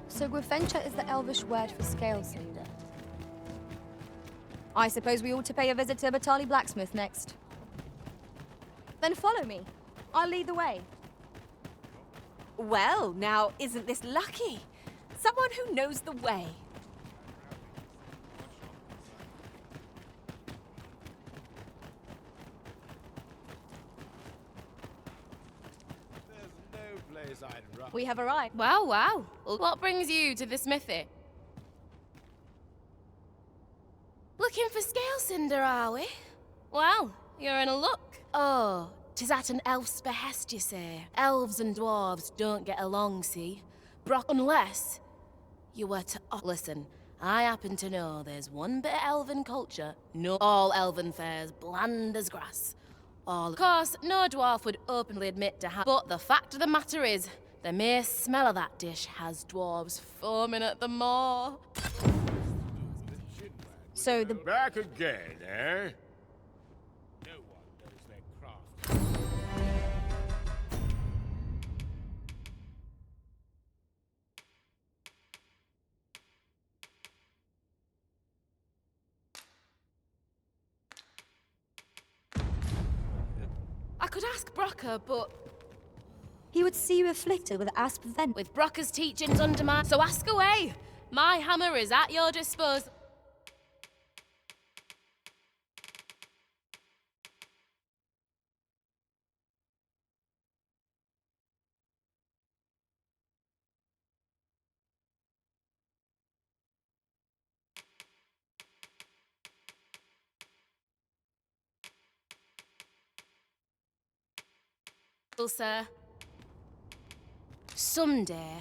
So Gwefencha is the Elvish word for scale cinder. I suppose we ought to pay a visit to Batali Blacksmith next. Then follow me. I'll lead the way. Well, now, isn't this lucky? Someone who knows the way. We have arrived. Wow, wow. Well, what brings you to the smithy? Looking for scale cinder, are we? Well, you're in a luck. Oh, 'tis at an elf's behest, you say. Elves and dwarves don't get along, see? Brock, unless you were to... Oh, listen, I happen to know there's one bit of elven culture, no all elven fares, bland as grass. All, of course, no dwarf would openly admit to have, but the fact of the matter is, the mere smell of that dish has dwarves foaming at the maw. So the... Back again, eh? No one knows their craft. I could ask Brocker, but He would see you afflicted with asp vent. with Brocker's teachings under my... So ask away! My hammer is at your disposal. Sir. Someday,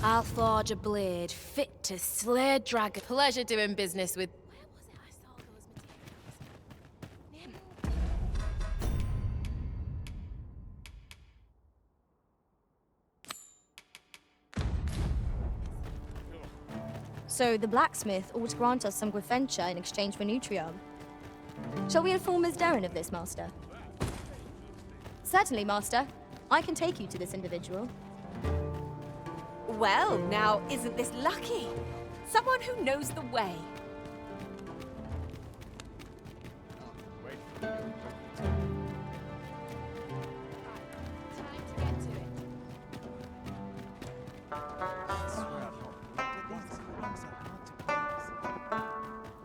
I'll forge a blade fit to slay dragon. Pleasure doing business with... Where was it I saw those materials? So the blacksmith ought to grant us some Gwefencha in exchange for Nutrion. Shall we inform Ms. Darren of this, Master? Certainly, Master. I can take you to this individual. Well, now, isn't this lucky? Someone who knows the way.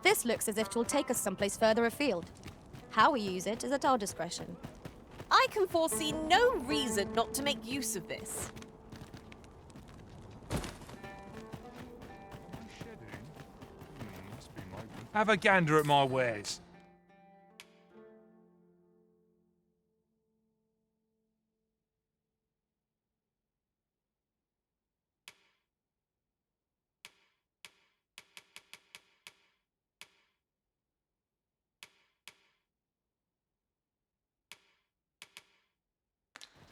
This looks as if it will take us someplace further afield. How we use it is at our discretion. I can foresee no reason not to make use of this. Have a gander at my wares.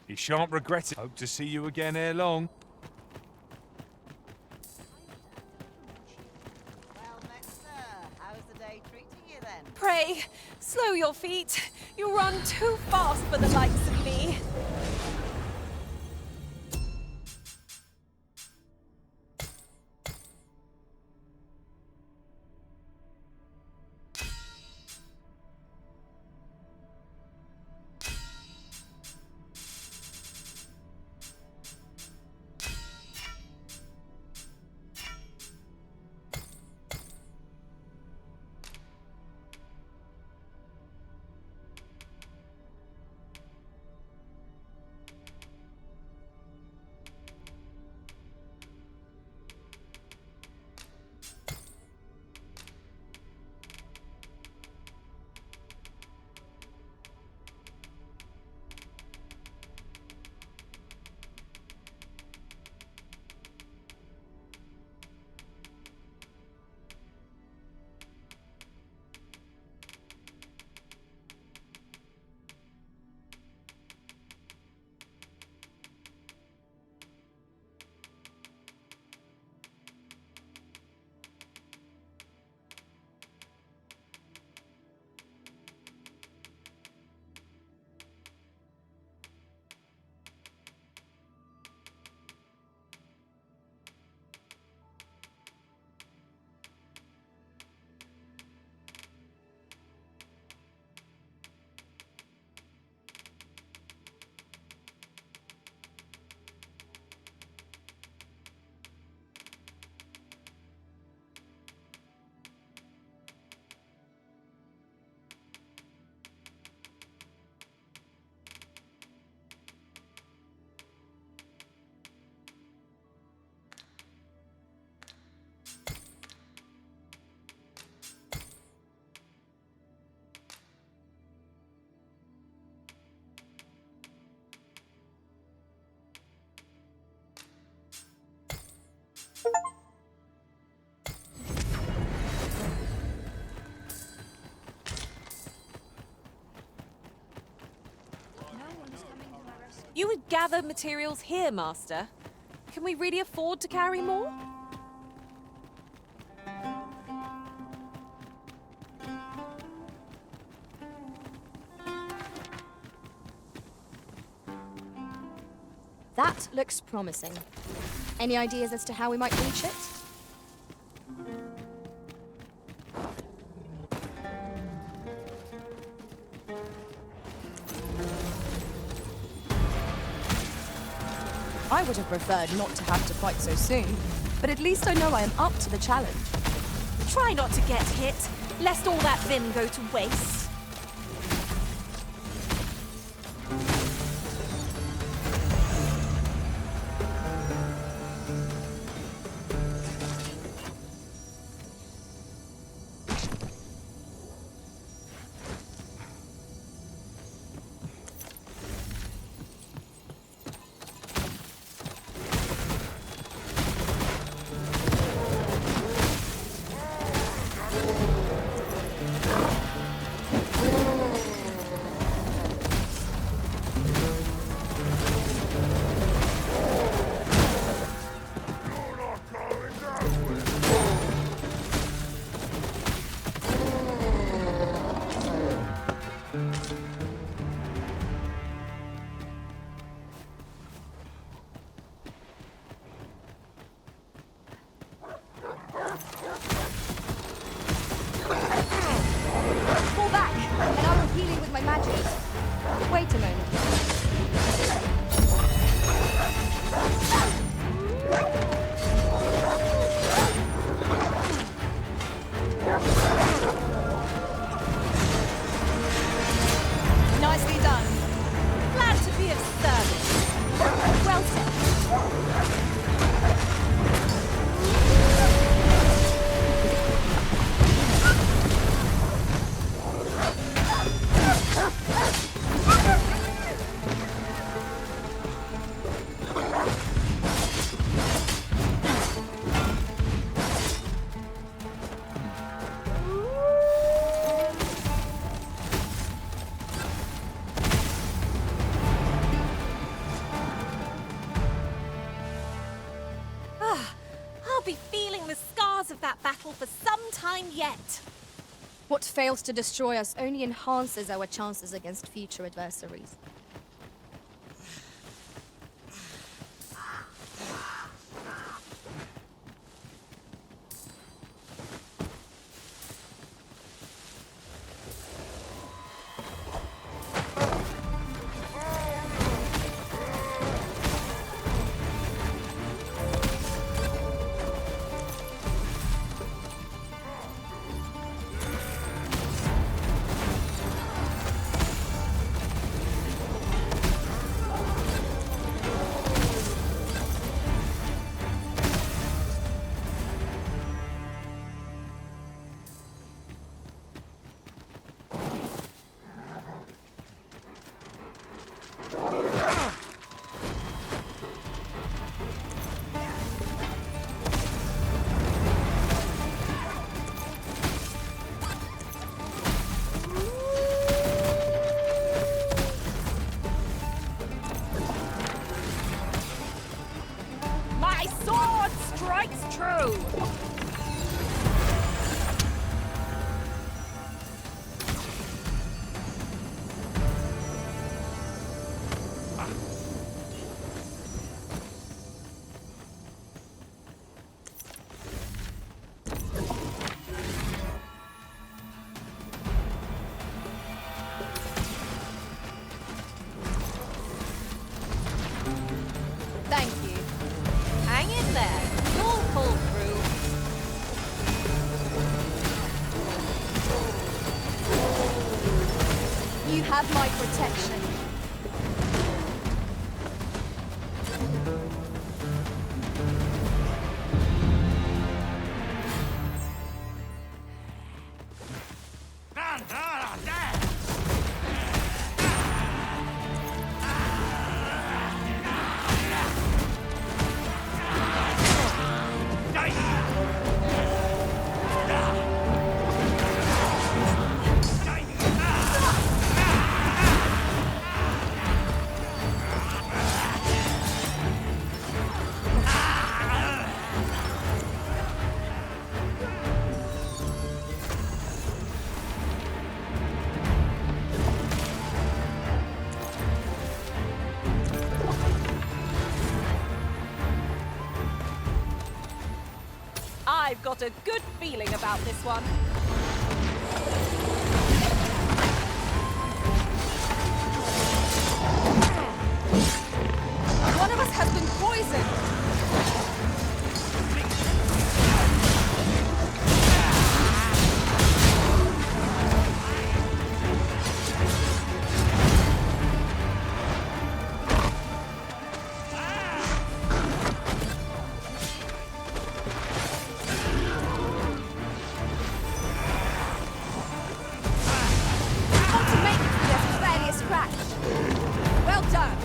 You shan't regret it. Hope to see you again ere long. Well met, sir. How's the day treating you then? Pray, slow your feet. You run too fast for the likes of me. You would gather materials here, Master. Can we really afford to carry more? That looks promising. Any ideas as to how we might reach it? I would have preferred not to have to fight so soon, but at least I know I am up to the challenge. Try not to get hit, lest all that vim go to waste. Wait a moment. Nicely done. Glad to be of service. Well said. I'll be feeling the scars of that battle for some time yet. What fails to destroy us only enhances our chances against future adversaries. My sword strikes true! Thank you. Hang in there. You'll pull through. I've got a good feeling about this one. One of us has been poisoned. Well done!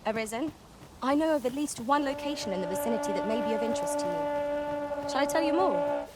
Arisen, I know of at least one location in the vicinity that may be of interest to you. Shall I tell you more?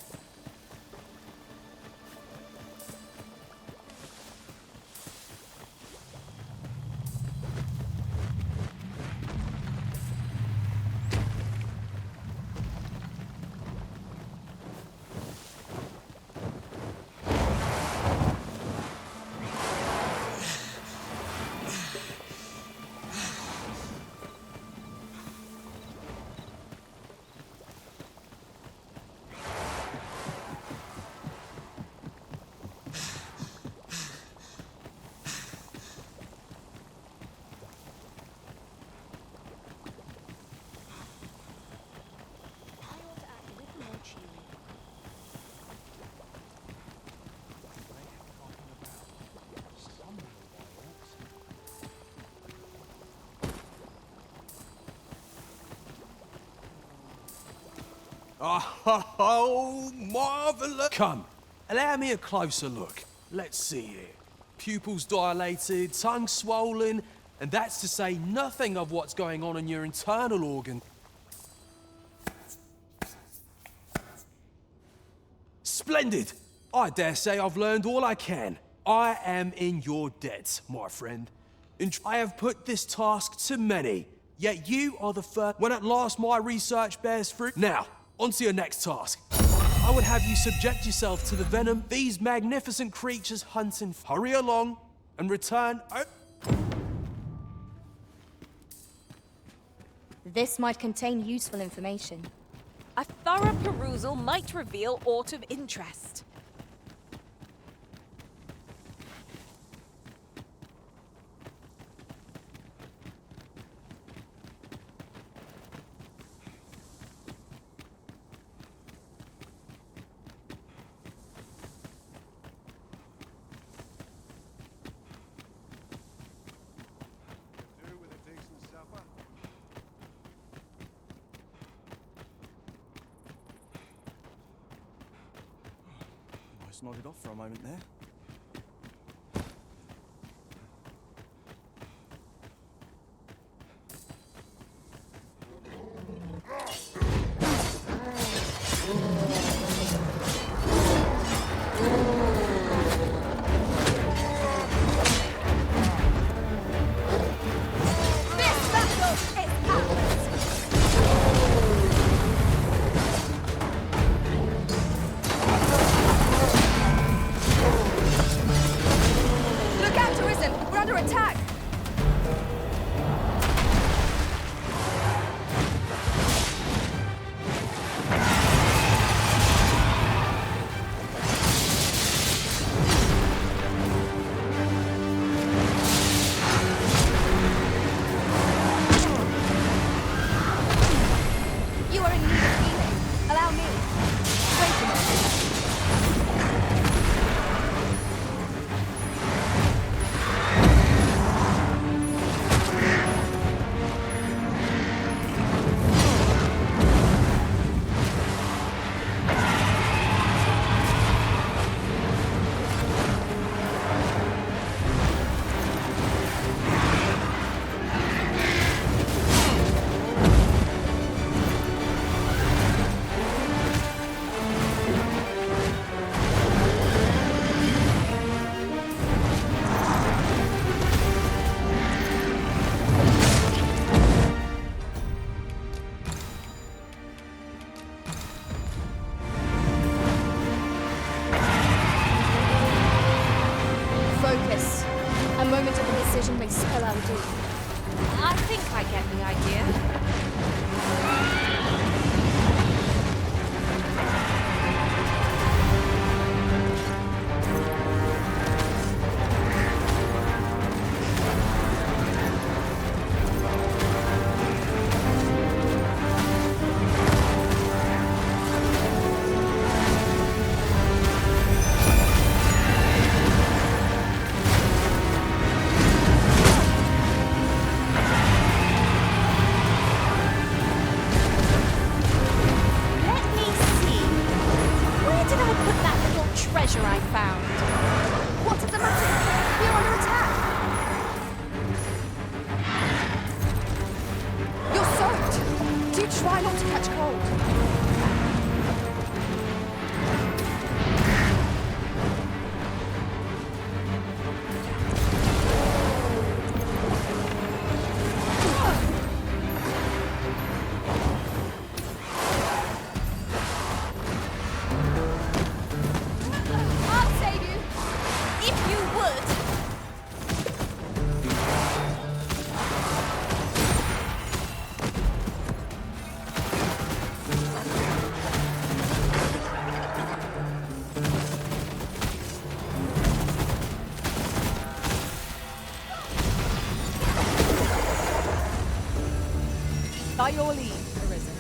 Oh, marvellous! Come, allow me a closer look. Let's see here. Pupils dilated, tongue swollen, and that's to say nothing of what's going on in your internal organ. Splendid! I dare say I've learned all I can. I am in your debt, my friend. And I have put this task to many, yet you are the first when at last my research bears fruit. Now, on to your next task. I would have you subject yourself to the venom these magnificent creatures hunt and hurry along and return. This might contain useful information. A thorough perusal might reveal aught of interest. Nodded off for a moment there. Focus. A moment of indecision may spell our doom. I think I get the idea. Let me see. Where did I put that little treasure I found? What is the matter? We're under attack. You're soaked. Do try not to catch cold. I'll save you. If you would. By your leave, Arisen.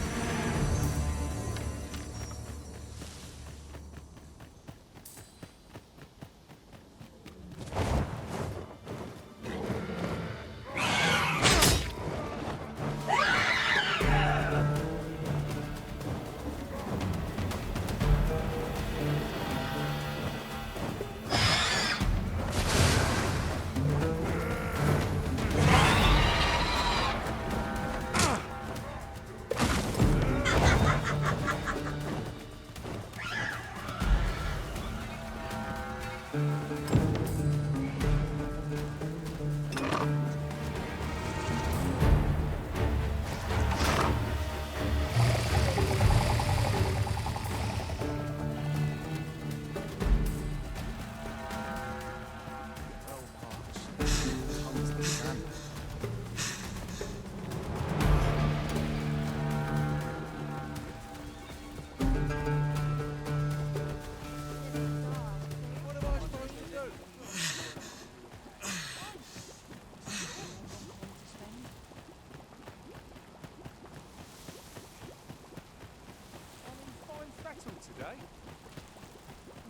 Today?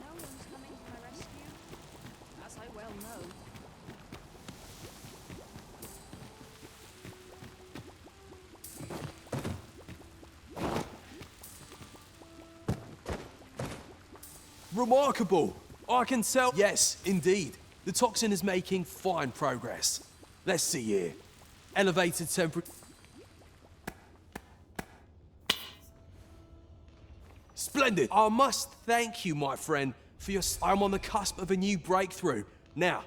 No one's coming to my rescue, as I well know. Remarkable! I can tell. Yes, indeed. The toxin is making fine progress. Let's see here. Elevated temperature. Splendid! I must thank you, my friend, for your. I'm on the cusp of a new breakthrough. Now,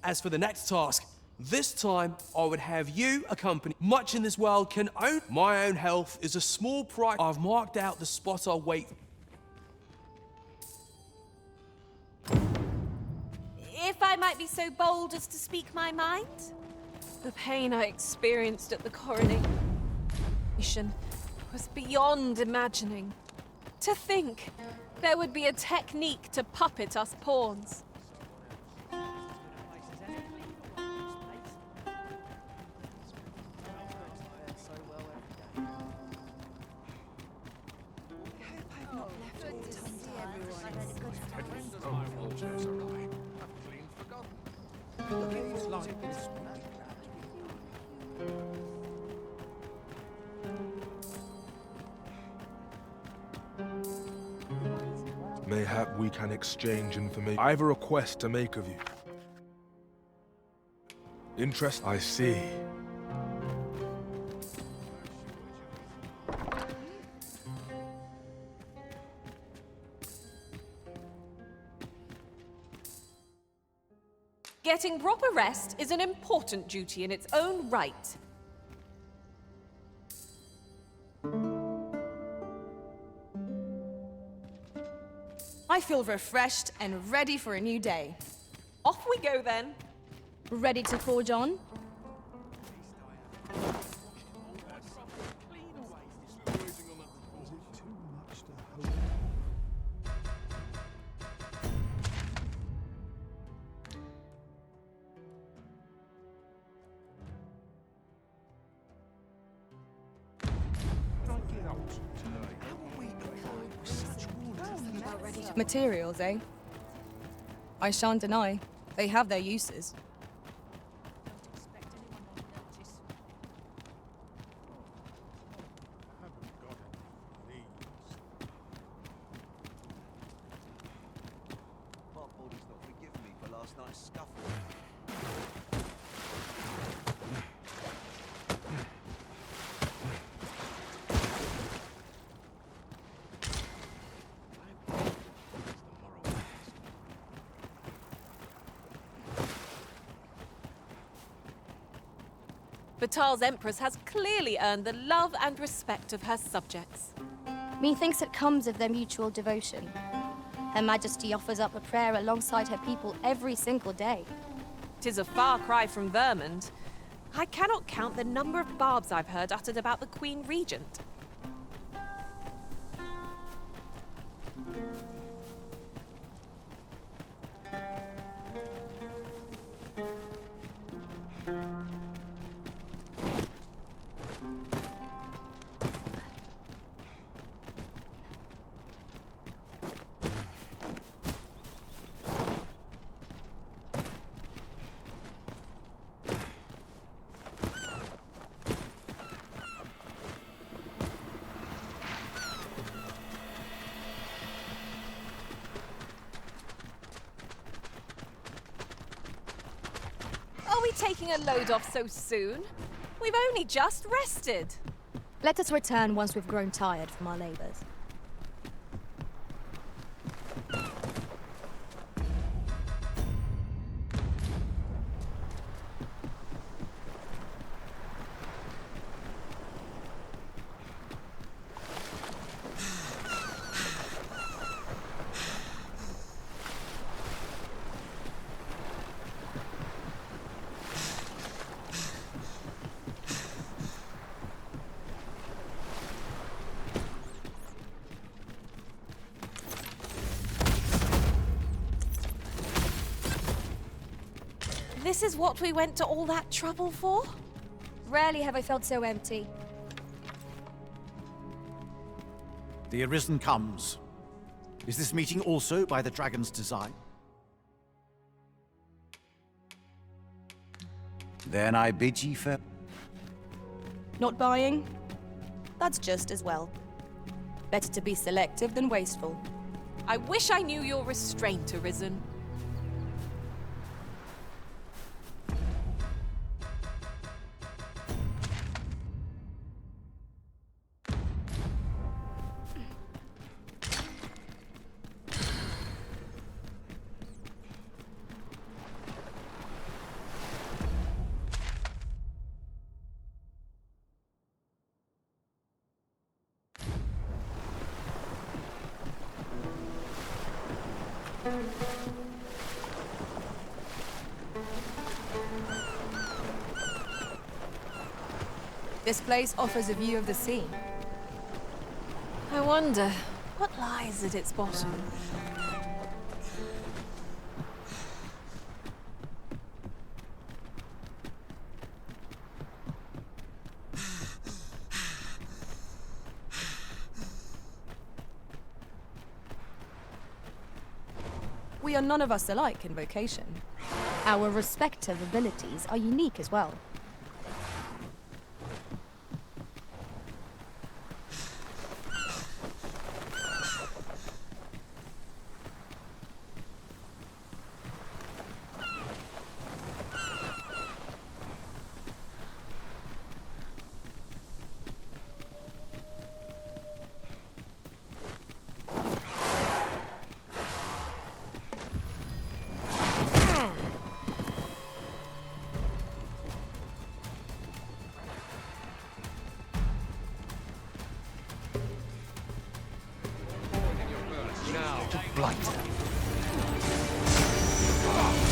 as for the next task, this time I would have you accompany. Much in this world can own. My own health is a small price. I've marked out the spot I'll wait. If I might be so bold as to speak my mind, the pain I experienced at the coronation was beyond imagining. To think there would be a technique to puppet us pawns. Mayhap we can exchange information. I have a request to make of you. Interest? I see. Getting proper rest is an important duty in its own right. I feel refreshed and ready for a new day. Off we go then. Ready to forge on? Materials, eh? I shan't deny. They have their uses. Body's not forgiven me for last night's scuffle. Batal's Empress has clearly earned the love and respect of her subjects. Methinks it comes of their mutual devotion. Her Majesty offers up a prayer alongside her people every single day. 'Tis a far cry from Vermund. I cannot count the number of barbs I've heard uttered about the Queen Regent. Are we taking a load off so soon? We've only just rested. Let us return once we've grown tired from our labors. This is what we went to all that trouble for? Rarely have I felt so empty. The Arisen comes. Is this meeting also by the dragon's design? Then I bid ye fair. Not buying? That's just as well. Better to be selective than wasteful. I wish I knew your restraint, Arisen. This place offers a view of the sea. I wonder, what lies at its bottom? We are none of us alike in vocation. Our respective abilities are unique as well.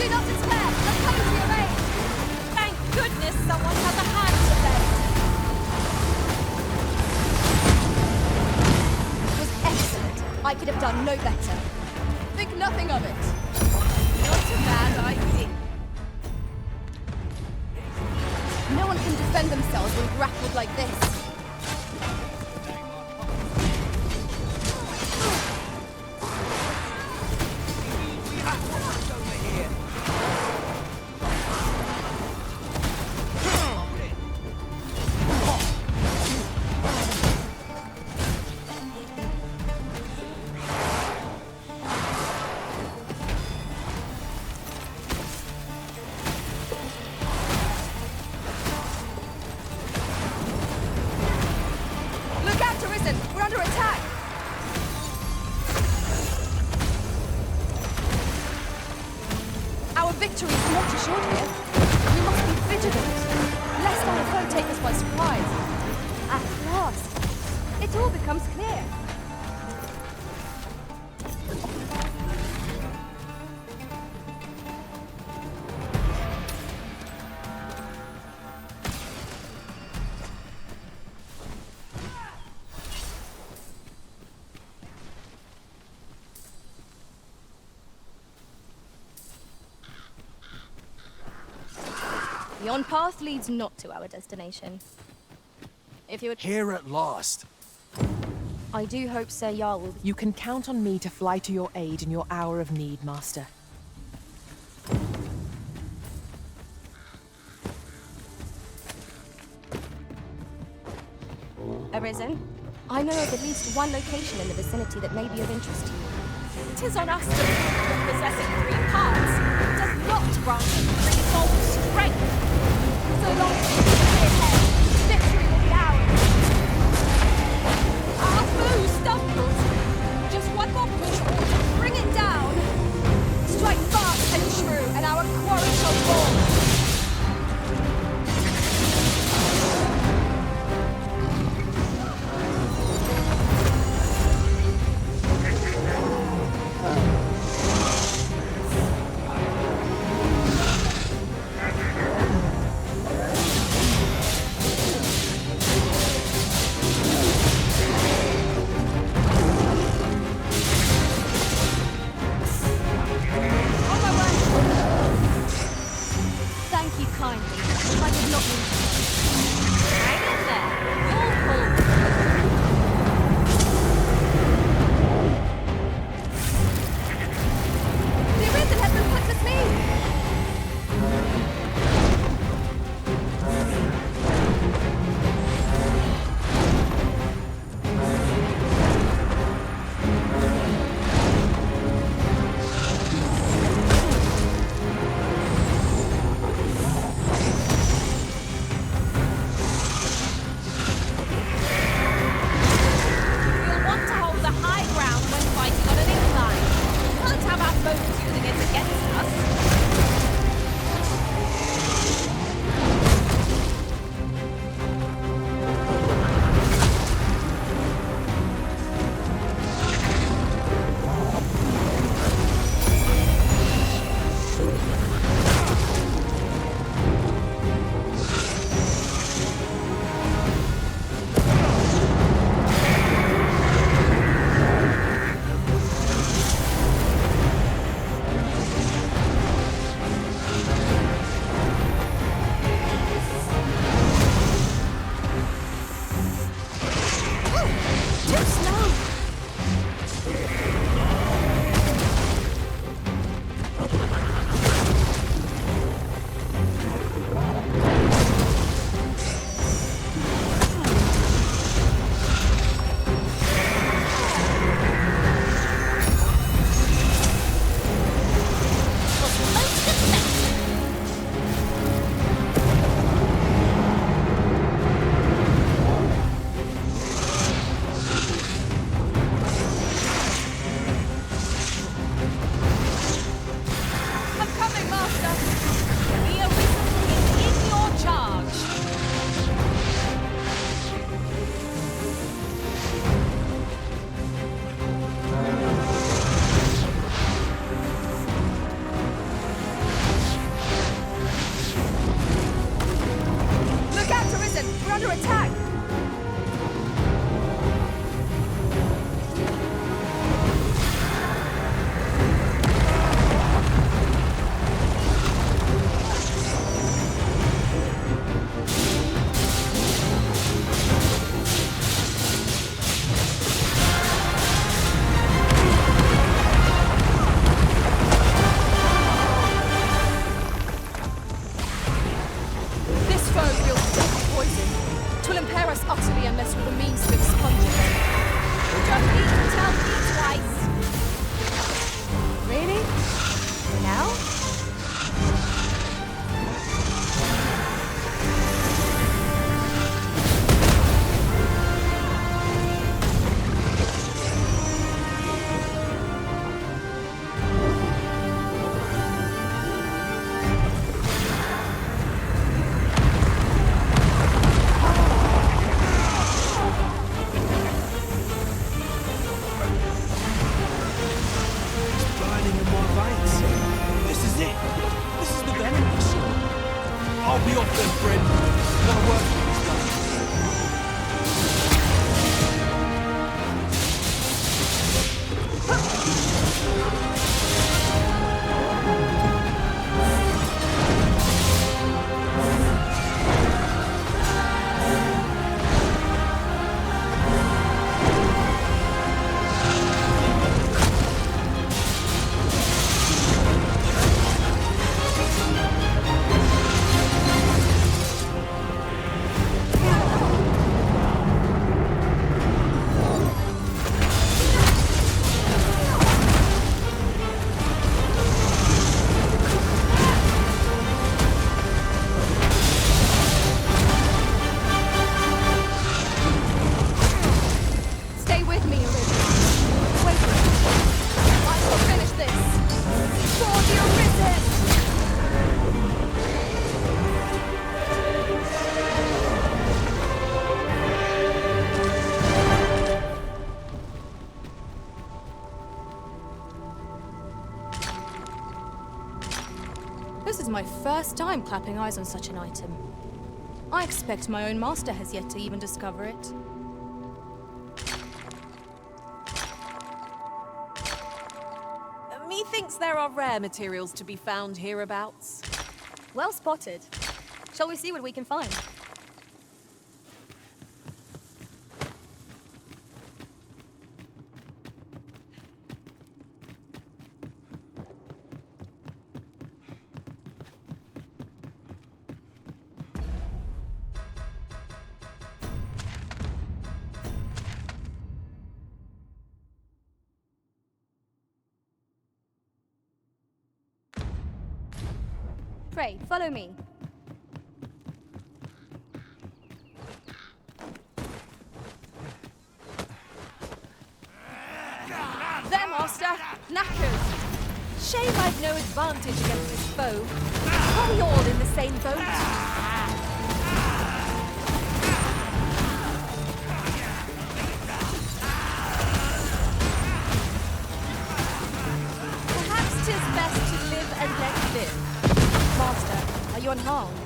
Do not despair! I'm coming to your aid! Thank goodness someone has a hand to lend. It was excellent. I could have done no better. Think nothing of it. Not a bad idea. No one can defend themselves when grappled like this. We're under attack! Our victory is not assured here. We must be vigilant, lest our foe take us by surprise. At last, it all becomes clear. The on-path leads not to our destination. If you would... Here at last. I do hope Sir Jarl will... You can count on me to fly to your aid in your hour of need, Master. Arisen, I know of at least one location in the vicinity that may be of interest to you. 'Tis on us to prove that possessing three parts does not grant threefold strength. So long as we keep a clear head, victory will be ours. Our foe stumbles. Just one more push, bring it down. Strike fast and true, and our quarry shall fall. attack! This foe wields deadly poison. 'Twill impair us utterly unless we've a means to expunge it. Don't need to tell me twice. Really? Now? Burning in my veins. This is it. This is the venom mission. I'll be off then, friend. My work is done. Stay with me, Elizabeth. Wait. I shall finish this. For the Arisen! This is my first time clapping eyes on such an item. I expect my own master has yet to even discover it. Methinks there are rare materials to be found hereabouts. Well spotted. Shall we see what we can find? Pray, follow me. There, Master! Knackers! Shame I've no advantage against this foe. Are we all in the same boat? Perhaps 'tis best to live and let live. Master, are you unharmed?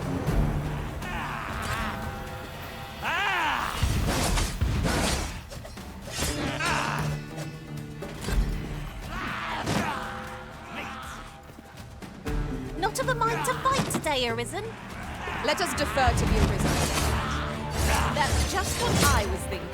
Not of a mind to fight today, Arisen. Let us defer to the Arisen. That's just what I was thinking.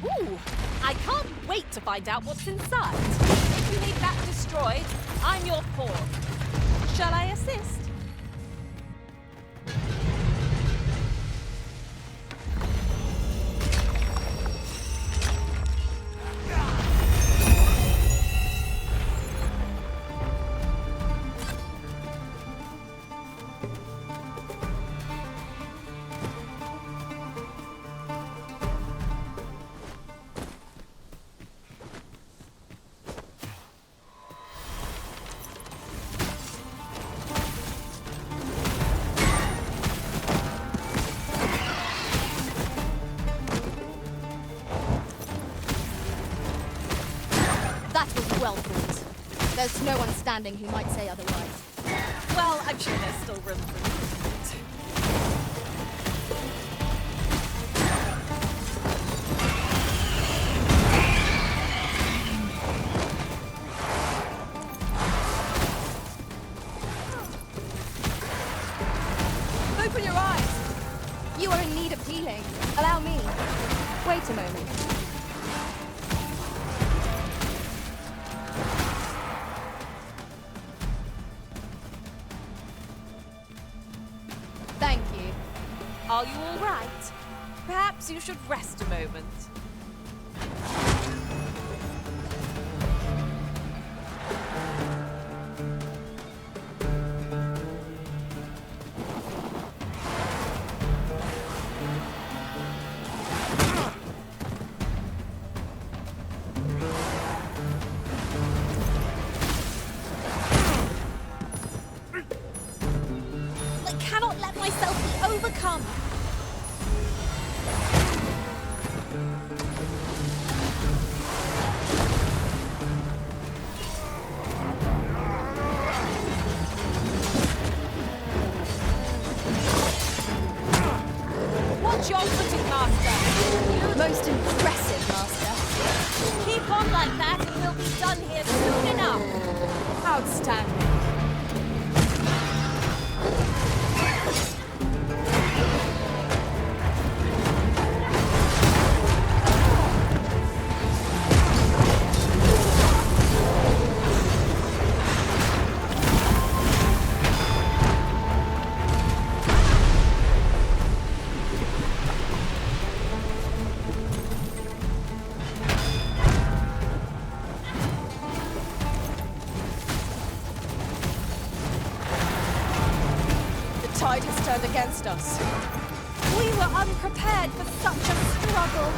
Ooh, I can't wait to find out what's inside. If you need that destroyed, I'm your pawn. Shall I assist? Well fought. There's no one standing who might say otherwise. Well, I'm sure there's still room for improvement. Open your eyes! You are in need of healing. Allow me. Wait a moment. Thank you. Are you all right? Perhaps you should rest a moment. I cannot let myself be overcome. Watch your footing, Master. Most impressive, Master. Keep on like that and we'll be done here soon enough. Outstanding. The tide has turned against us. We were unprepared for such a struggle.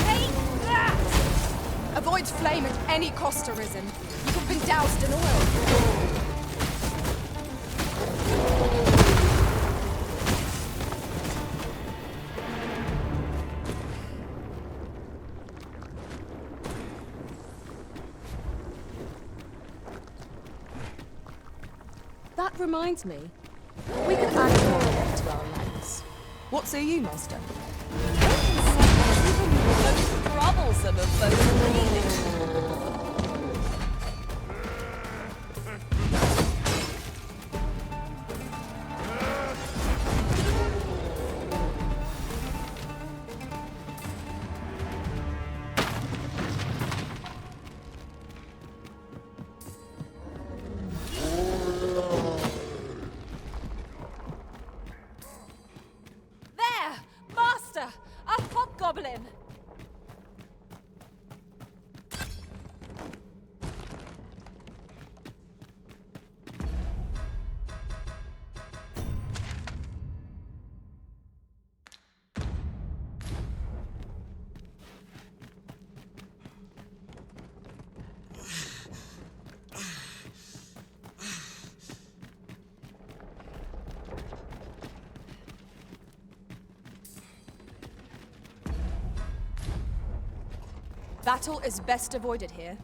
Take that! Avoid flame at any cost, Arisen. You have been doused in oil. That reminds me. We could add more of it to our lives. What say you, Master? Even the most troublesome of both breathing. There! Master! A hobgoblin! Battle is best avoided here.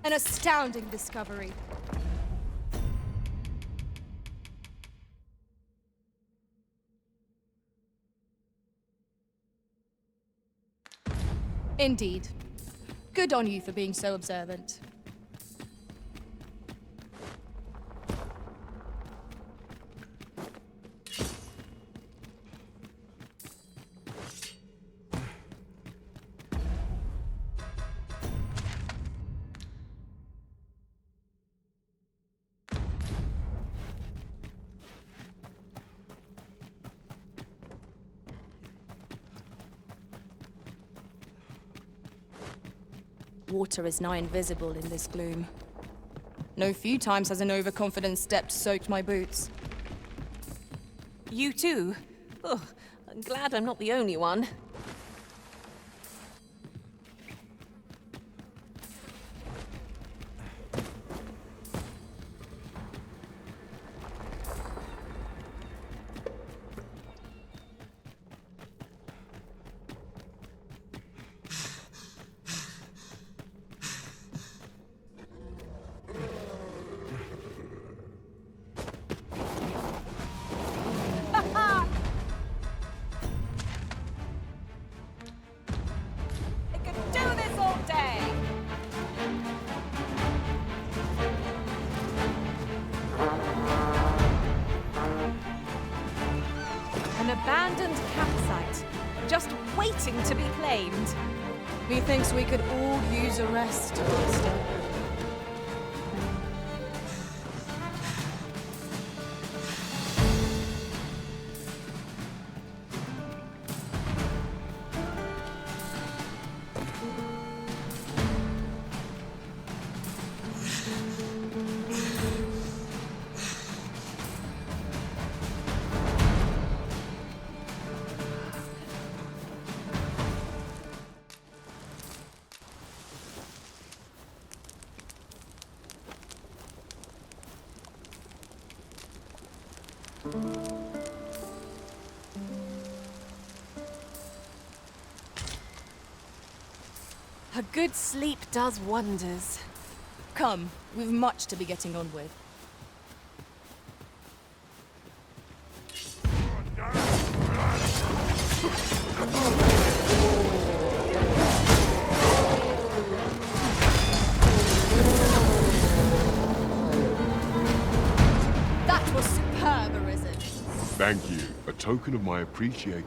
An astounding discovery. Indeed. Good on you for being so observant. Water is nigh invisible in this gloom. No few times has an overconfident step soaked my boots. You too? Oh, I'm glad I'm not the only one. I could do this all day! An abandoned campsite, just waiting to be claimed. Methinks we could all use a rest, Master. A good sleep does wonders. Come, we've much to be getting on with. That was superb, Arisen. Thank you. A token of my appreciation.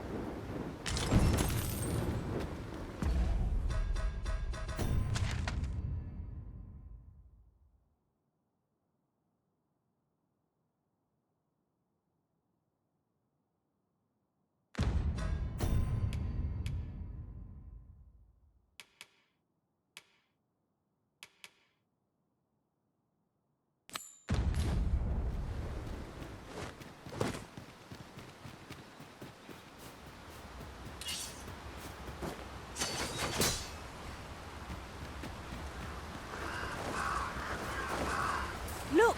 Look,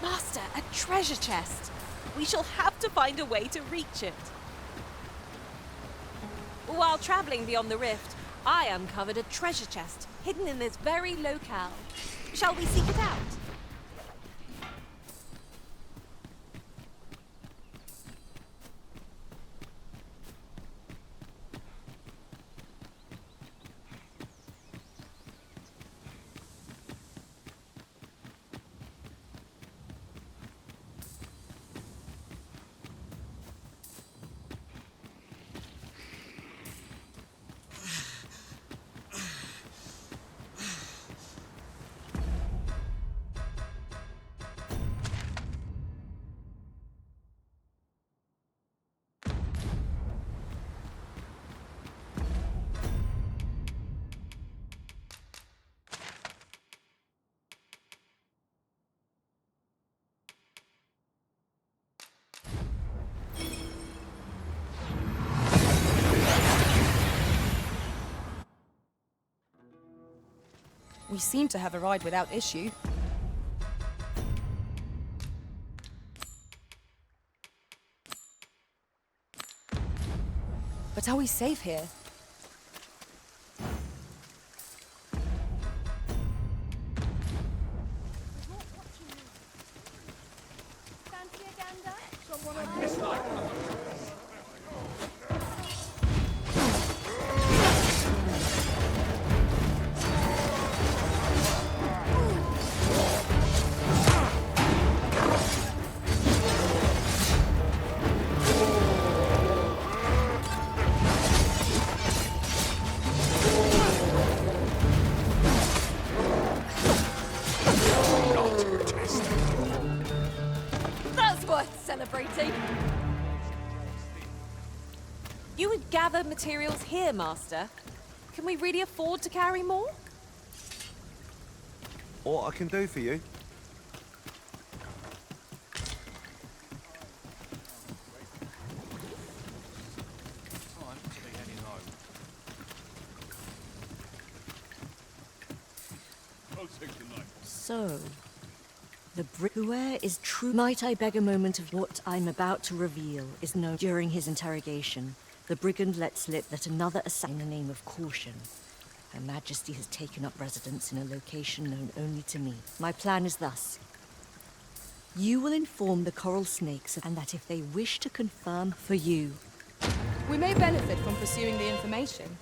Master, a treasure chest. We shall have to find a way to reach it. While traveling beyond the rift, I uncovered a treasure chest hidden in this very locale. Shall we seek it out? We seem to have arrived without issue. But are we safe here? Fancy a gander? That's worth celebrating. You would gather materials here, Master. Can we really afford to carry more? what I can do for you. Time to be heading home. I'll take the night. So, the whoever is true. Might I beg a moment of what I'm about to reveal is known during his interrogation. The brigand let slip that another assassin in the name of caution. Her Majesty has taken up residence in a location known only to me. My plan is thus. You will inform the coral snakes and that if they wish to confirm for you. We may benefit from pursuing the information.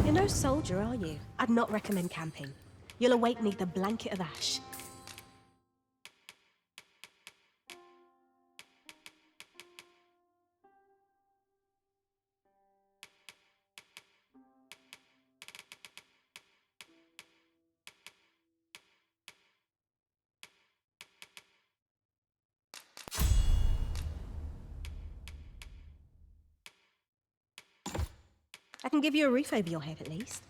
You're no soldier, are you? I'd not recommend camping. You'll awake neath the blanket of ash. I can give you a roof over your head, at least.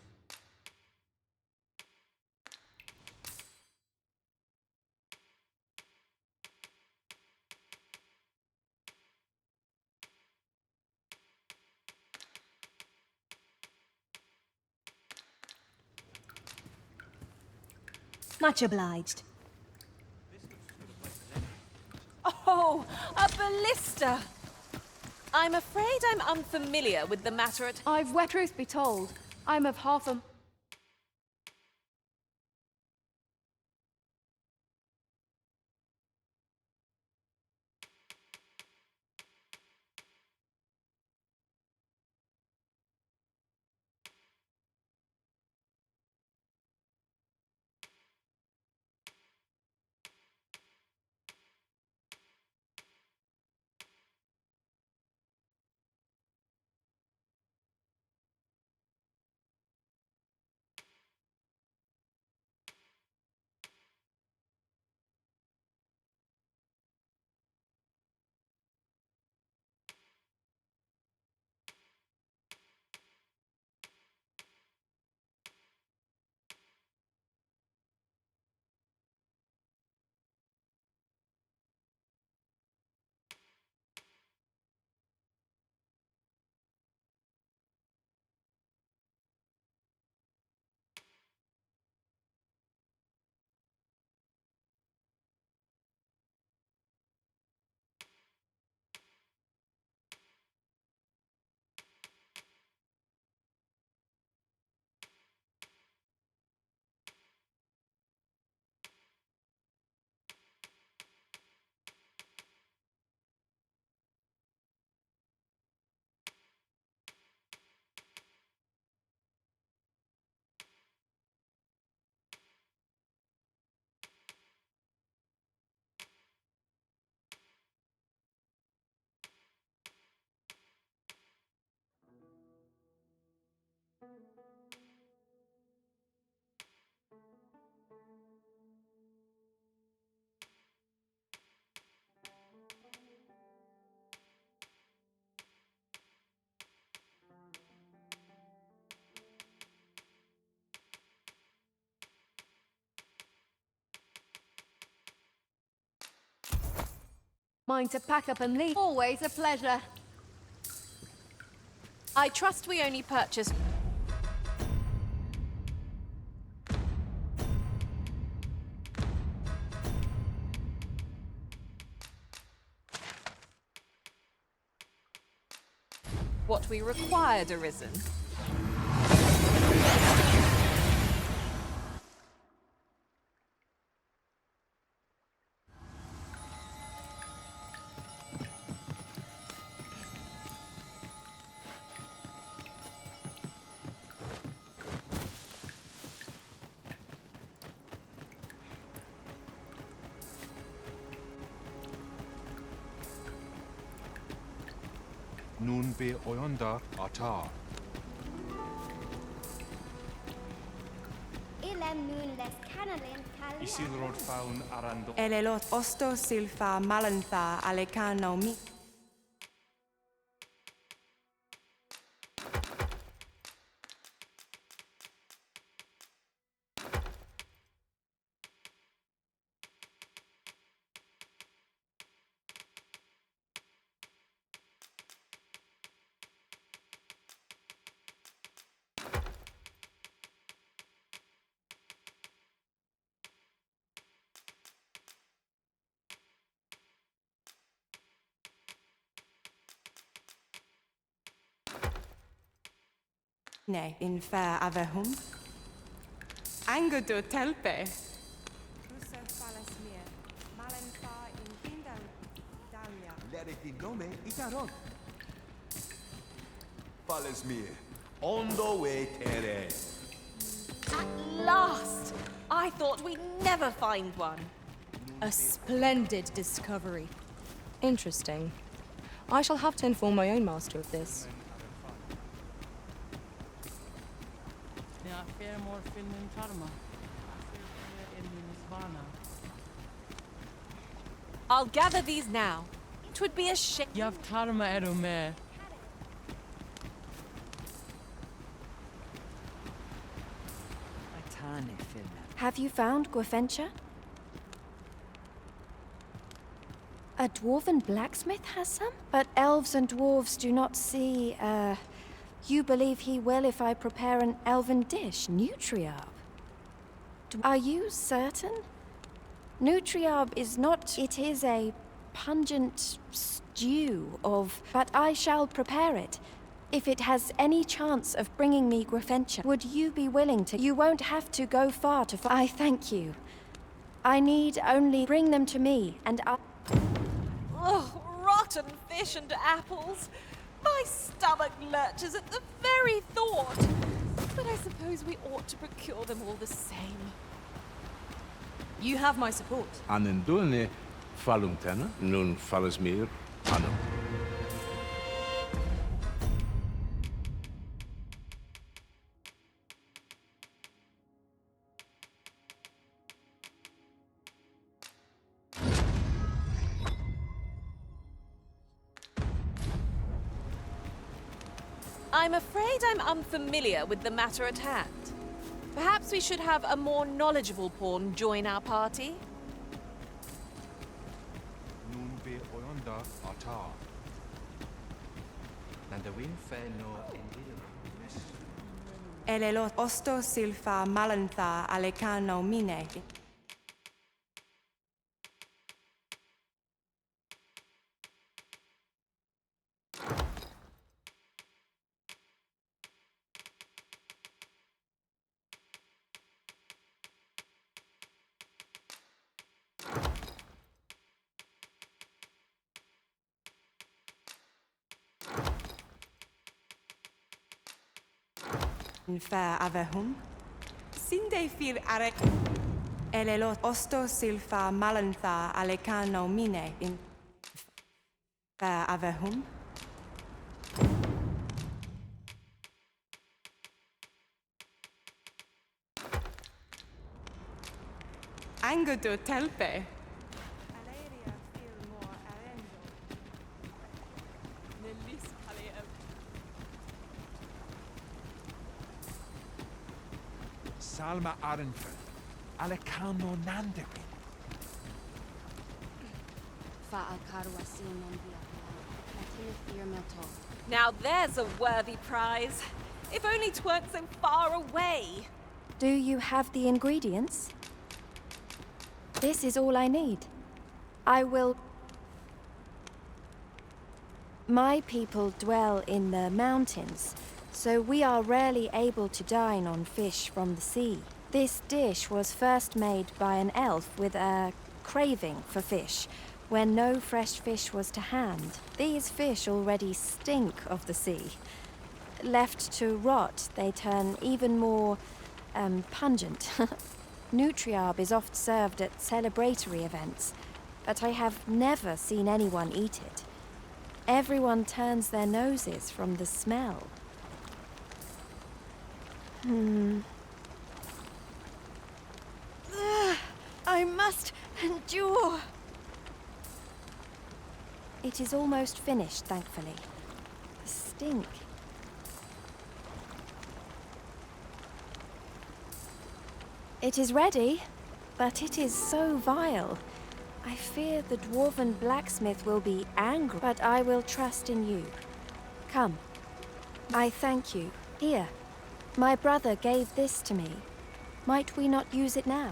Much obliged. Oh, a ballista! I'm afraid I'm unfamiliar with the matter at... I've wet truth be told. I'm of half a... Mine to pack up and leave. Always a pleasure. I trust we only purchased... what we required, Arisen. Nun be oyonda atar. Isilrod faun arando. Elelot osto silfa malantha alecano mi. Ne in fair avehum. Angudo telpe. L'eredinome itaron. Falesmir. Ondo we tere. At last! I thought we'd never find one. A splendid discovery. Interesting. I shall have to inform my own master of this. I'll gather these now. It would be a shame. Have you found Gwefencha? A dwarven blacksmith has some? But elves and dwarves do not see, You believe he will if I prepare an elven dish, nutriarb? Are you certain? Nutriarb is not... It is a pungent stew of... But I shall prepare it. If it has any chance of bringing me Gwefencha, would you be willing to... You won't have to go far to... I thank you. I need only bring them to me, and I... Oh, rotten fish and apples. My stomach lurches at the very thought. But I suppose we ought to procure them all the same. You have my support. Anendune falumtena nun falesmir anum. I'm afraid I'm unfamiliar with the matter at hand. Perhaps we should have a more knowledgeable pawn join our party? Nun be oyonda ata. Nandawin fe no endido. Elelot osto silfa malantha alecano mine. Fair avehum. Sinde fir arek. Elelot osto silfa malantha alecano mine in fair avehum. Angudo telpe. Salma Arenfen. Alecano Nandewin. Now there's a worthy prize. If only 'tweren't so far away. Do you have the ingredients? This is all I need. I will... My people dwell in the mountains, so we are rarely able to dine on fish from the sea. This dish was first made by an elf with a craving for fish, when no fresh fish was to hand. These fish already stink of the sea. Left to rot, they turn even more, pungent. Nutriarb is oft served at celebratory events, but I have never seen anyone eat it. Everyone turns their noses from the smell. must endure. It is almost finished, thankfully. The stink. It is ready, but it is so vile. I fear the dwarven blacksmith will be angry, but I will trust in you. Come. I thank you. Here. My brother gave this to me. Might we not use it now?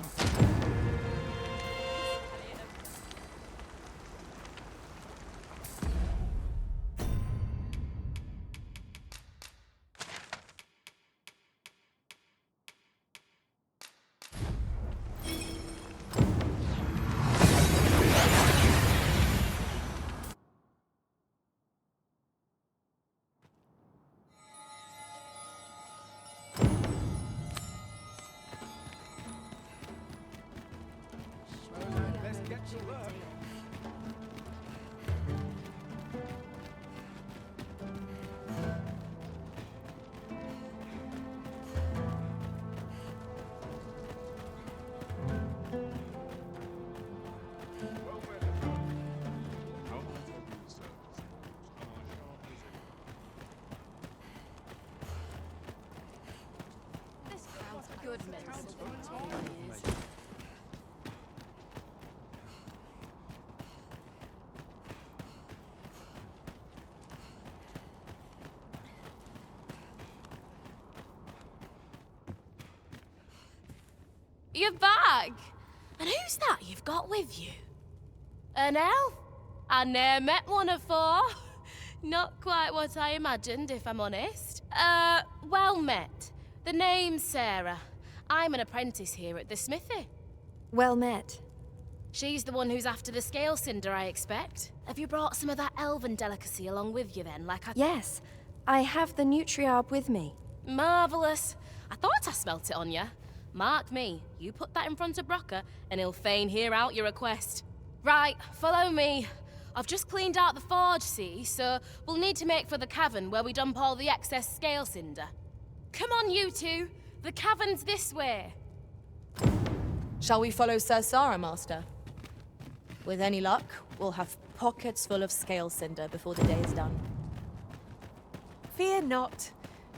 Let's get to work. This sounds good medicine. You're back! And who's that you've got with you? An elf? I ne'er met one afore. Not quite what I imagined, if I'm honest. Well met. The name's Sarah. I'm an apprentice here at the smithy. Well met. She's the one who's after the scale cinder, I expect. Have you brought some of that elven delicacy along with you then, like I... Yes, I have the nutriarb with me. Marvellous. I thought I smelt it on you. Mark me, you put that in front of Brocker, and he'll fain hear out your request. Right, follow me. I've just cleaned out the forge, see, so we'll need to make for the cavern where we dump all the excess scale cinder. Come on, you two. The cavern's this way. Shall we follow Sir Sarah, Master? With any luck, we'll have pockets full of scale cinder before the day is done. Fear not.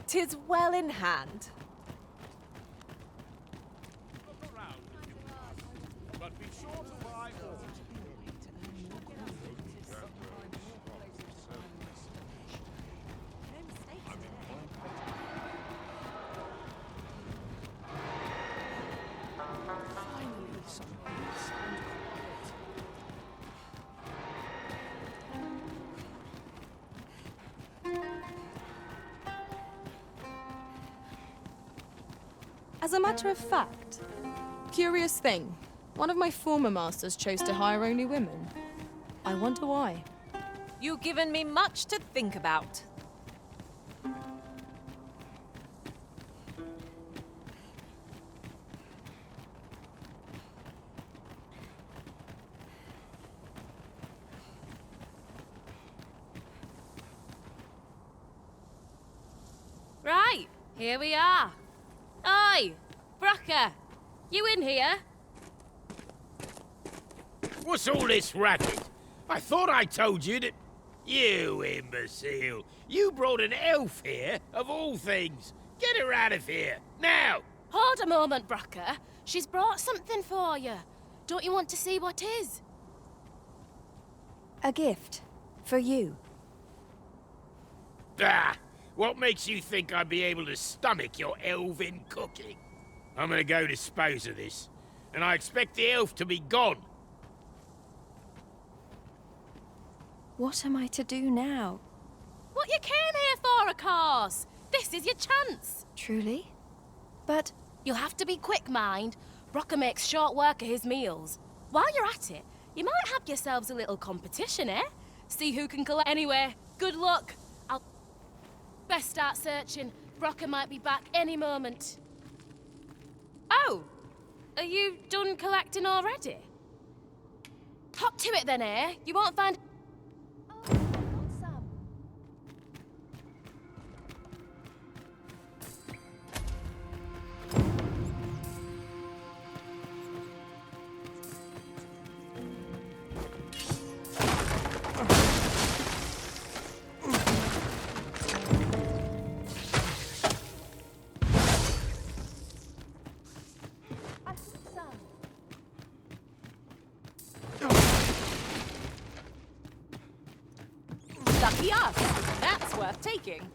'Tis well in hand. But be sure to buy all. As a matter of fact, curious thing, one of my former masters chose to hire only women. I wonder why. You've given me much to think about. Right, here we are. Oi, Brocker, you in here? What's all this racket? I thought I told you that... You imbecile! You brought an elf here, of all things! Get her out of here, now! Hold a moment, Brocker. She's brought something for you. Don't you want to see what is? A gift. For you. Ah! What makes you think I'd be able to stomach your elven cooking? I'm gonna go dispose of this, and I expect the elf to be gone. What am I to do now? What you came here for, of course. This is your chance. Truly? But... You'll have to be quick, mind. Brocker makes short work of his meals. While you're at it, you might have yourselves a little competition, eh? See who can collect... Anyway, good luck. I'll... Best start searching. Brocker might be back any moment. Oh! Are you done collecting already? Hop to it then, eh? You won't find... Lucky us. That's worth taking.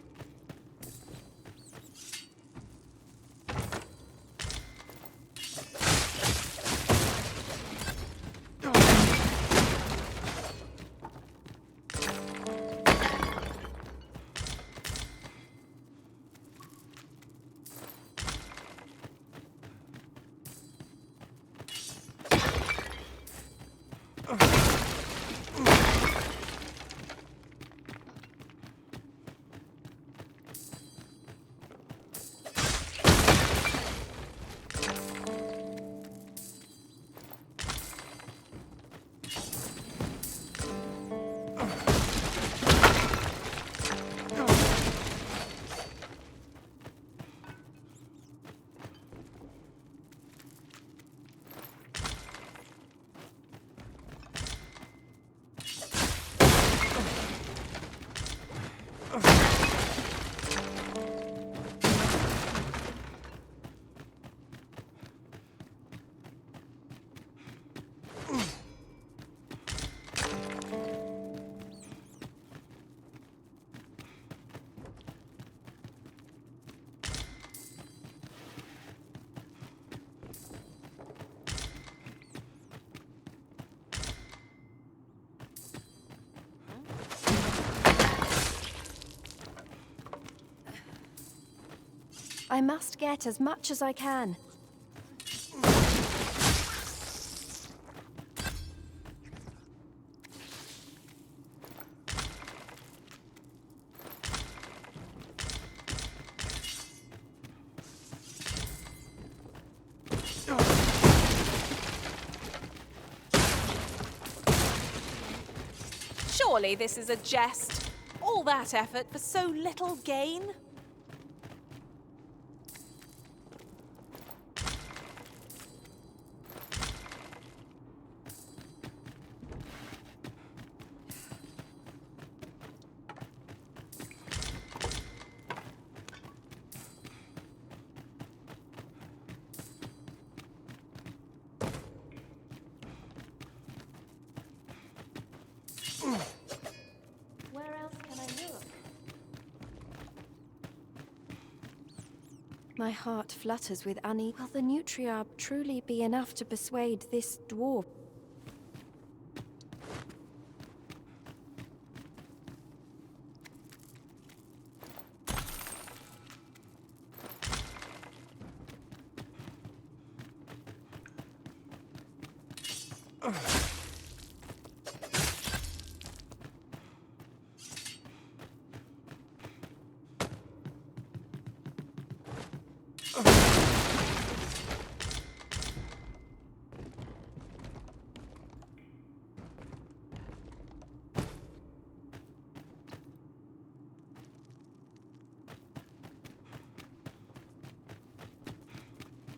I must get as much as I can. Surely this is a jest. All that effort for so little gain? Where else can I look? My heart flutters with unease. Will the Nutriarb truly be enough to persuade this dwarf?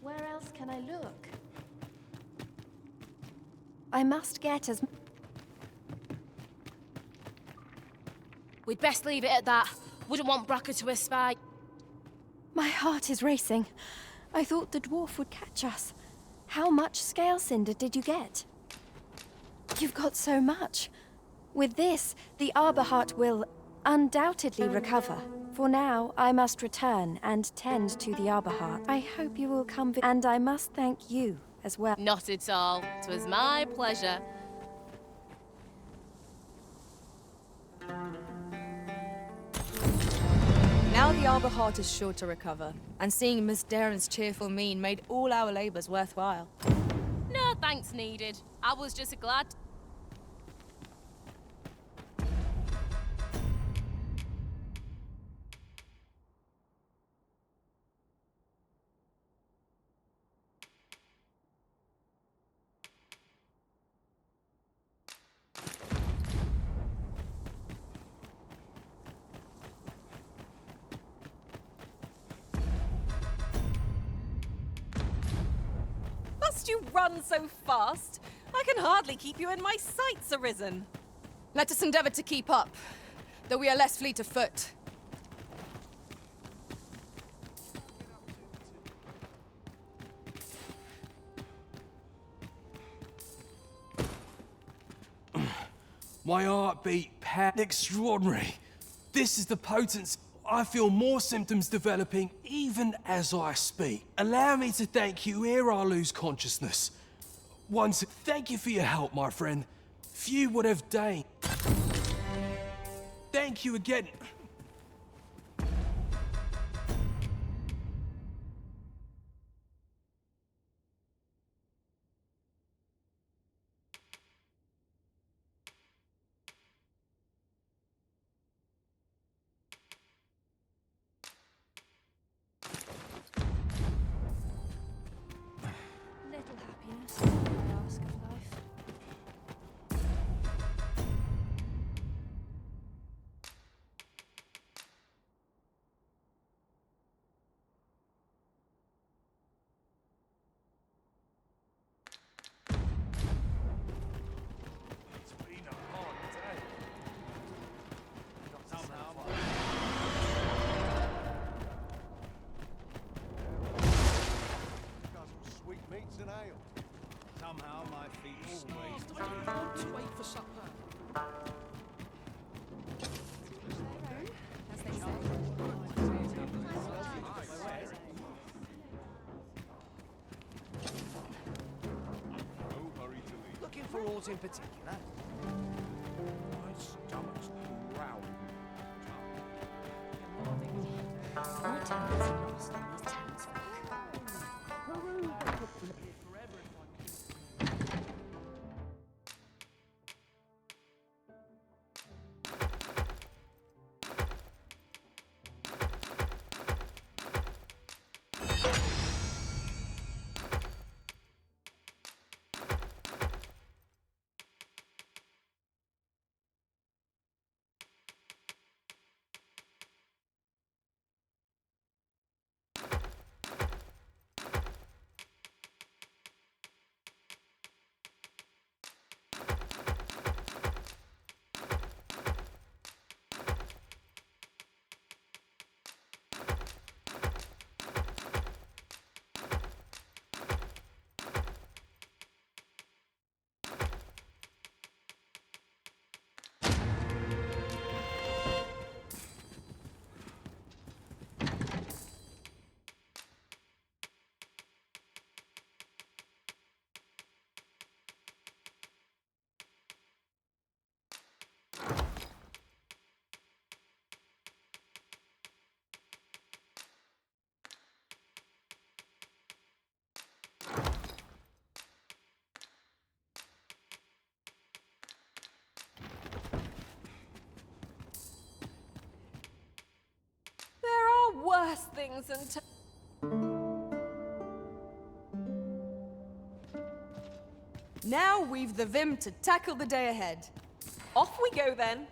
Where else can I look? I must get as... We'd best leave it at that. Wouldn't want Bracker to espy. My heart is racing. I thought the dwarf would catch us. How much scale cinder did you get? You've got so much. With this, the Arbor Heart will undoubtedly recover. For now, I must return and tend to the Arbor Heart. I hope you will come, and I must thank you as well. Not at all. 'Twas my pleasure. Now the Arbor Heart is sure to recover, and seeing Miss Darren's cheerful mien made all our labours worthwhile. No thanks needed. I was just glad. Must you run so fast? I can hardly keep you in my sights, Arisen. Let us endeavour to keep up, though we are less fleet of foot. My heartbeat extraordinary. This is the potency. I feel more symptoms developing even as I speak. Allow me to thank you ere I lose consciousness. Once, thank you for your help, my friend. Few would have deigned. Thank you again. Little happiness, I ask of life. It's been a hard day. Guzzle sweetmeats and ale. Somehow my feet always. I don't want to wait for supper. As they say. No hurry to leave. Looking for aught in particular? My stomach's growling. My talents are lost in these townsfolk. There are worse things than Now we've the vim to tackle the day ahead. Off we go then.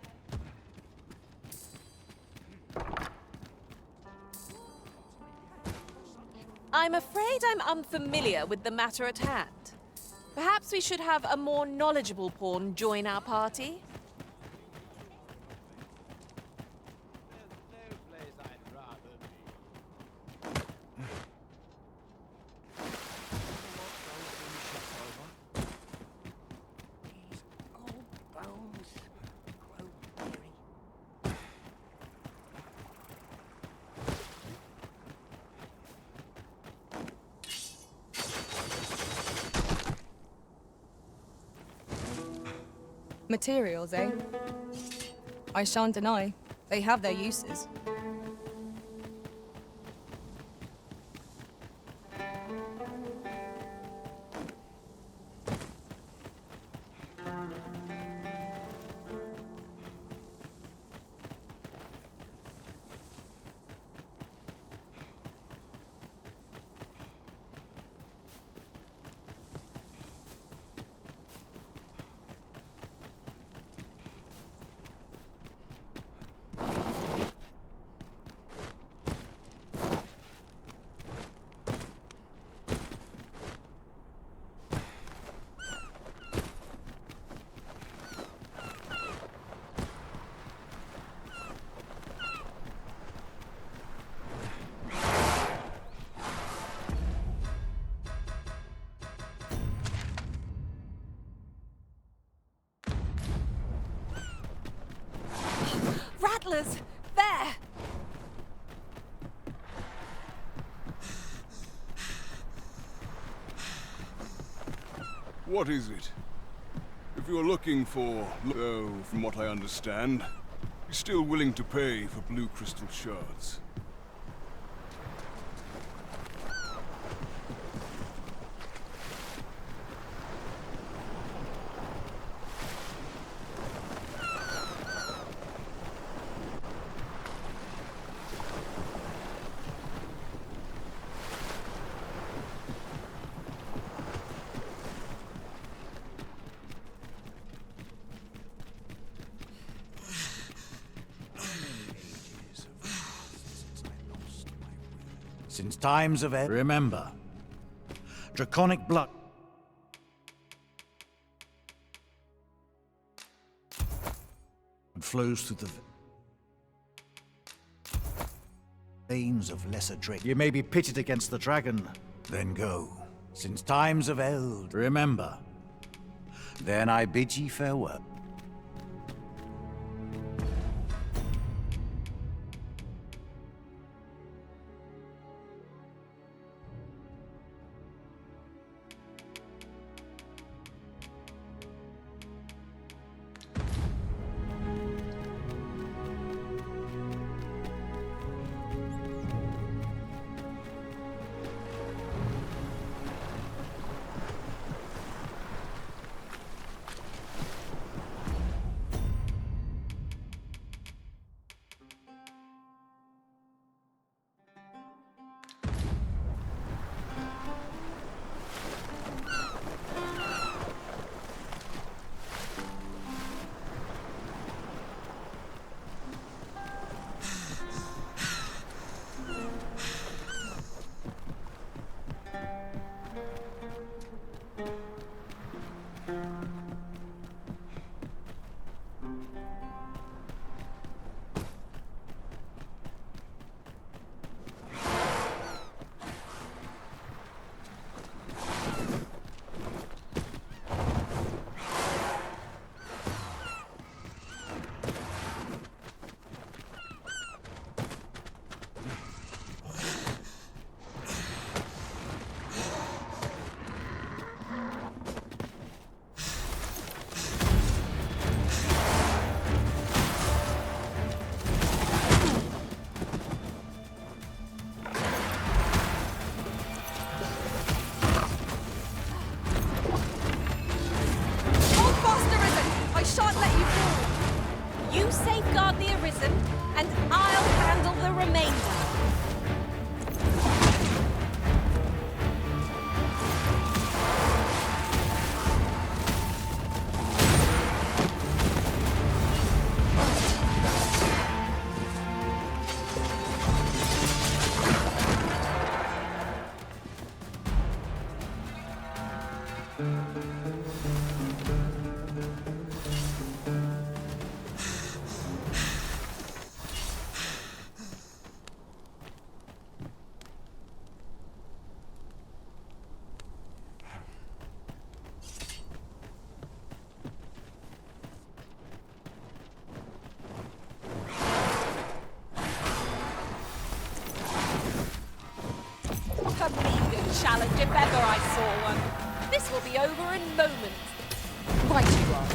I'm afraid I'm unfamiliar with the matter at hand. Perhaps we should have a more knowledgeable pawn join our party. Materials, eh? I shan't deny, they have their uses. Rattlers! There! What is it? If you're looking for... Though, from what I understand, you're still willing to pay for blue crystal shards. Since times of eld, remember, draconic blood flows through the veins of lesser drake. You may be pitted against the dragon, then go. Since times of eld, remember, then I bid ye farewell. You safeguard the Arisen, and I'll handle the remainder. A mean challenge if ever I saw one. This will be over in moments. Right you are.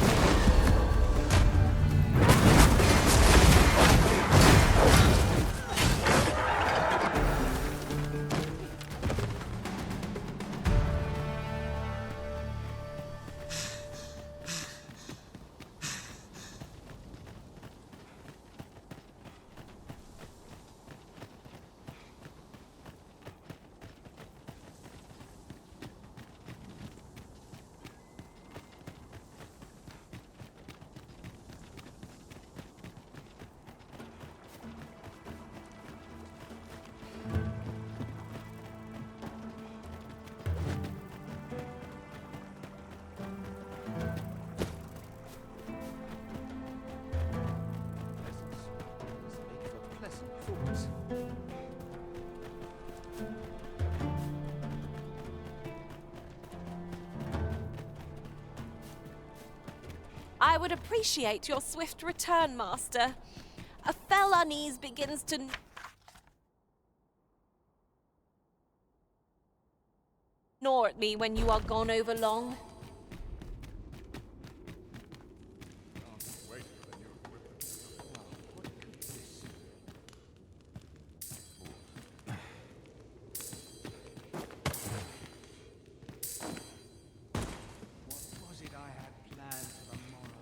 I would appreciate your swift return, Master. A fell unease begins to gnaw at me when you are gone over long. What was it I had planned for the morrow?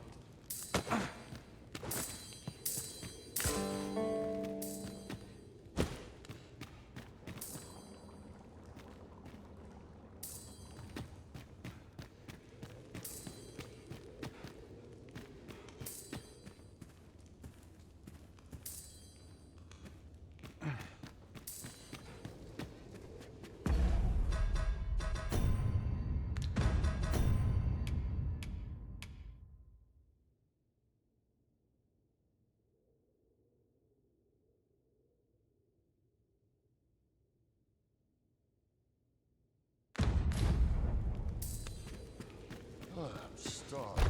Oh, I'm starving.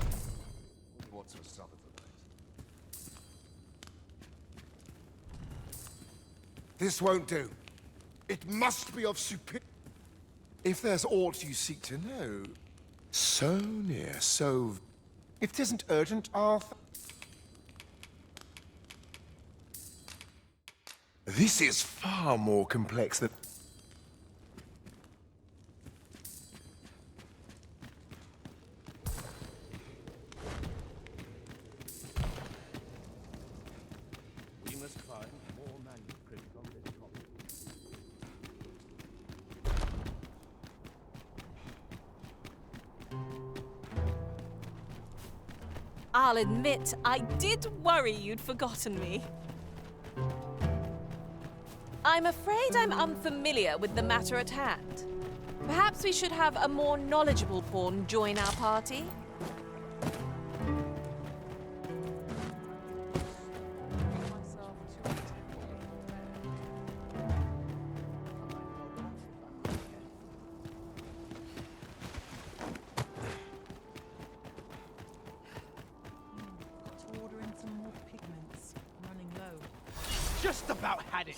What's for supper tonight? This won't do. It must be of superior. If there's aught you seek to know, so near, so. If 'tisn't urgent, Arthur. This is far more complex than. We must find more manuscript on this topic. I'll admit, I did worry you'd forgotten me. I'm afraid I'm unfamiliar with the matter at hand. Perhaps we should have a more knowledgeable pawn join our party? Ordering some more pigments. Running low. Just about had it.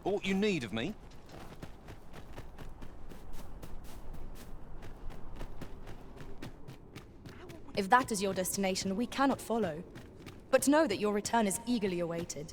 Aught you need of me? If that is your destination, we cannot follow. But know that your return is eagerly awaited.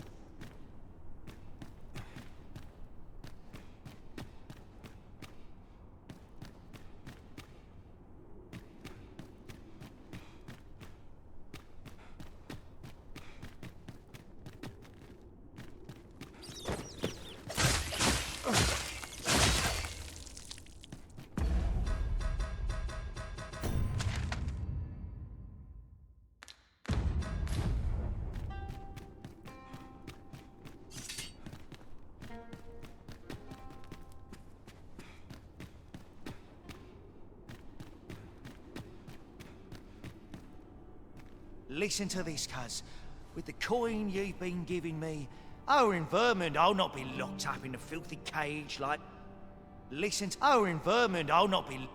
Listen to this, cuz. With the coin you've been giving me, our in Vermund, I'll not be locked up in a filthy cage like... Listen, our in Vermund, I'll not be...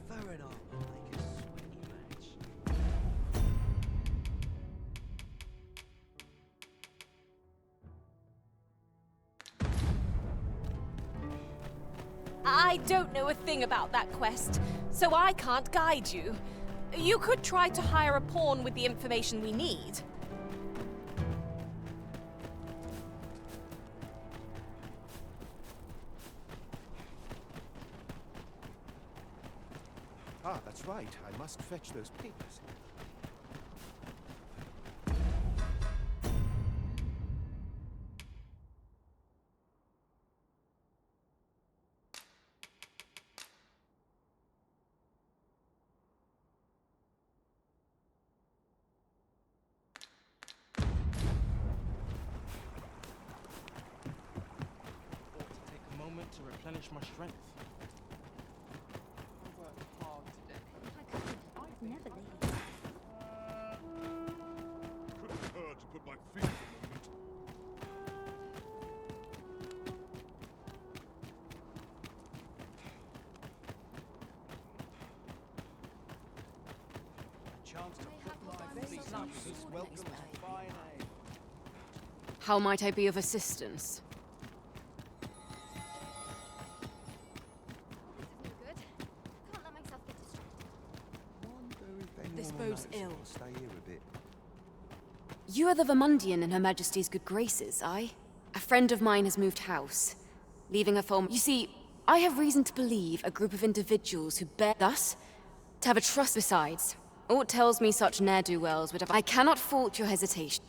Fair enough, I'll make a sweaty match. I don't know a thing about that quest, so I can't guide you. You could try to hire a pawn with the information we need. Ah, that's right. I must fetch those papers. replenish my strength. I worked hard today. I'd never leave. Couldn't hurt to put my feet in a moment. How might I be of assistance? This bodes ill. You are the Vermundian in Her Majesty's good graces, aye? A friend of mine has moved house, leaving her home. You see, I have reason to believe a group of individuals who bear thus to have a trust. Besides, aught tells me such ne'er-do-wells would have. I cannot fault your hesitation.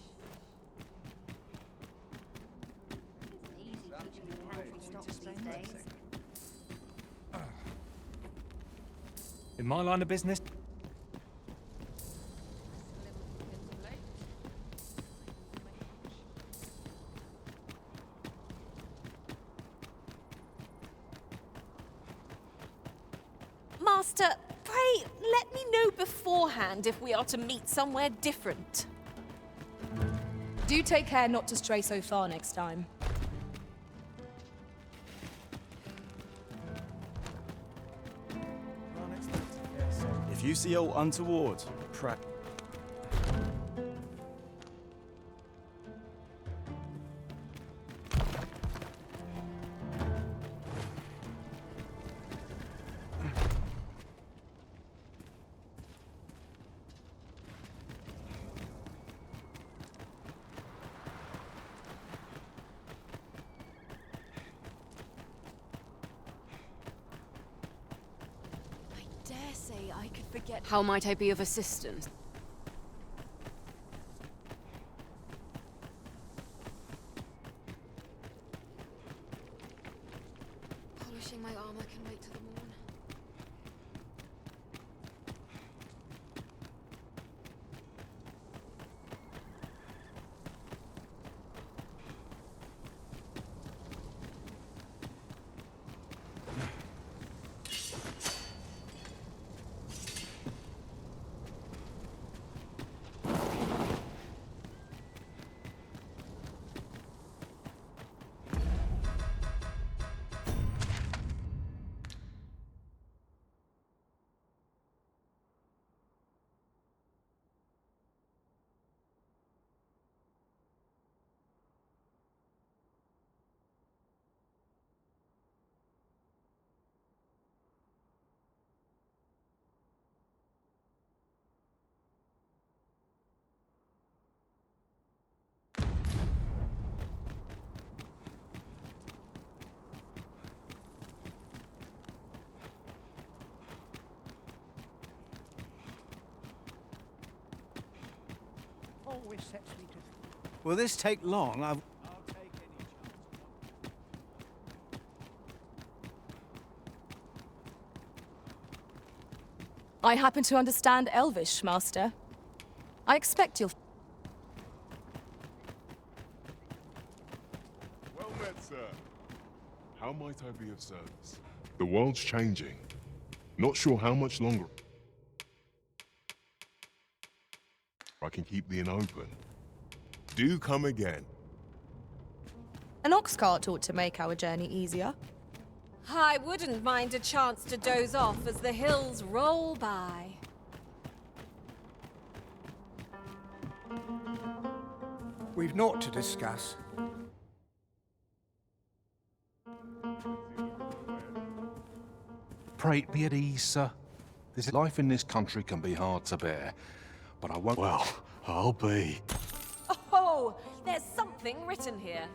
In my line of business, Master, pray let me know beforehand if we are to meet somewhere different. Do take care not to stray so far next time. If you see aught untoward, pray. Dare say I could forget. How might I be of assistance? Polishing my armor can wait till the morn. Always sets me to... Will this take long? I'll take any chance. I happen to understand Elvish, Master. I expect you'll... Well met, sir. How might I be of service? The world's changing. Not sure how much longer I can keep the inn open. Do come again. An ox cart ought to make our journey easier. I wouldn't mind a chance to doze off as the hills roll by. We've naught to discuss. Pray be at ease, sir. This life in this country can be hard to bear, but I won't. Well, I'll be. Oh, there's something written here.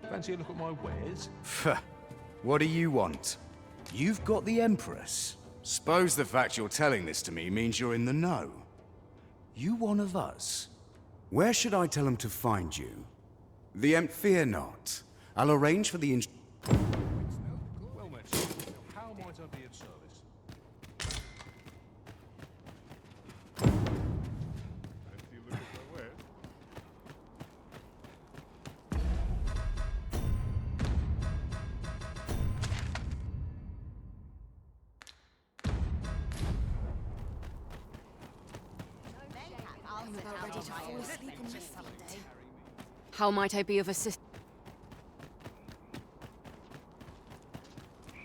Fancy a look at my wares? What do you want? You've got the Empress. Suppose the fact you're telling this to me means you're in the know. You one of us? Where should I tell him to find you? Fear not. I'll arrange for the Well met, sir. How might I be of service? I'm about ready to fall asleep on my feet. How might I be of assistance?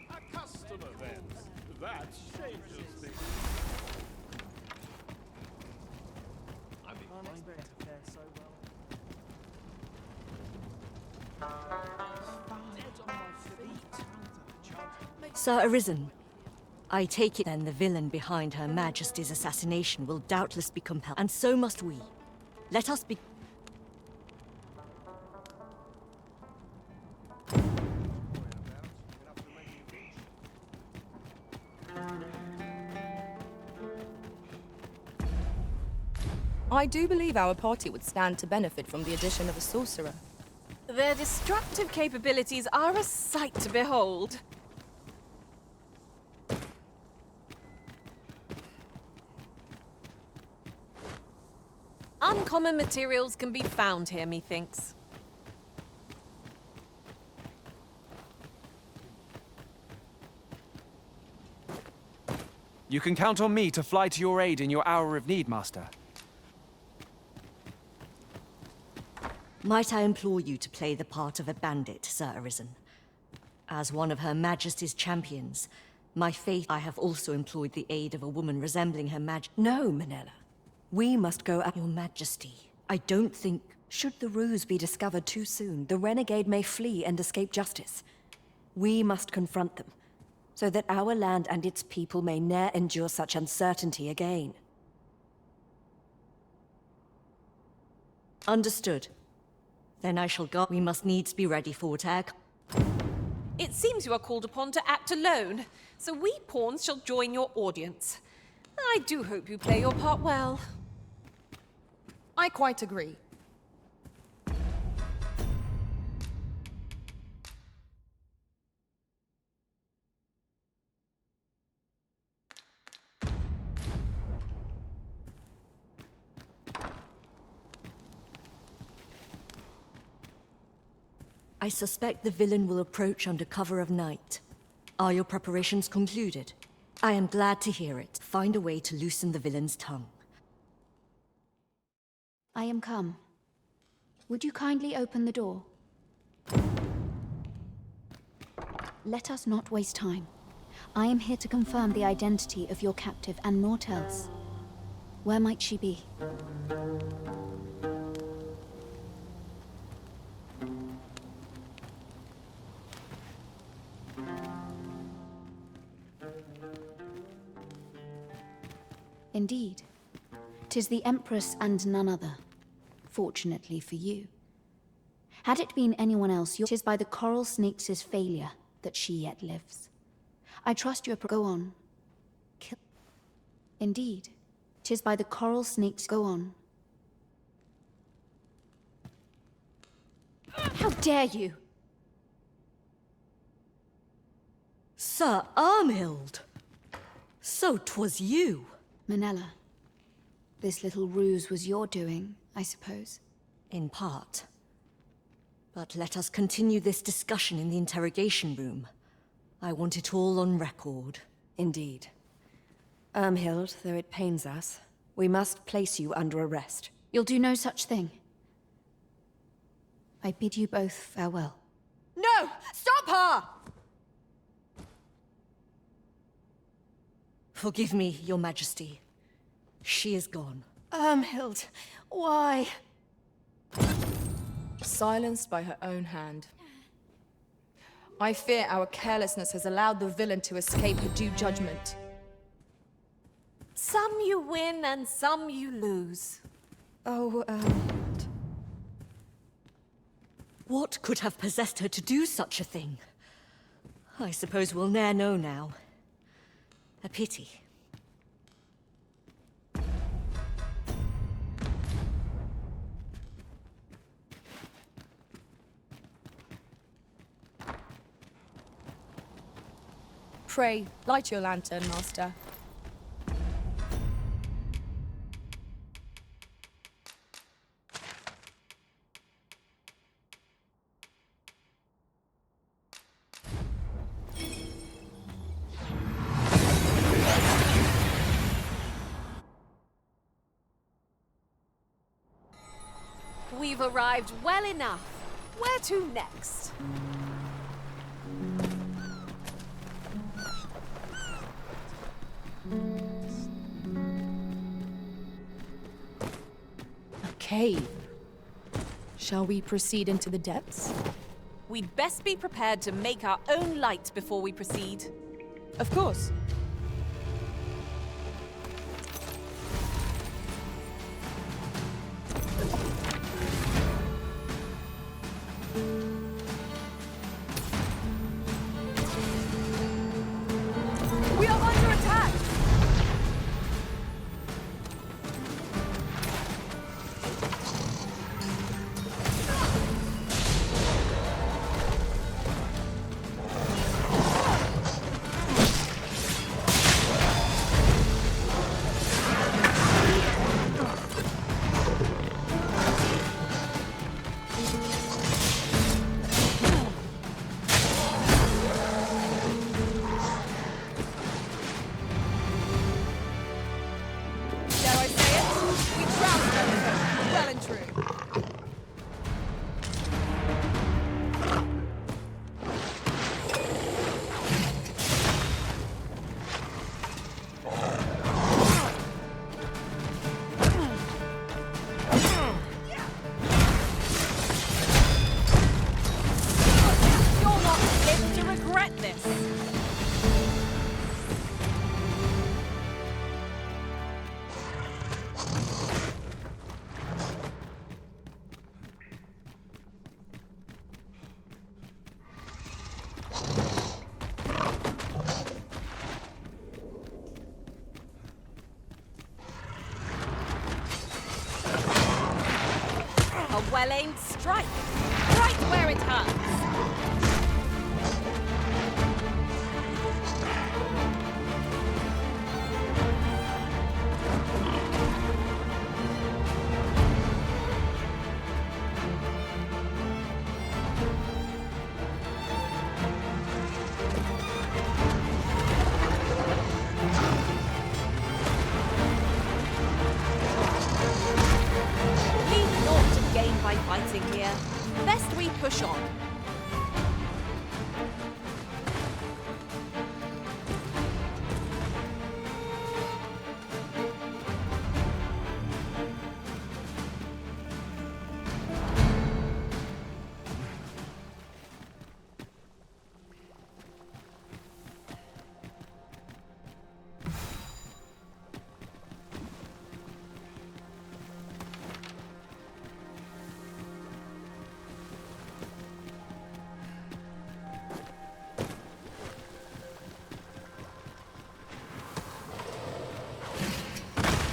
A customer then. That changes things. I'm inclined to fare so well. Dead on my feet. Sir Arisen, I take it then the villain behind Her Majesty's assassination will doubtless be compelled, and so must we. Let us be... I do believe our party would stand to benefit from the addition of a sorcerer. Their destructive capabilities are a sight to behold. Uncommon materials can be found here, methinks. You can count on me to fly to your aid in your hour of need, Master. Might I implore you to play the part of a bandit, Sir Arisen? As one of Her Majesty's champions, my faith I have also employed the aid of a woman resembling Her No, Manella. We must go up. Your Majesty, I don't think... Should the ruse be discovered too soon, the renegade may flee and escape justice. We must confront them, so that our land and its people may ne'er endure such uncertainty again. Understood. Then I shall go. We must needs be ready for attack. It seems you are called upon to act alone, so we pawns shall join your audience. I do hope you play your part well. I quite agree. I suspect the villain will approach under cover of night. Are your preparations concluded? I am glad to hear it. Find a way to loosen the villain's tongue. I am come. Would you kindly open the door? Let us not waste time. I am here to confirm the identity of your captive and naught else. Where might she be? Indeed. 'Tis the Empress and none other. Fortunately for you. Had it been anyone else, 'tis by the coral snake's failure that she yet lives. I trust you go on. Kill. Indeed. 'Tis by the coral snake's go on. How dare you! Sir Armhild! So 'twas you! Manella, this little ruse was your doing, I suppose. In part. But let us continue this discussion in the interrogation room. I want it all on record. Indeed. Armhild, though it pains us, we must place you under arrest. You'll do no such thing. I bid you both farewell. No! Stop her! Forgive me, Your Majesty. She is gone. Armhild, why? Silenced by her own hand. I fear our carelessness has allowed the villain to escape her due judgment. Some you win and some you lose. Oh, Armhild. What could have possessed her to do such a thing? I suppose we'll ne'er know now. A pity. Pray, light your lantern, Master. We've arrived well enough. Where to next? A cave. Shall we proceed into the depths? We'd best be prepared to make our own light before we proceed. Of course. We are under attack! A well-aimed strike, right where it hurts. By fighting here. Best we push on.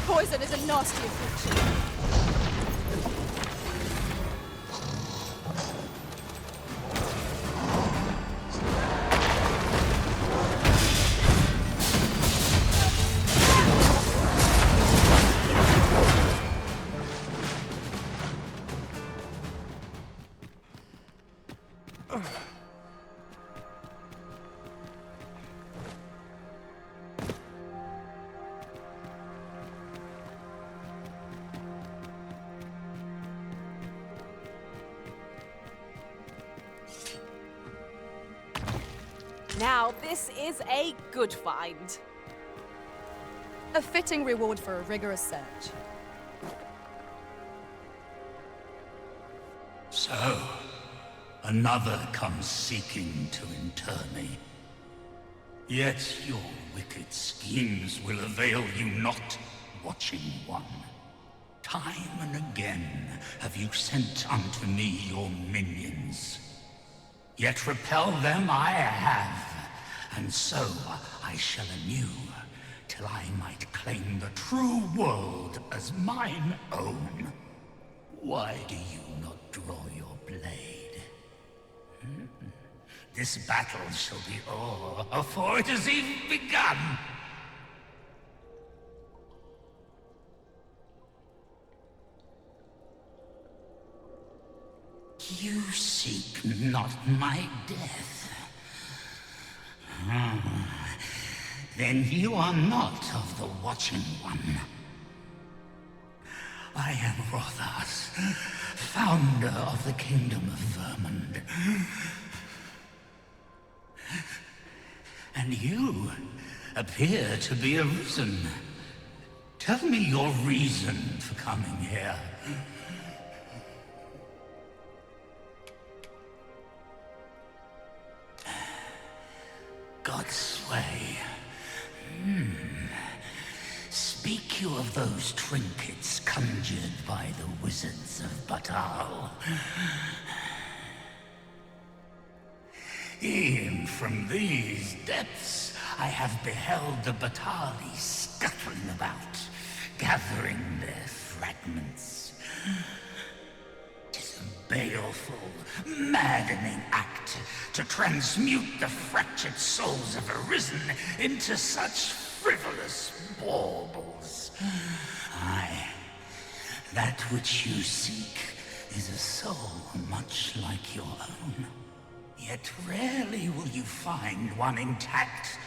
Poison is a nasty affliction. Now, this is a good find. A fitting reward for a rigorous search. So, another comes seeking to inter me. Yet your wicked schemes will avail you not, Watching One. Time and again have you sent unto me your minions. Yet repel them I have, and so I shall anew, till I might claim the true world as mine own. Why do you not draw your blade? This battle shall be o'er afore it has even begun. You seek not my death. Then you are not of the Watching One. I am Rothas, founder of the Kingdom of Vermund. And you appear to be arisen. Tell me your reason for coming here. Godsway. Speak you of those trinkets conjured by the wizards of Batal. E'en from these depths, I have beheld the Batali scuttling about, gathering their fragments. 'Tis a baleful, maddening act to transmute the fractured souls of Arisen into such frivolous baubles. Aye, that which you seek is a soul much like your own. Yet rarely will you find one intact,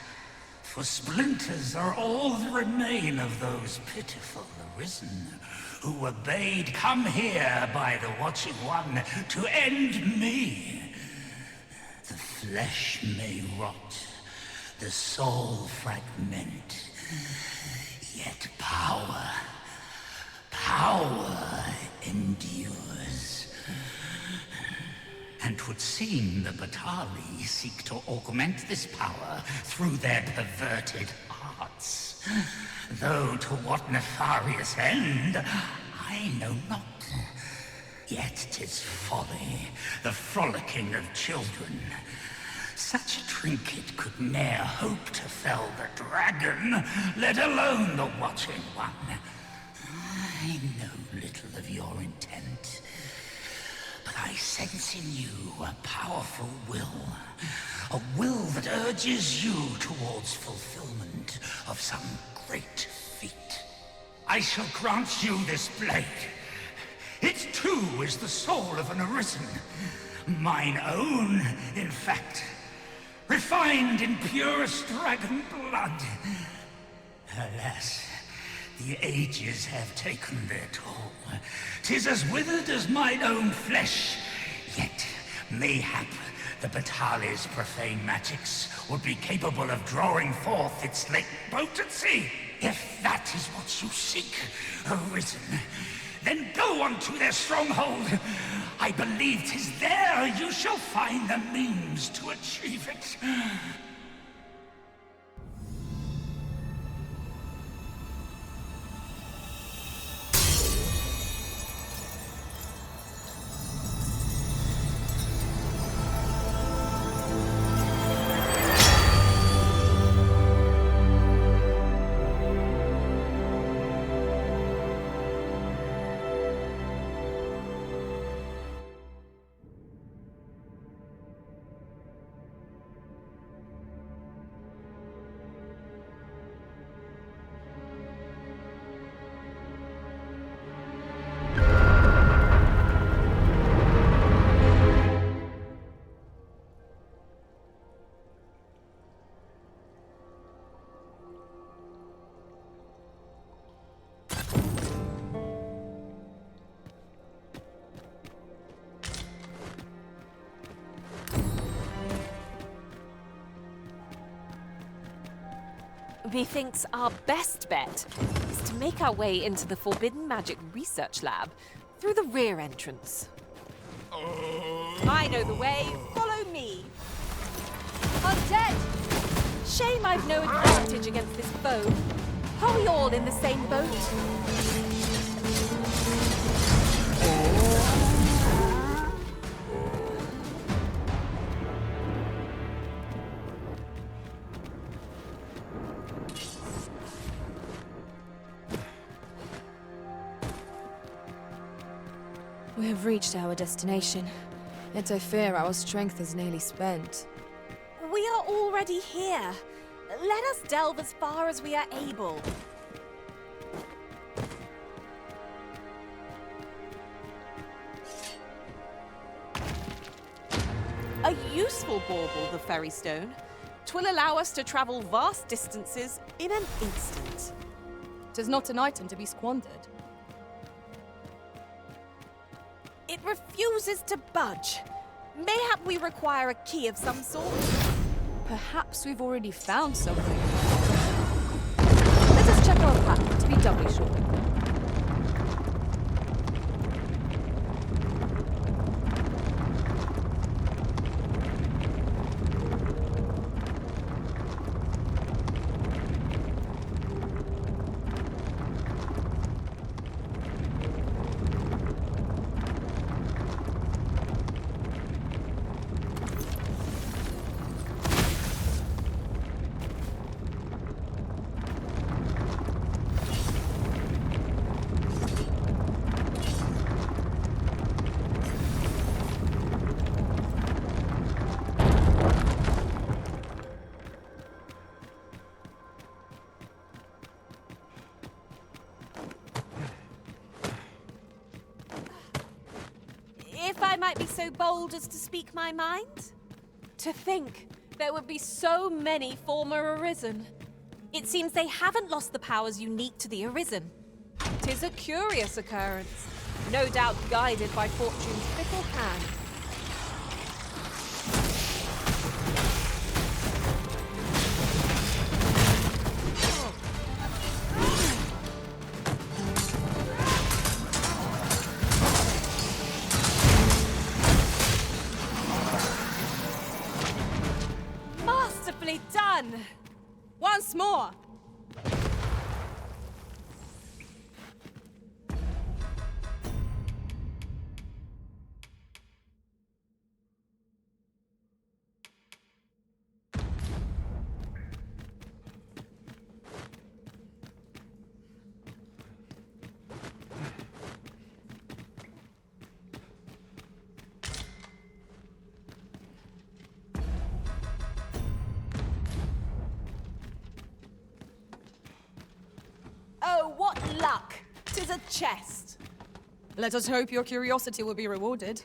for splinters are all that remain of those pitiful Arisen who were bade come here by the Watching One to end me. The flesh may rot, the soul fragment, yet power endures. And 'twould seem the Batali seek to augment this power through their perverted arts. Though to what nefarious end, I know not. Yet 'tis folly, the frolicking of children. Such a trinket could ne'er hope to fell the dragon, let alone the Watching One. I know little of your intent, but I sense in you a powerful will. A will that urges you towards fulfillment of some great feat. I shall grant you this blade. It too is the soul of an Arisen. Mine own, in fact. Refined in purest dragon blood. Alas, the ages have taken their toll. 'Tis as withered as mine own flesh. Yet, mayhap, the Batali's profane magics would be capable of drawing forth its latent potency. If that is what you seek, Arisen, then go on to their stronghold. I believe 'tis there you shall find the means to achieve it. Methinks our best bet is to make our way into the Forbidden Magic Research Lab through the rear entrance. I know the way. Follow me. Undead! Shame I've no advantage against this foe. Are we all in the same boat? We have reached our destination, yet I fear our strength is nearly spent. We are already here. Let us delve as far as we are able. A useful bauble, the Fairy Stone. 'Twill allow us to travel vast distances in an instant. 'Tis not an item to be squandered. It refuses to budge. Mayhap we require a key of some sort. Perhaps we've already found something. Let us check our path to be doubly sure. If I might be so bold as to speak my mind? To think there would be so many former Arisen. It seems they haven't lost the powers unique to the Arisen. 'Tis a curious occurrence, no doubt guided by Fortune's fickle hand. Masterfully done! Once more! Oh, what luck! 'Tis a chest. Let us hope your curiosity will be rewarded.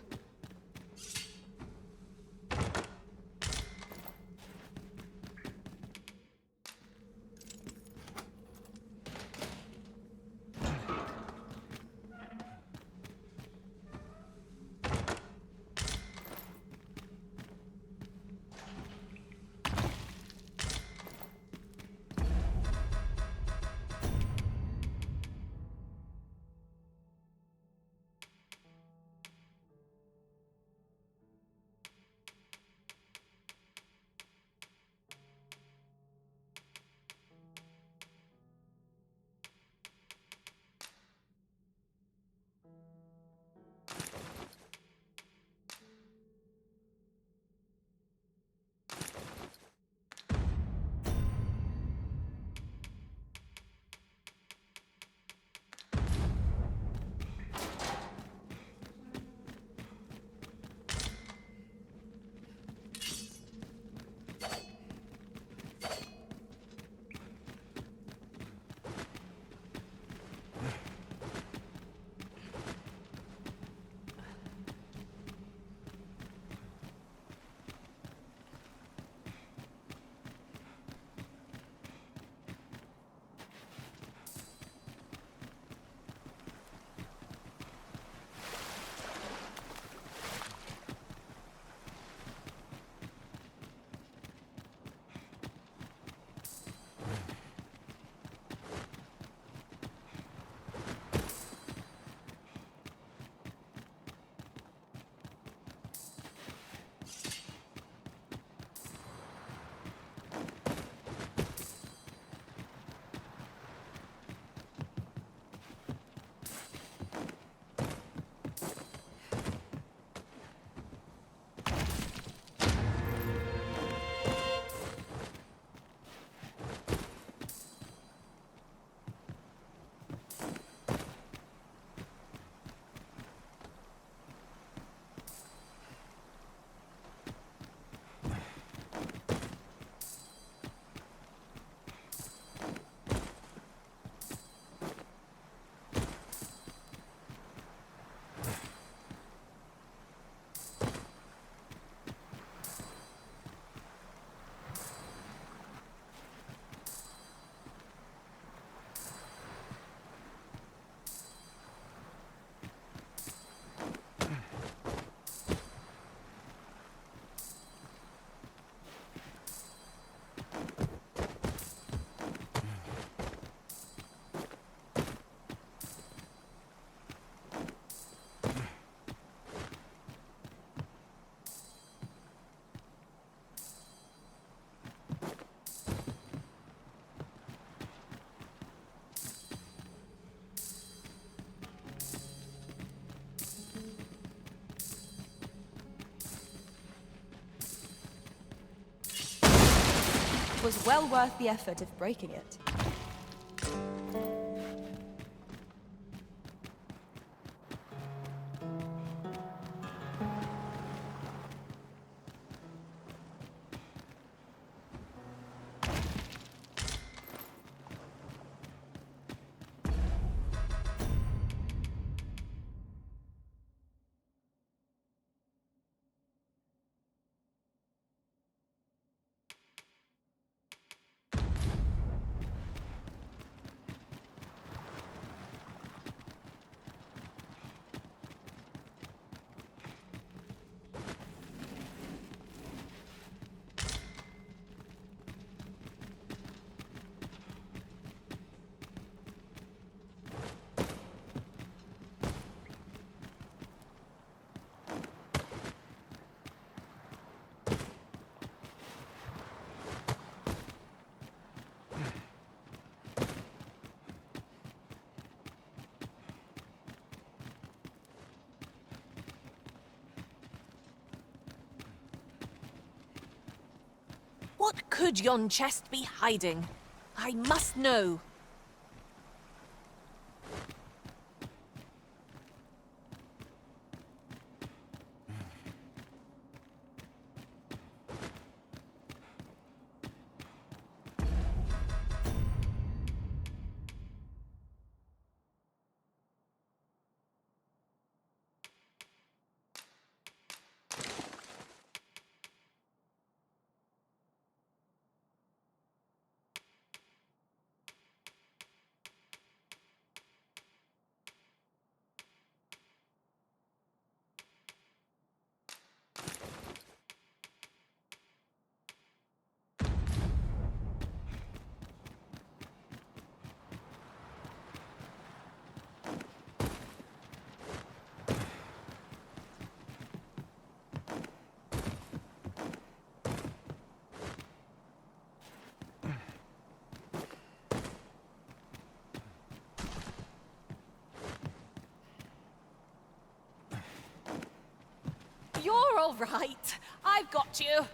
was well worth the effort of breaking it. What could yon chest be hiding? I must know. You're all right. I've got you.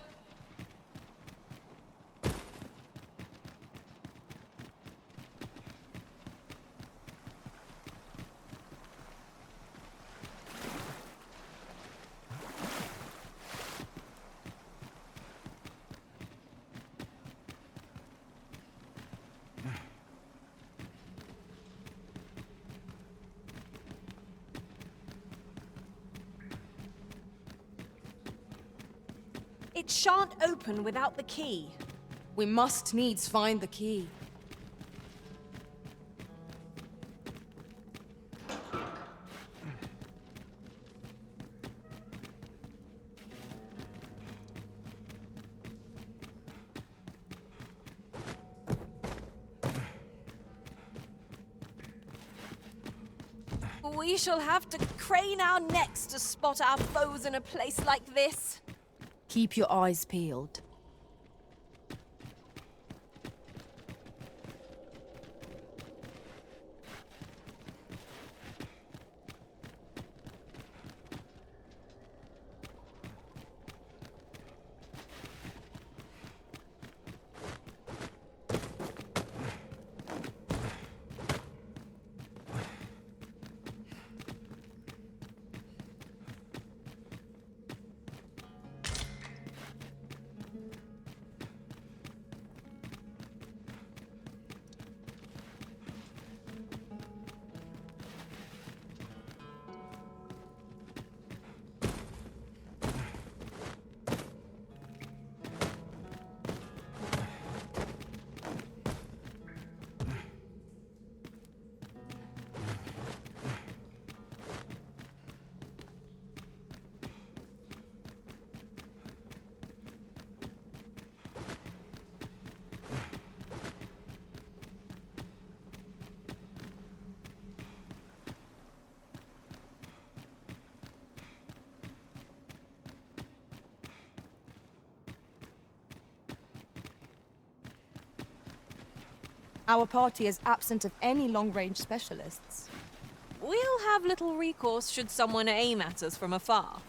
It shan't open without the key. We must needs find the key. We shall have to crane our necks to spot our foes in a place like this. Keep your eyes peeled. Our party is absent of any long-range specialists. We'll have little recourse should someone aim at us from afar.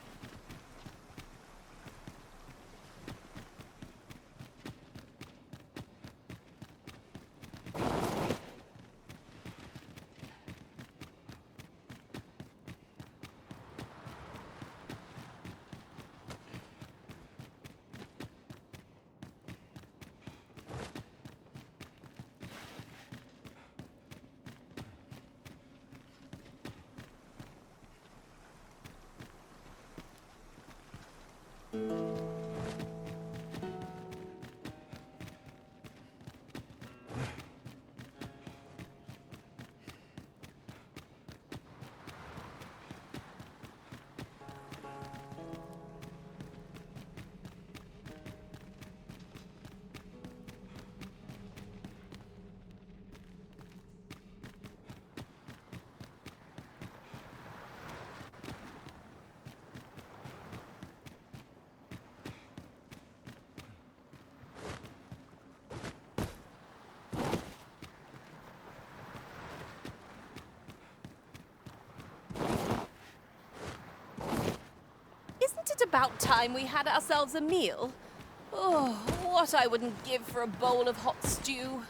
about time we had ourselves a meal. Oh, what I wouldn't give for a bowl of hot stew.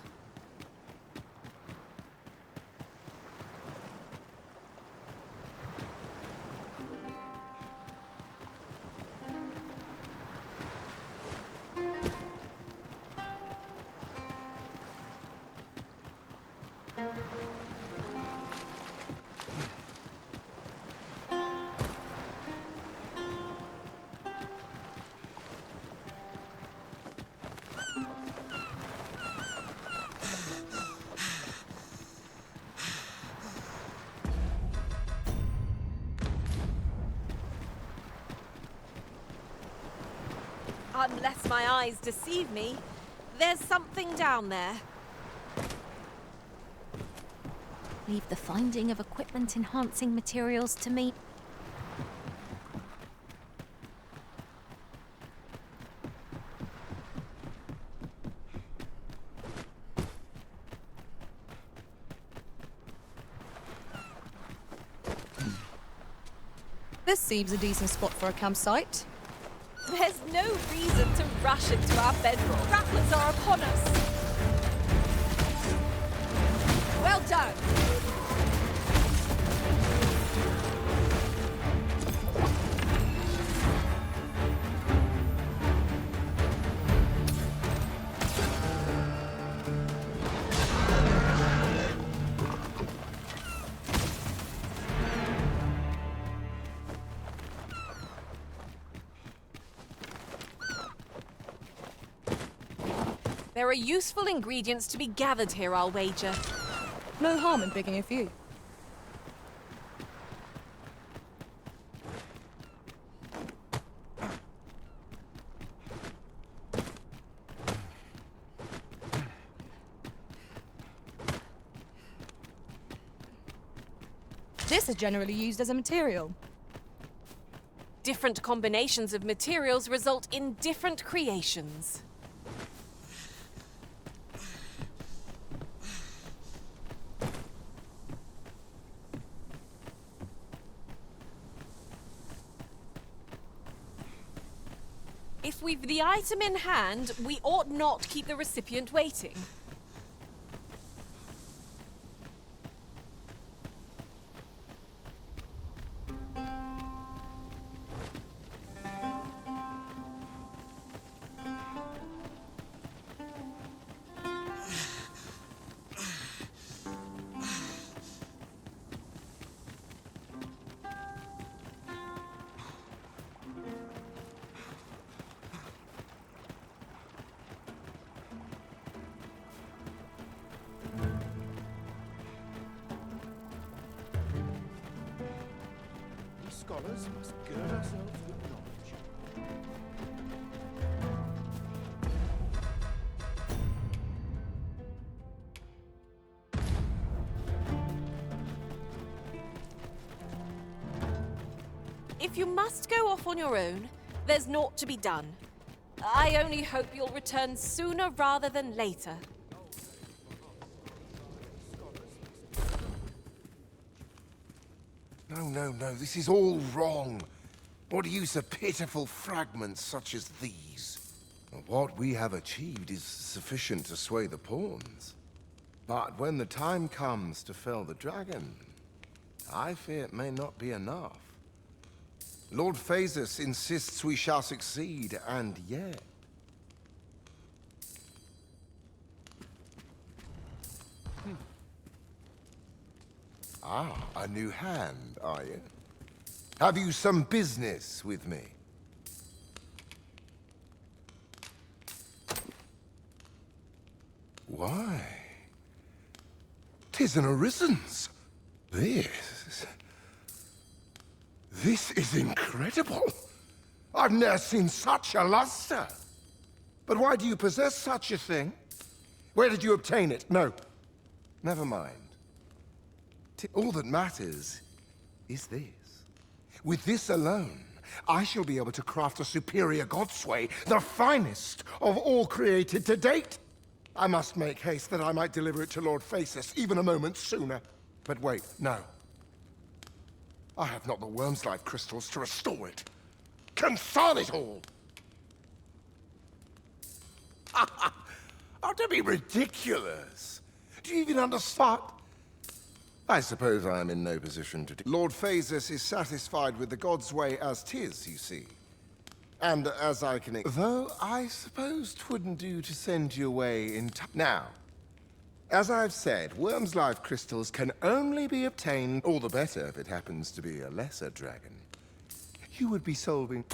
Unless my eyes deceive me, there's something down there. Leave the finding of equipment-enhancing materials to me. This seems a decent spot for a campsite. There's no reason to rush into our bedrock. Grapplers are upon us. Well done. There are useful ingredients to be gathered here, I'll wager. No harm in picking a few. This is generally used as a material. Different combinations of materials result in different creations. If we've the item in hand, we ought not keep the recipient waiting. Scholars must gird ourselves with knowledge. If you must go off on your own, there's naught to be done. I only hope you'll return sooner rather than later. No, this is all wrong. What use are pitiful fragments such as these? What we have achieved is sufficient to sway the pawns. But when the time comes to fell the dragon, I fear it may not be enough. Lord Phasus insists we shall succeed, and yet... Ah, a new hand, are you? Have you some business with me? Why? 'Tis an Arisen's. This is incredible. I've never seen such a luster. But why do you possess such a thing? Where did you obtain it? No, never mind. All that matters is this. With this alone, I shall be able to craft a superior godsway, the finest of all created to date. I must make haste that I might deliver it to Lord Phasus even a moment sooner. But wait, no. I have not the worm's life crystals to restore it. Confound it all! Oh, don't be ridiculous. Do you even understand? I suppose I am in no position to... Lord Phasus is satisfied with the god's way as 'tis, you see. And as I can... Though I suppose 'twouldn't do to send you away in time. Now, as I've said, Worm's life crystals can only be obtained, all the better if it happens to be a lesser dragon. You would be solving...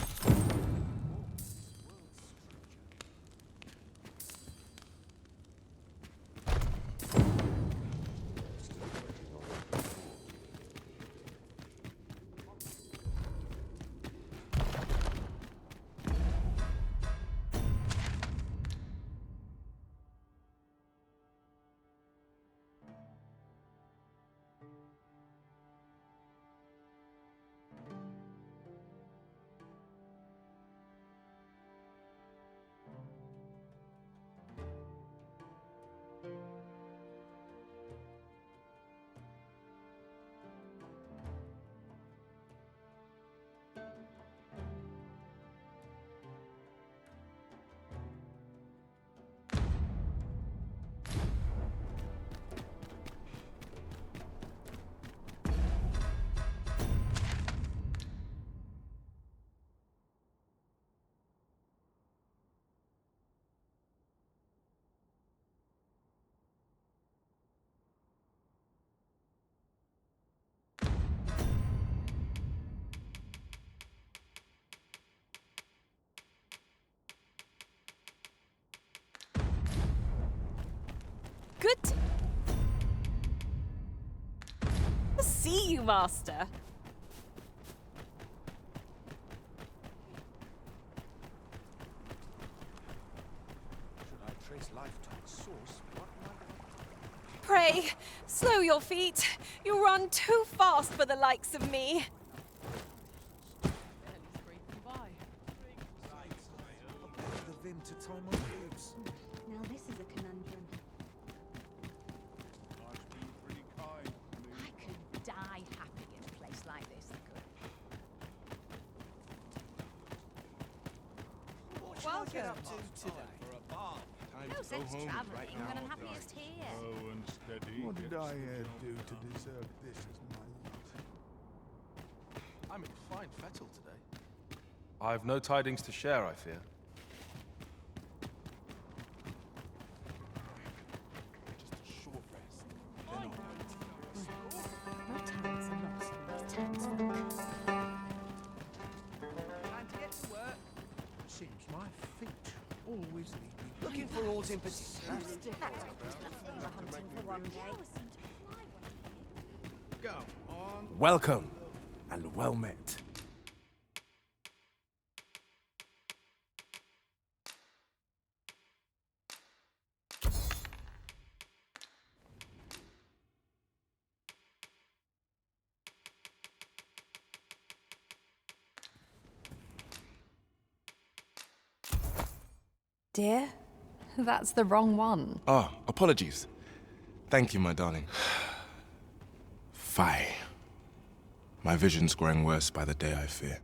Good to see you, Master. Should I trace life to its source? What might Pray, slow your feet. You run too fast for the likes of me. The vim to tie my boobs. Now this is a conundrum. I could die happy in a place like this. Welcome to today. For a bath. No sense travelling when I'm happiest here. Slow and steady. What did I do to deserve this as my lot? I'm in fine fettle today. I've no tidings to share, I fear. Just a short rest. Then My talents are lost in these townsfolk. Time to get to work. Seems my feet always lead me. Looking for aught in particular. Go on. Welcome, and well met. Dear, that's the wrong one. Ah, apologies. Thank you, my darling. Fie. My vision's growing worse by the day, I fear.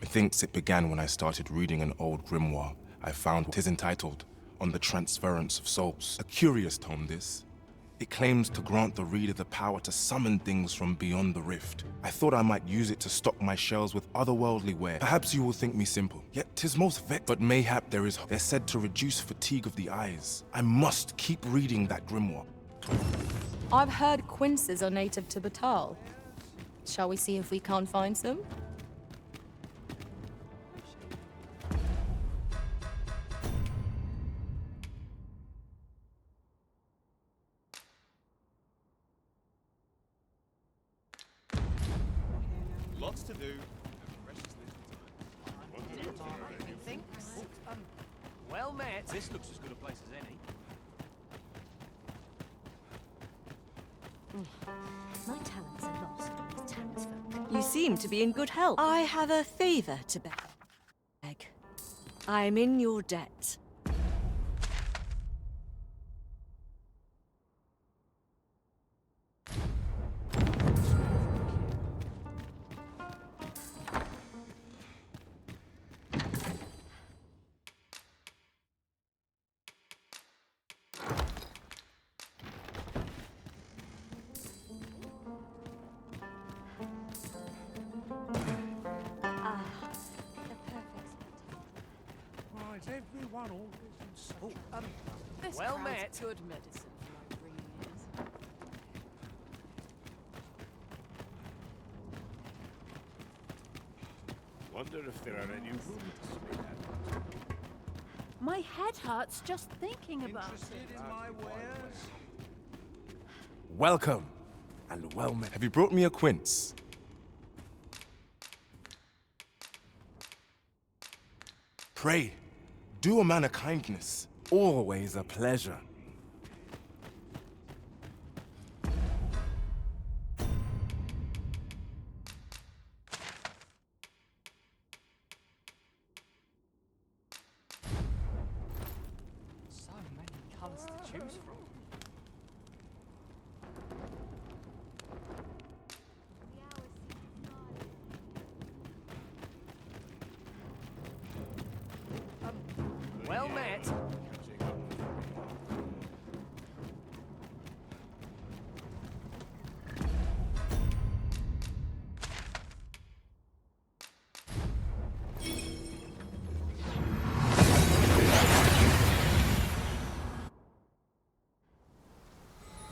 Methinks it began when I started reading an old grimoire I found. 'Tis entitled, On the Transference of Souls. A curious tome, this. It claims to grant the reader the power to summon things from beyond the rift. I thought I might use it to stock my shelves with otherworldly ware. Perhaps you will think me simple, yet 'tis most but mayhap there is. They're said to reduce fatigue of the eyes. I must keep reading that grimoire. I've heard quinces are native to Batal. Shall we see if we can't find some? Lots to do. Well met. This looks as good a place as any. My talents are lost in these townsfolk. You seem to be in good health. I have a favor to beg. I'm in your debt. This Well crowd's met. good medicine for my green ears. Wonder if there are any rooms. My head hurts just thinking about it. In my wares? Welcome, and well met. Have you brought me a quince? Pray, do a man a kindness. Always a pleasure. So many colours to choose from. Well met.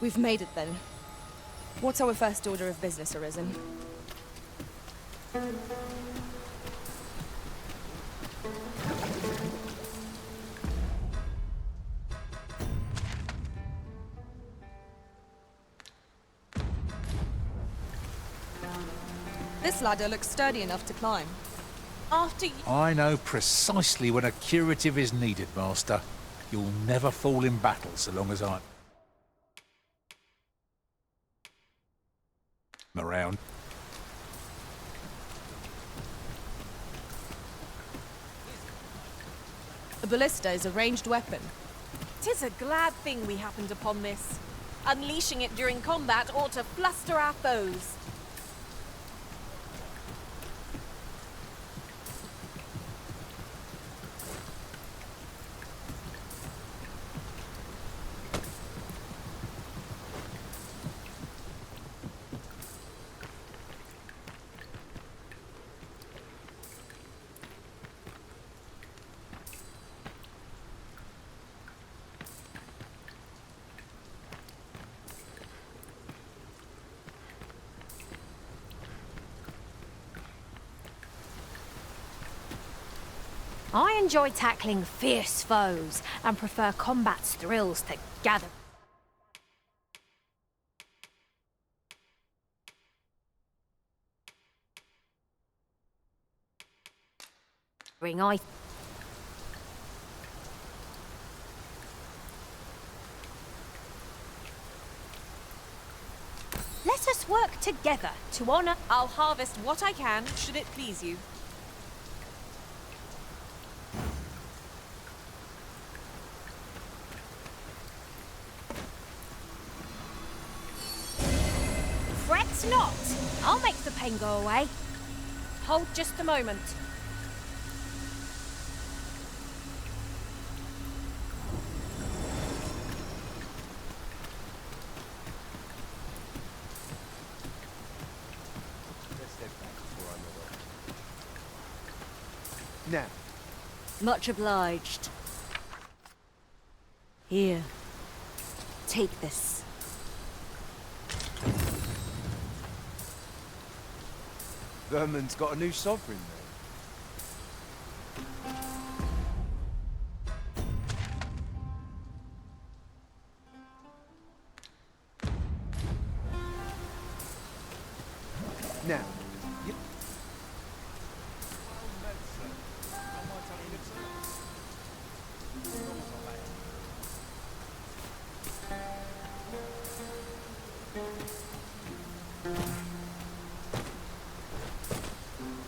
We've made it then. What's our first order of business, Arisen? This ladder looks sturdy enough to climb. After you... I know precisely when a curative is needed, Master. You'll never fall in battle so long as I'm around. A ballista is a ranged weapon. 'Tis a glad thing we happened upon this. Unleashing it during combat ought to fluster our foes. I enjoy tackling fierce foes and prefer combat's thrills to gather. I Let us work together to honor. I'll harvest what I can, should it please you. Fret not. I'll make the pain go away. Hold just a moment. Let's head back before I know. Now. Much obliged. Here. Take this. Vermin's got a new sovereign Now,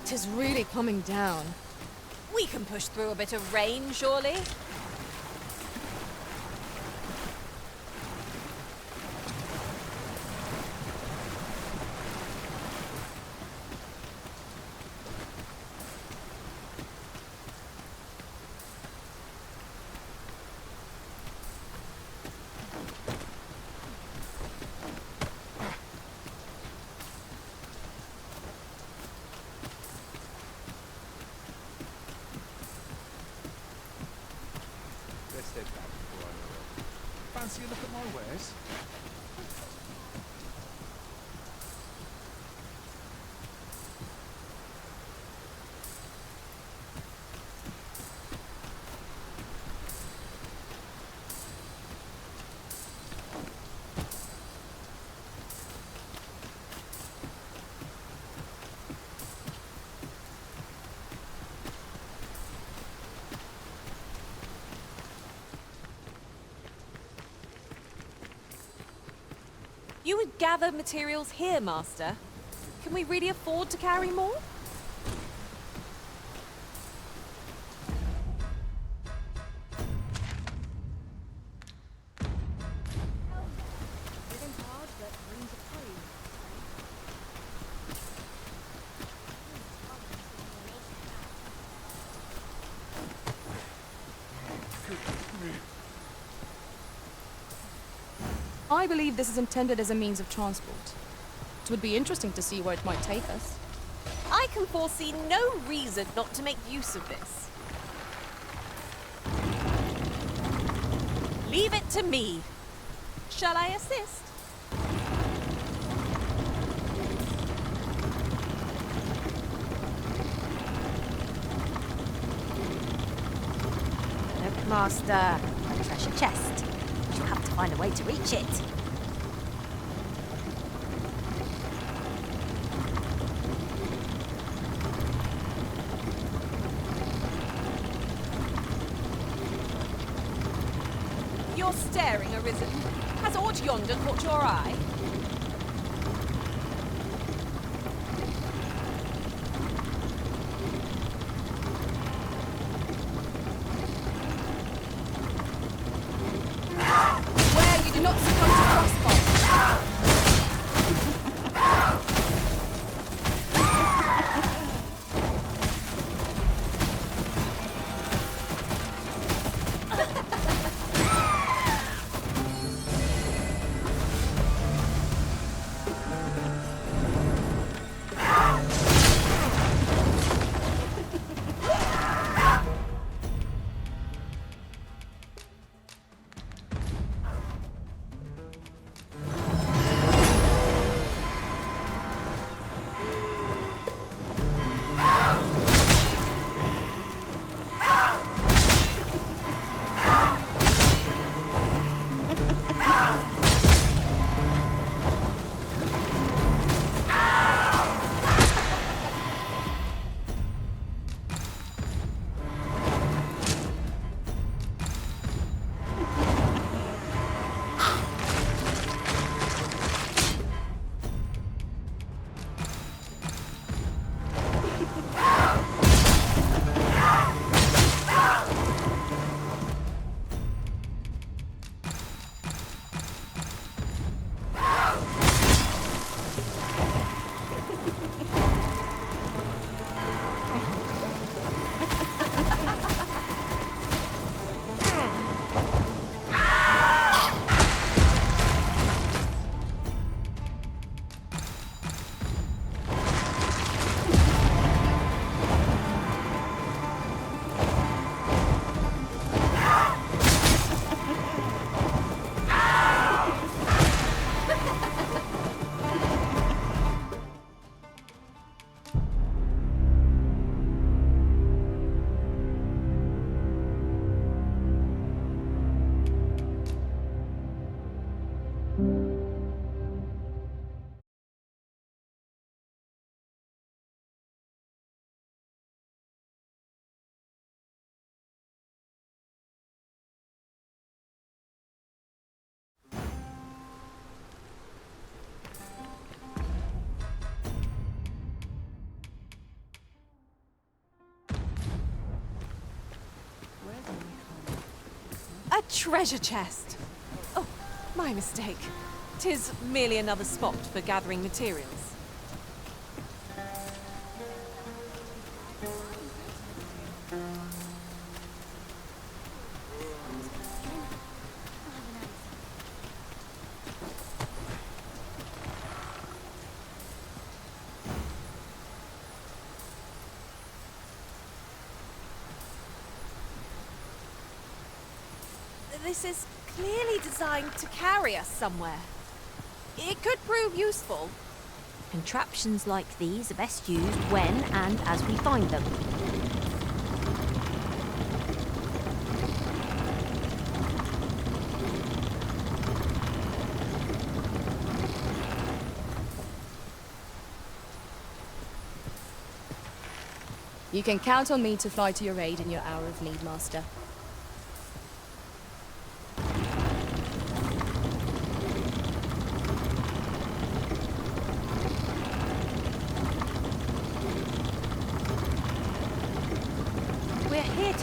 Tis really coming down. We can push through a bit of rain, surely? You would gather materials here, Master. Can we really afford to carry more? I believe this is intended as a means of transport. It would be interesting to see where it might take us. I can foresee no reason not to make use of this. Leave it to me. Shall I assist? Look, Master, a treasure chest. You'll have to find a way to reach it. You're staring, Arisen. Has aught yonder caught your eye? Where you do not succumb to frostbite. A treasure chest! Oh, my mistake. 'Tis merely another spot for gathering materials. This is clearly designed to carry us somewhere. It could prove useful. Contraptions like these are best used when and as we find them. You can count on me to fly to your aid in your hour of need, Master.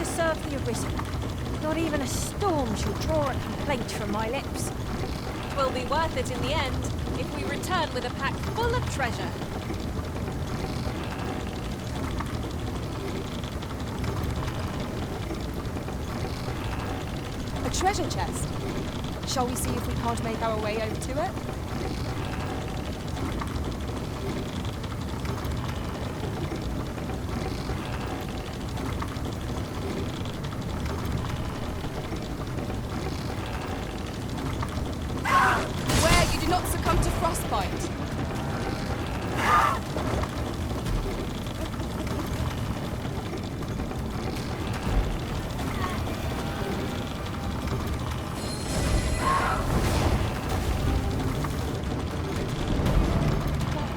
to serve the Arisen. Not even a storm shall draw a complaint from my lips. Will be worth it in the end if we return with a pack full of treasure. A treasure chest. Shall we see if we can't make our way over to it? Where you do not succumb to frostbite.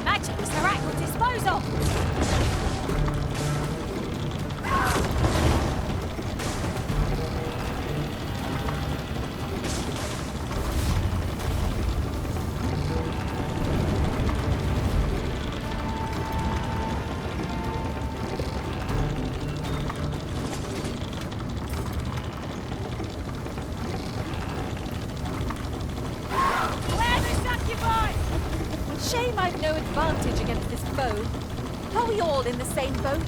Magic is her at your disposal! Where's this occupied? Shame I've no advantage against this foe. Are we all in the same boat?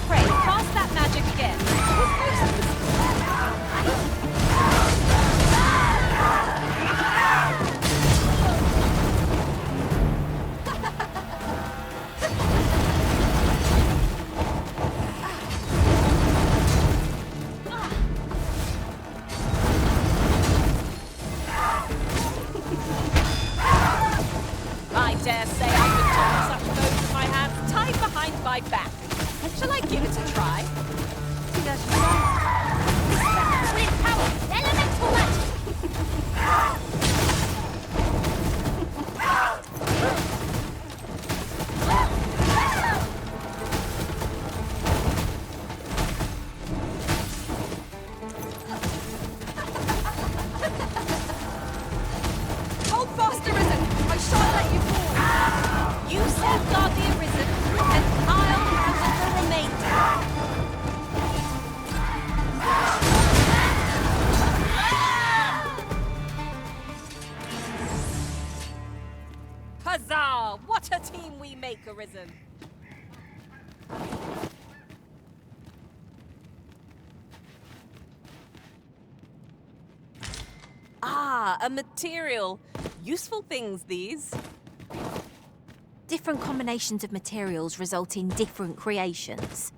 Pray, cast that magic again. I dare say I could turn such bows in my hands tied behind my back. Shall I give it a try? With power, elemental magic! Hold fast, Arisen! I shan't let you fall! You safeguard the Arisen, and I'll handle the remainder. Huzzah! What a team we make, Arisen! Ah, a material. Useful things, these. Different combinations of materials result in different creations.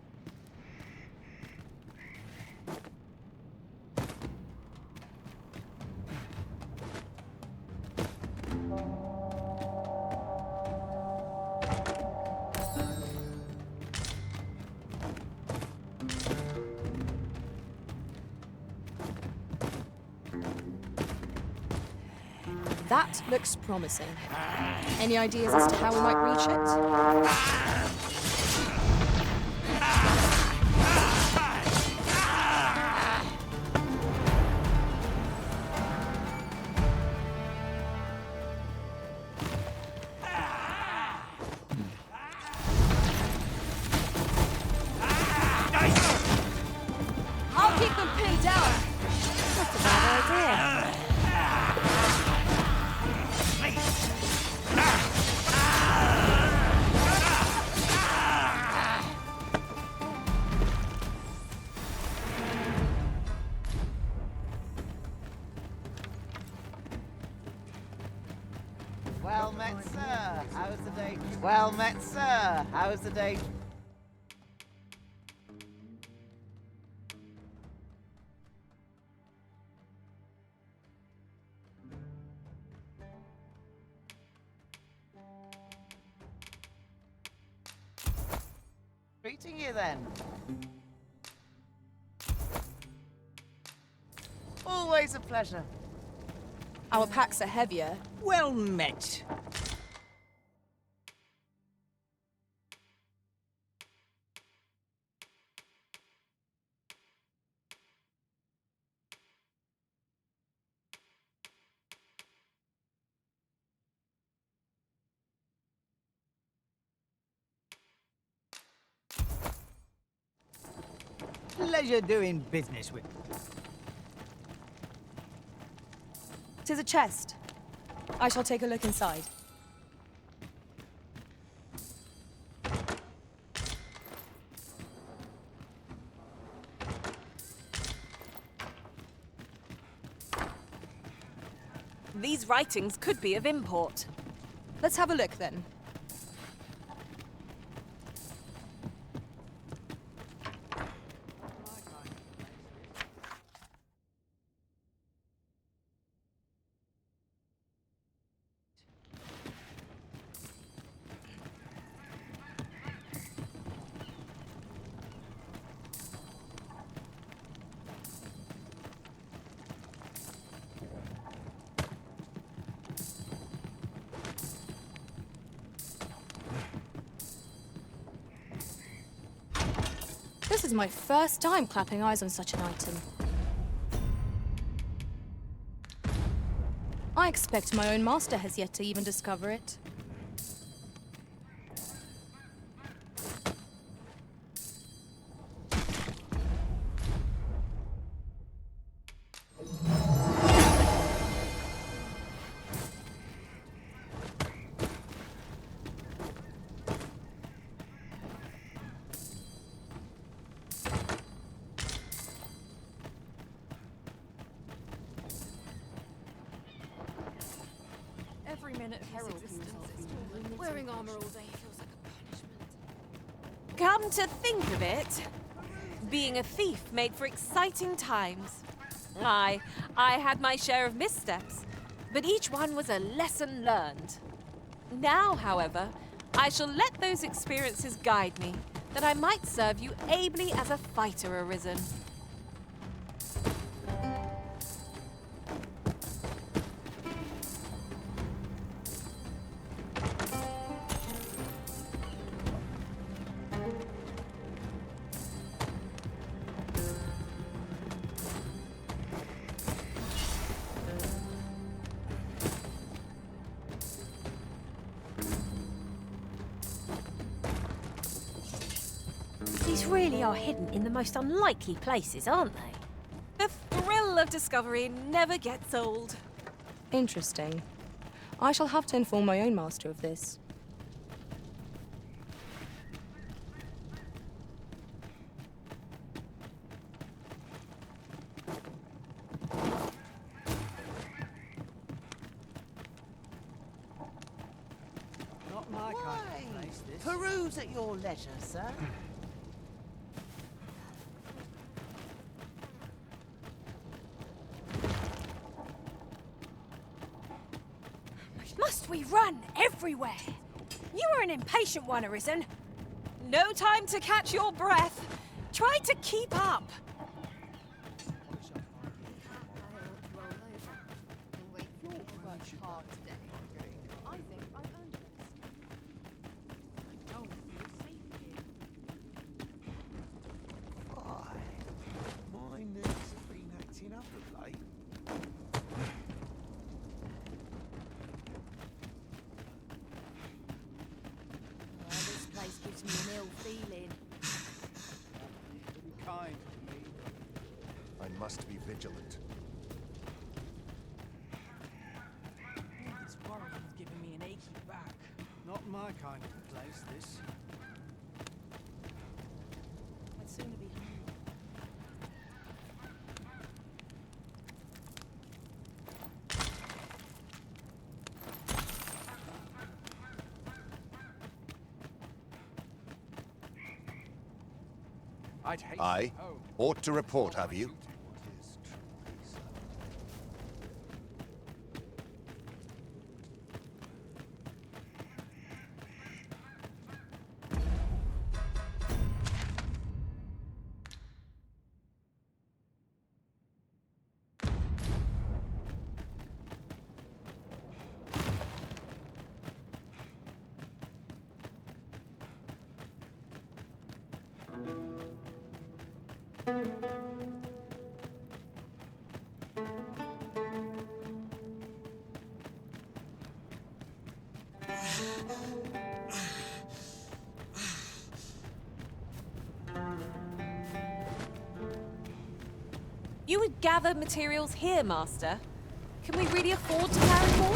That looks promising. Any ideas as to how we might reach it? I'll keep them pinned down. That's a bad idea. Well met, sir. How's the day? Well met, sir. How's the day? Greeting you then. Always a pleasure. Our packs are heavier. Well met. pleasure doing business with. 'Tis a chest. I shall take a look inside. These writings could be of import. Let's have a look then. This is my first time clapping eyes on such an item. I expect my own master has yet to even discover it. Every minute of his existence is wearing armor all day feels like a punishment. Come to think of it, being a thief made for exciting times. I had my share of missteps, but each one was a lesson learned. Now, however, I shall let those experiences guide me, that I might serve you ably as a fighter arisen. These really are hidden in the most unlikely places, aren't they? The thrill of discovery never gets old. Interesting. I shall have to inform my own master of this. Not my kind of place, this. Peruse at your leisure, sir. Must we run everywhere? You are an impatient one, Arisen. No time to catch your breath. Try to keep up. My nerves have been acting up of late. This place gives me an ill feeling. Be kind to me. I must be vigilant. This worry is giving me an achy back. Not my kind of place, this. I'd sooner be home. I ought to report, have you? You would gather materials here, Master. Can we really afford to carry more?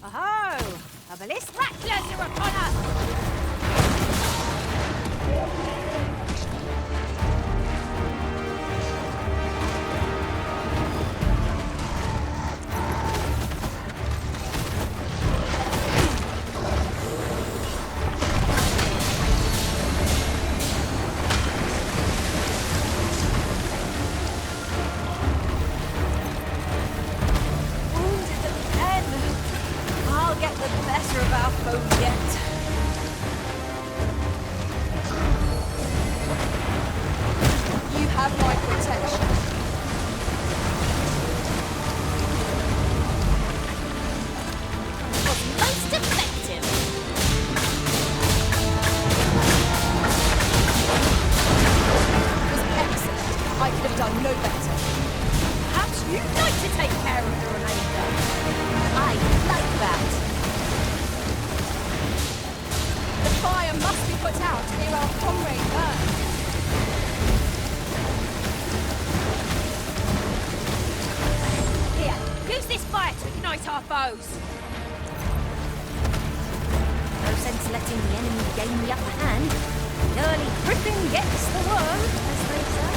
Aho! A bliss rattlers are upon us! I'll get the better of our foes yet. You have my protection. Was most effective. It was excellent. I could have done no better. Perhaps you'd like to take care of the remainder. I like that. The fire must be put out ere our comrade burns. Here, use this fire to ignite our foes. No sense letting the enemy gain the upper hand. The early griffin gets the worm, as they say.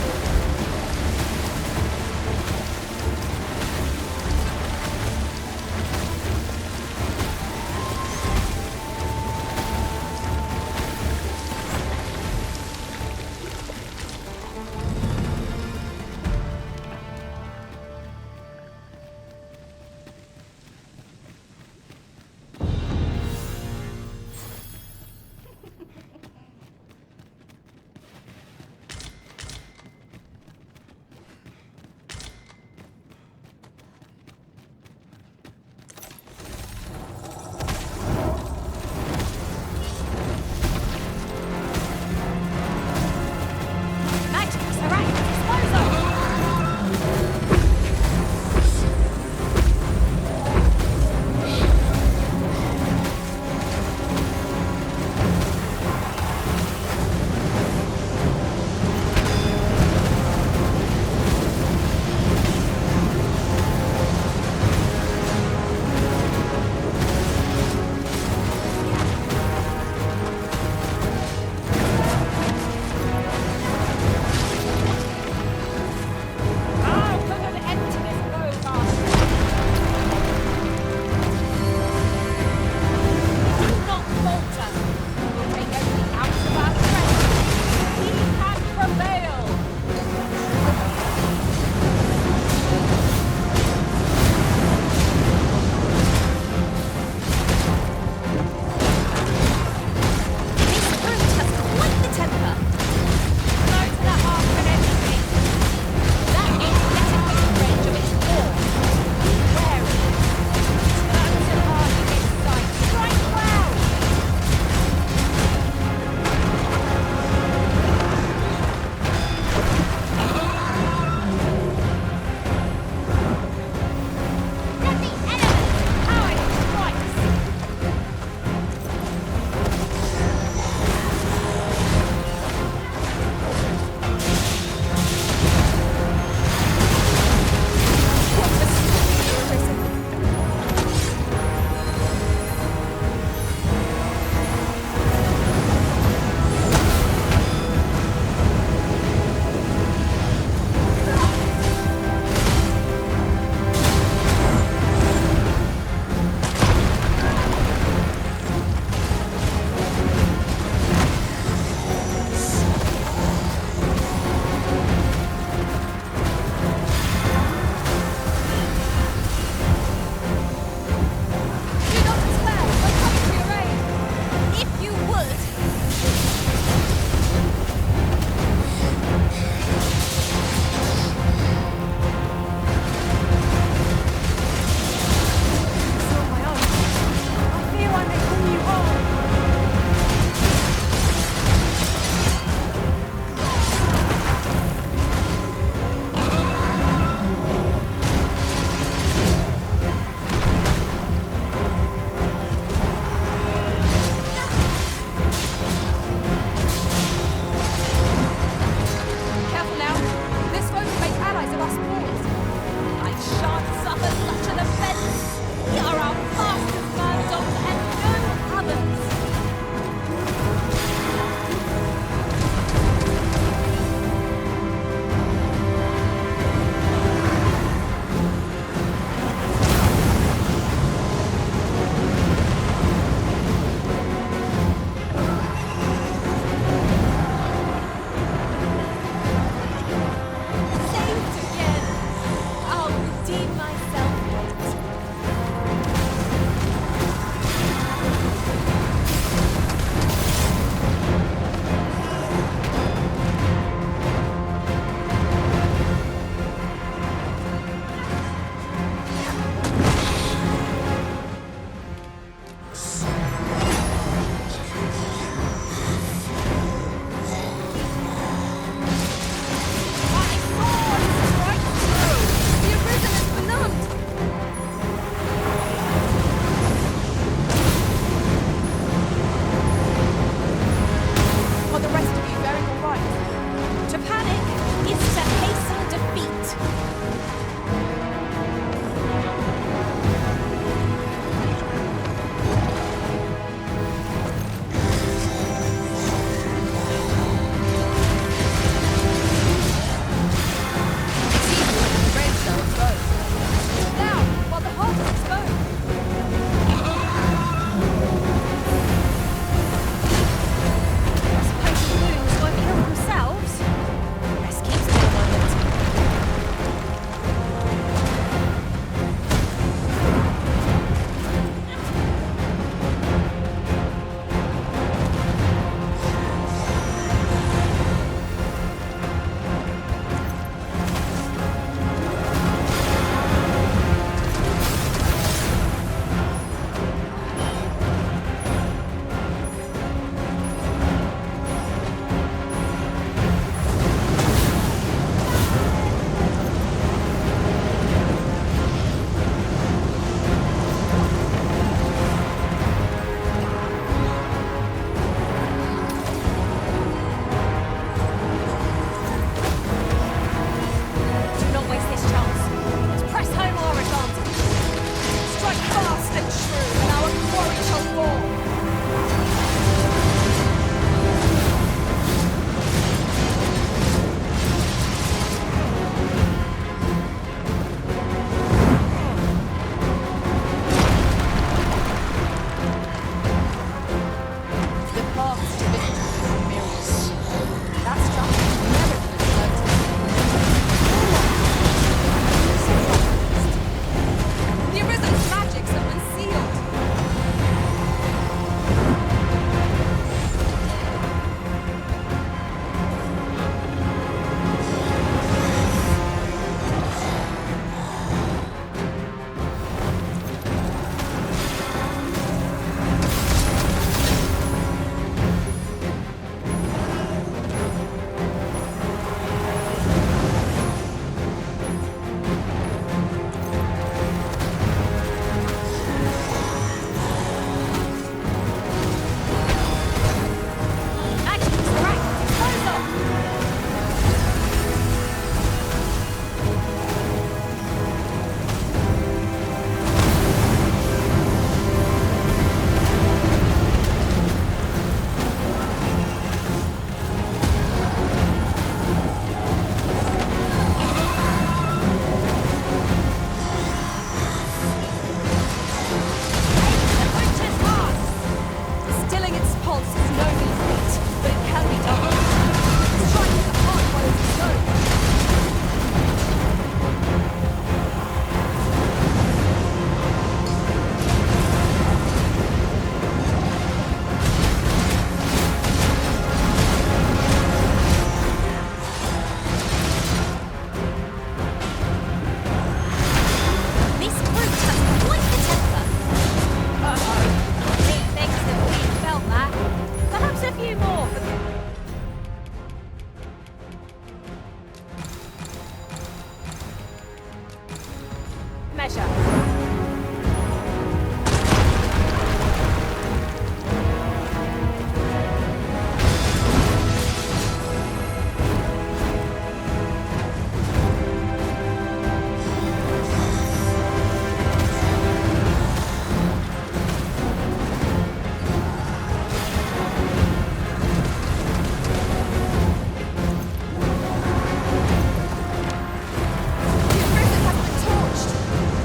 doing all right. To panic is to hasten defeat.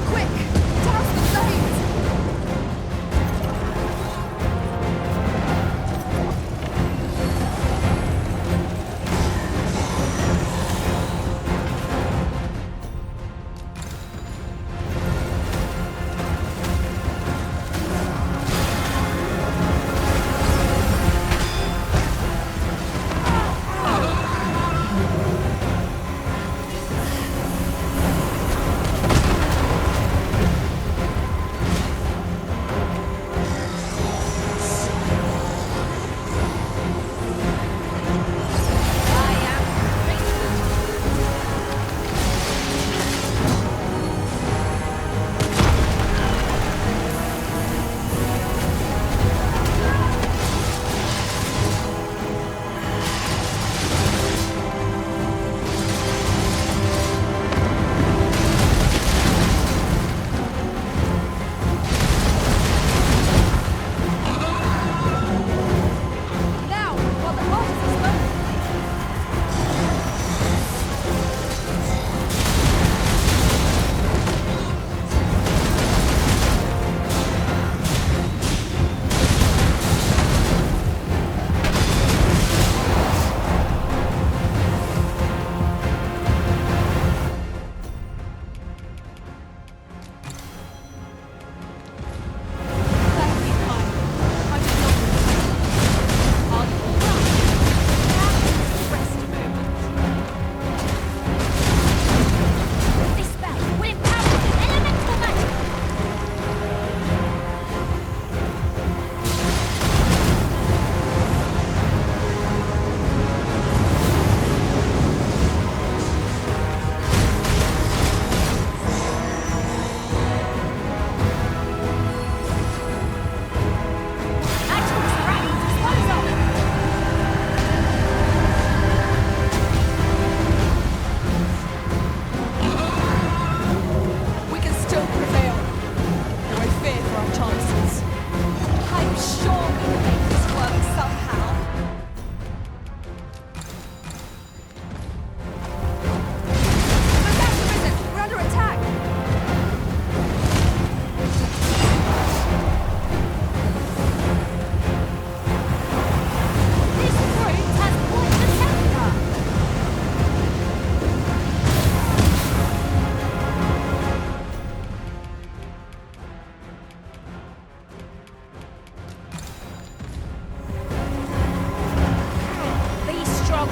Quick!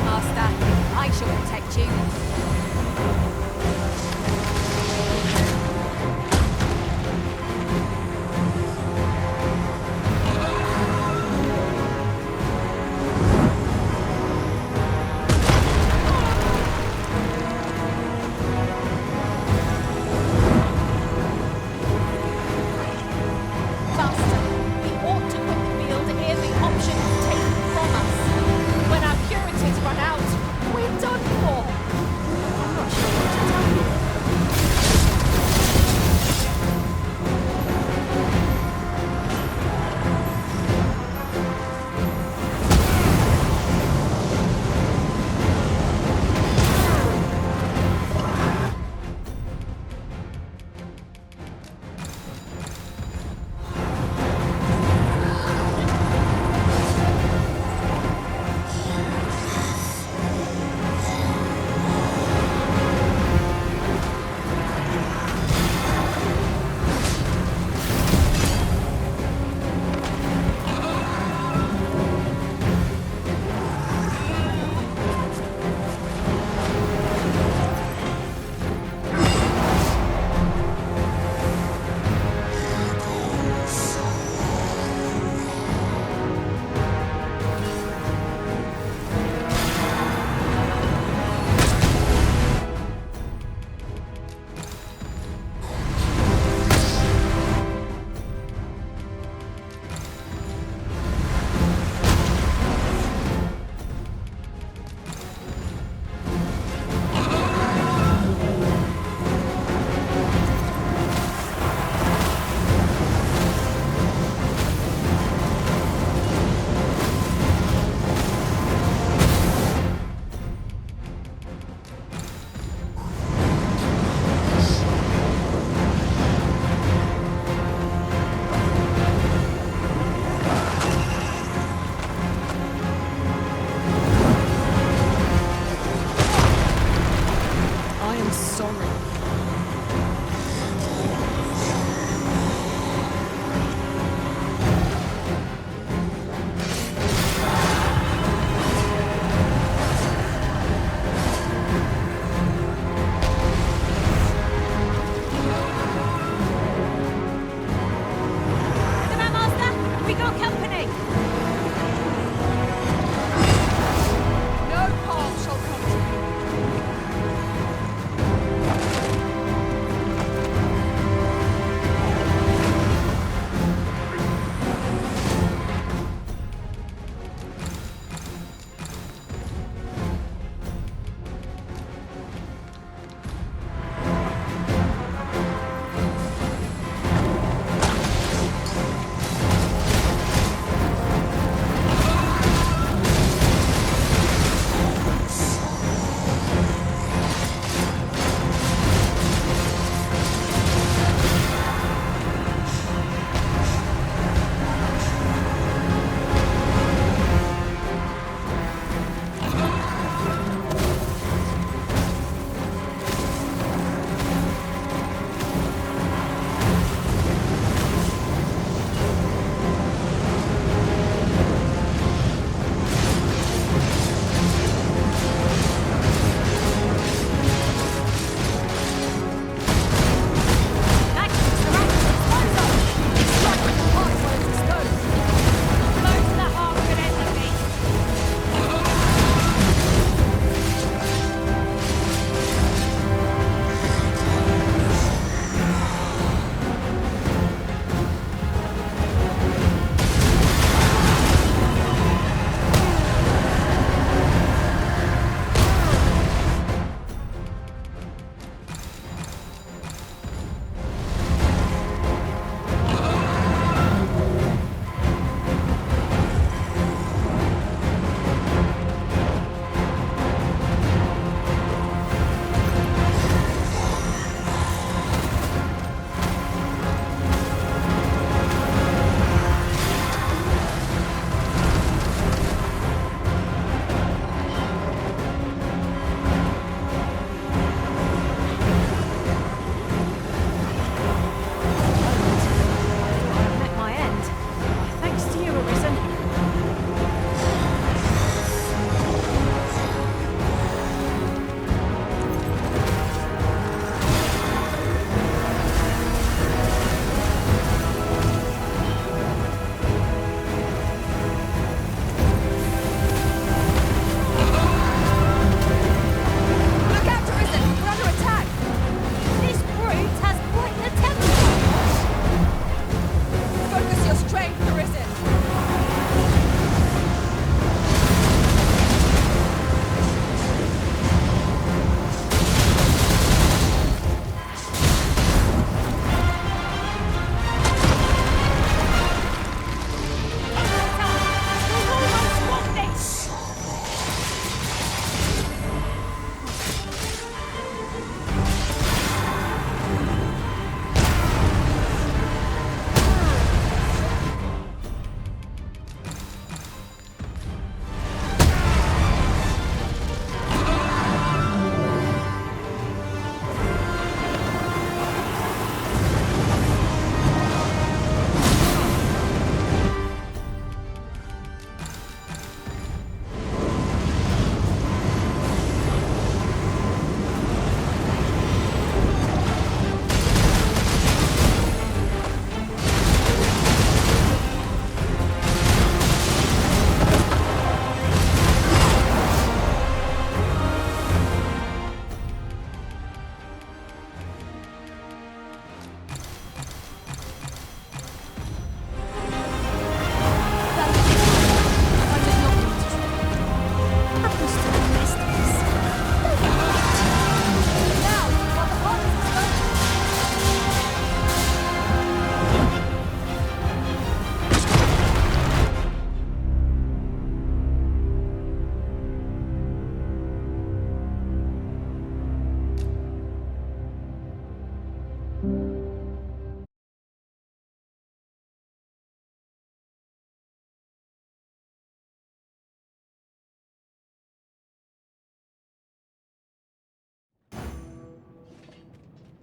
Master, I shall protect you. Master, we ought to quit the field ere the options taken from us. When our curative run out, we're done for. I'm not sure what to tell you.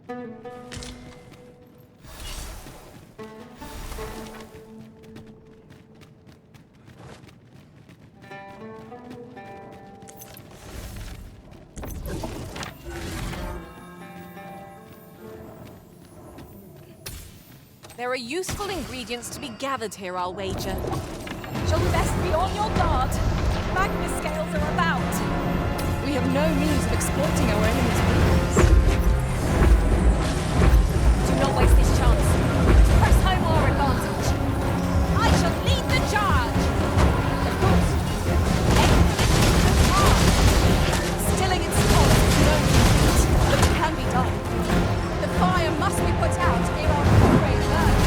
There are useful ingredients to be gathered here, I'll wager. Shall we best be on your guard? Magma scales are about. We have no means of exploiting our enemy's weakness. Do not waste this chance. Press home our advantage. I shall lead the charge. Of course. Aim for the heart. Stilling its pulse is no means feat, but it can be done. The fire must be put out ere our comrade learns.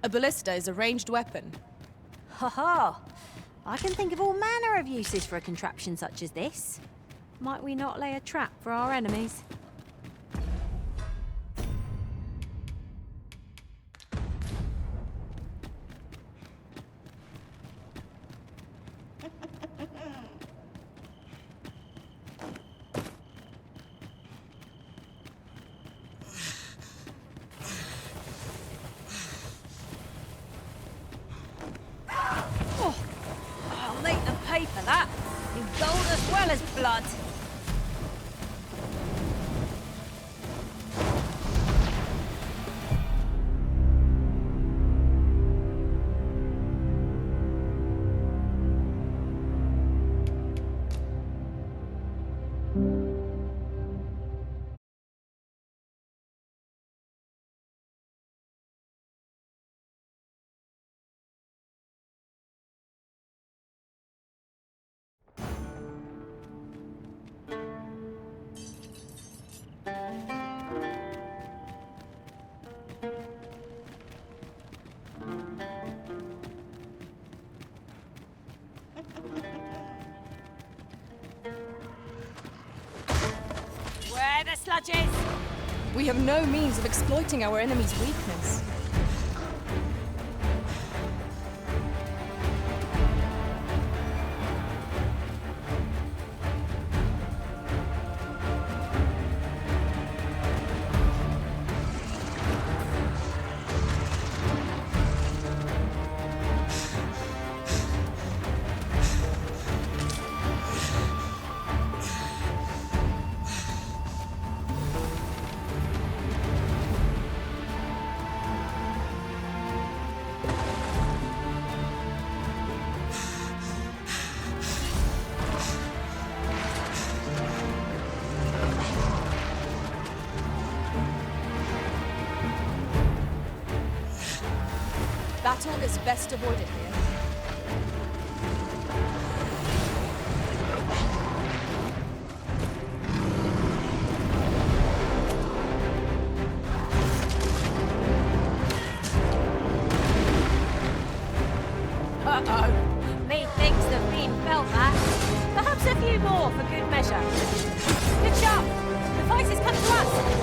A ballista is a ranged weapon. Ha ha! I can think of all manner of uses for a contraption such as this. Might we not lay a trap for our enemies? I'll make them pay for that, in gold as well as blood. Where the sludges? We have no means of exploiting our enemy's weakness. Battle is best avoided here. Uh-oh. Methinks the fiend felt that. Perhaps a few more for good measure. Good shot! The fight has come to us!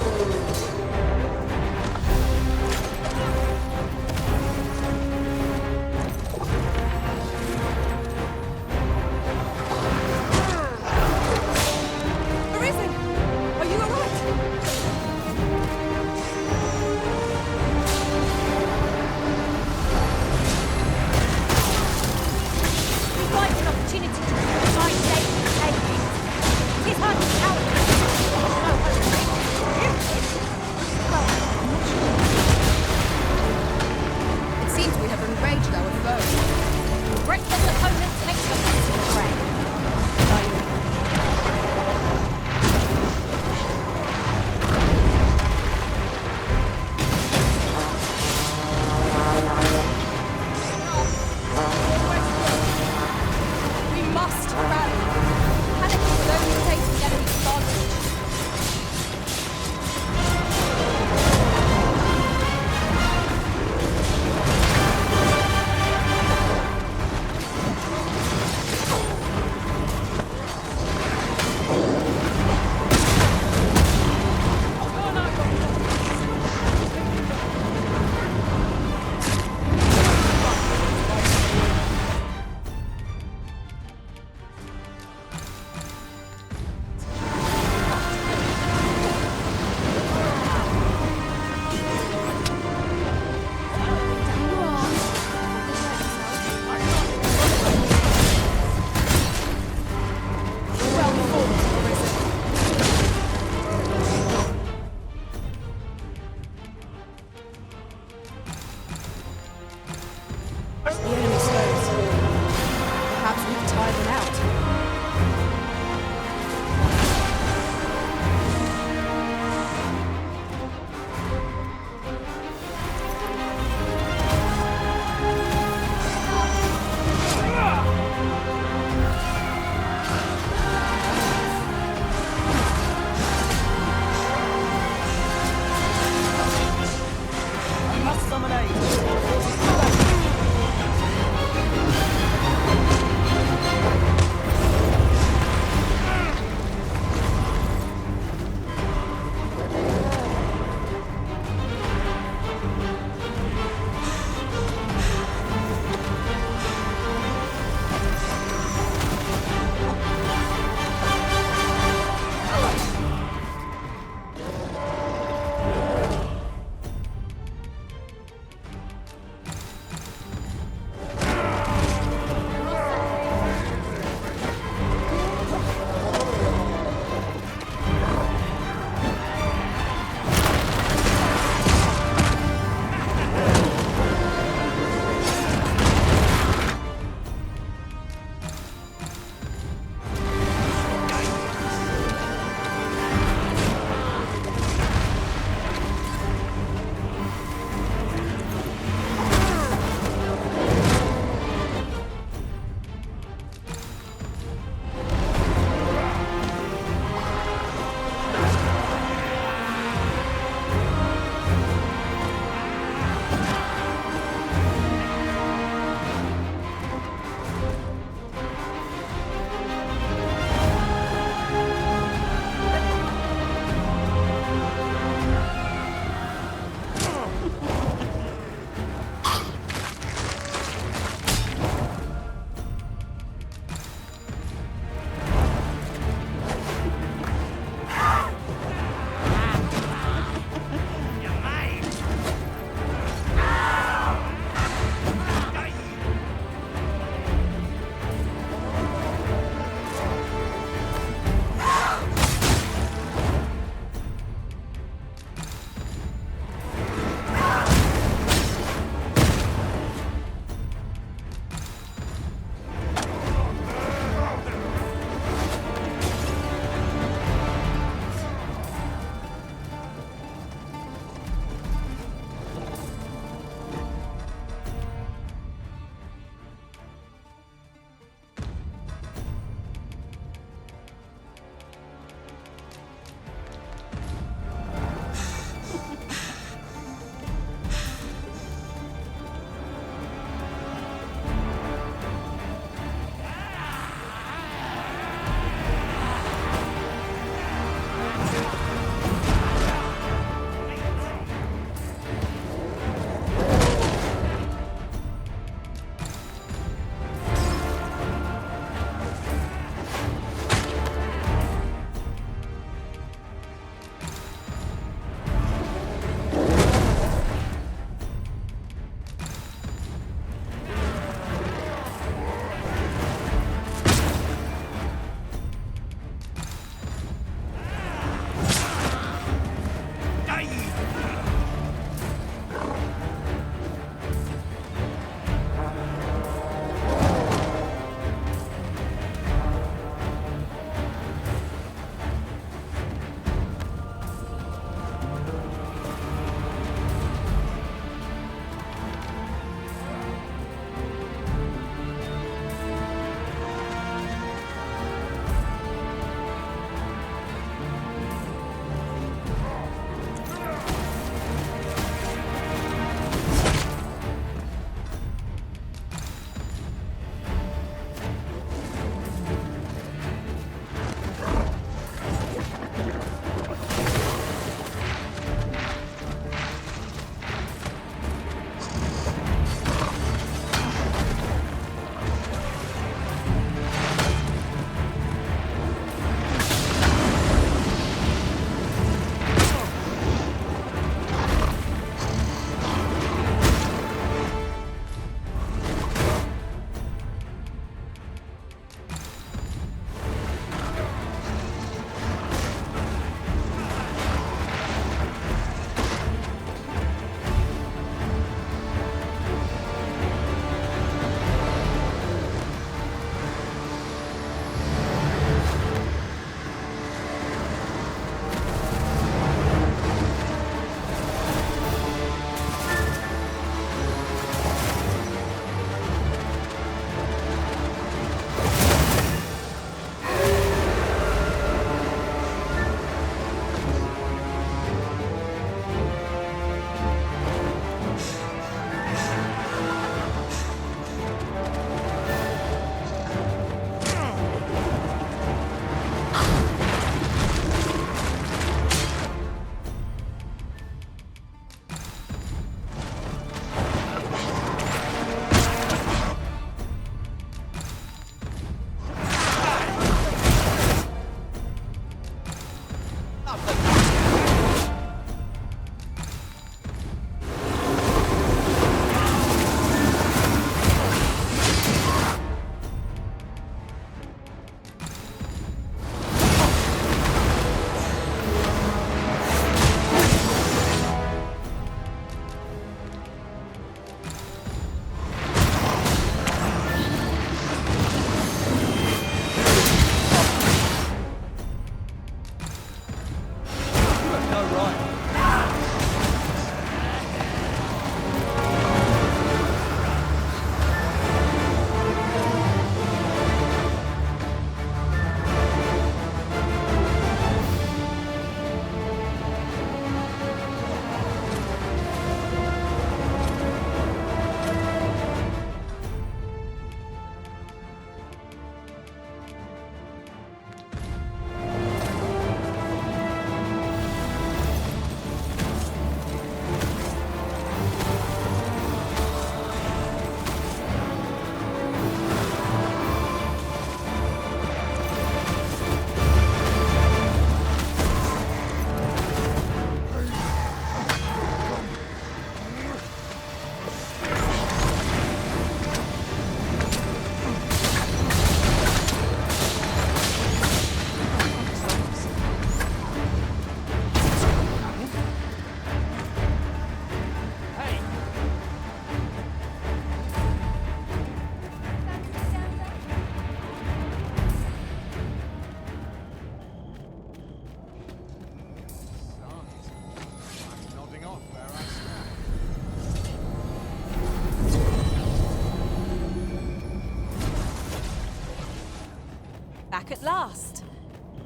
back at last.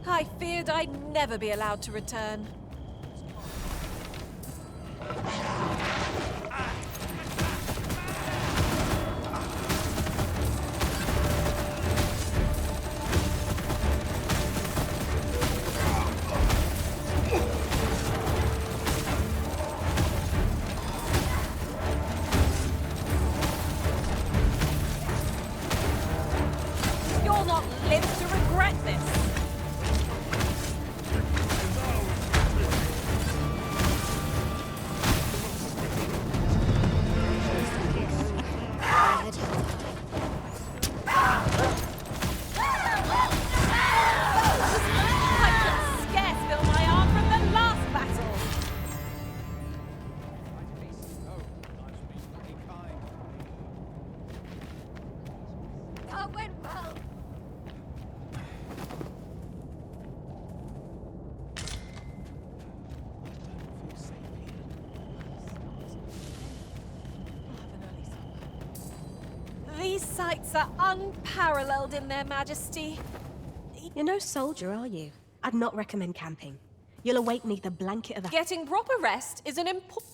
I feared I'd never be allowed to return. You'll not live to regret this. I can scarce feel my arm from the last battle. That went well. These sights are unparalleled in their majesty. You're no soldier, are you? I'd not recommend camping. You'll await neath the blanket of a... Getting proper rest is an important...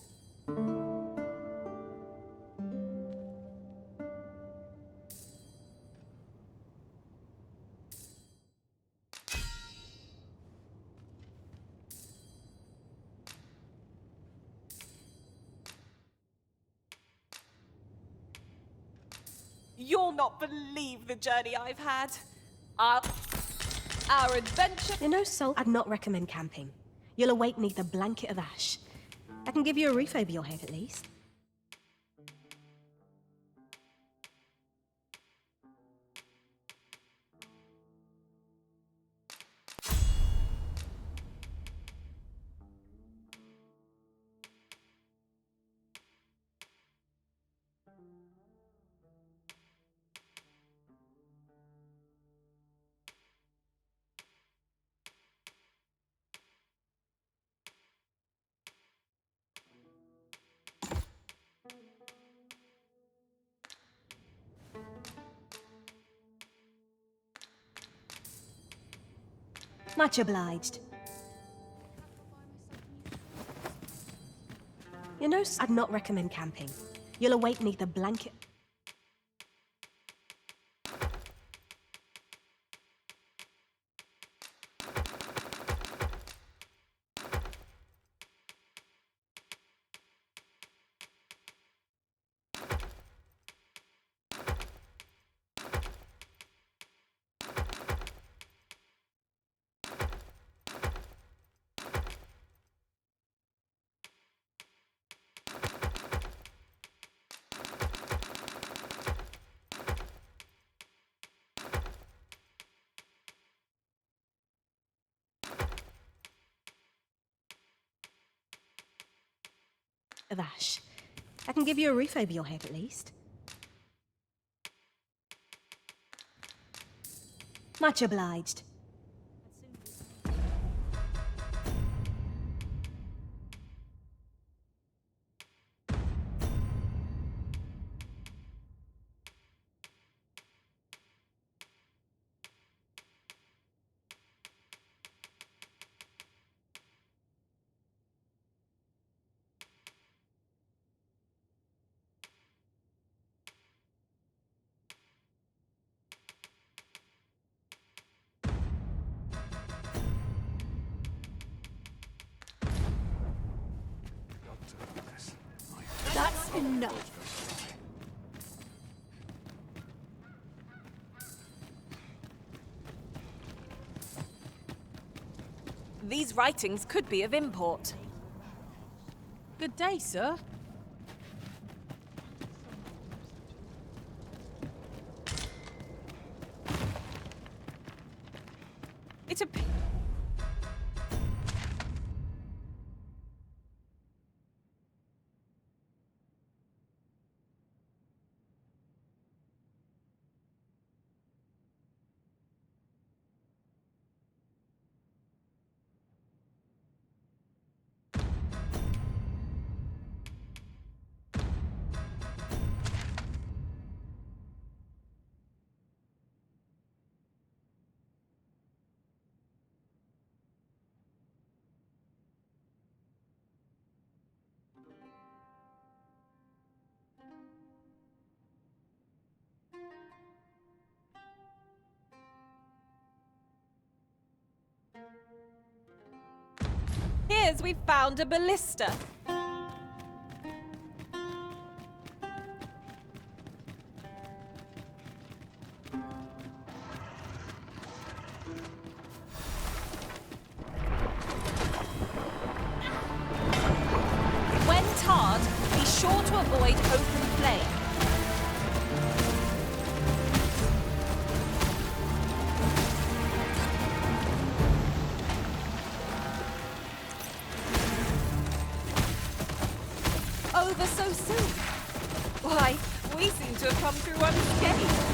You'll not believe the journey I've had. Our adventure... You're no soldier. I'd not recommend camping. You'll await neath the blanket of ash. I can give you a roof over your head at least. Much obliged. You know, I'd not recommend camping. You'll await neath the blanket... of ash. I can give you a roof over your head at least. Much obliged. That's enough. These writings could be of import. Good day, sir. It's a... appears we've found a ballista. When tarred, be sure to avoid open flame. Over so soon? Why, we seem to have come through unscathed.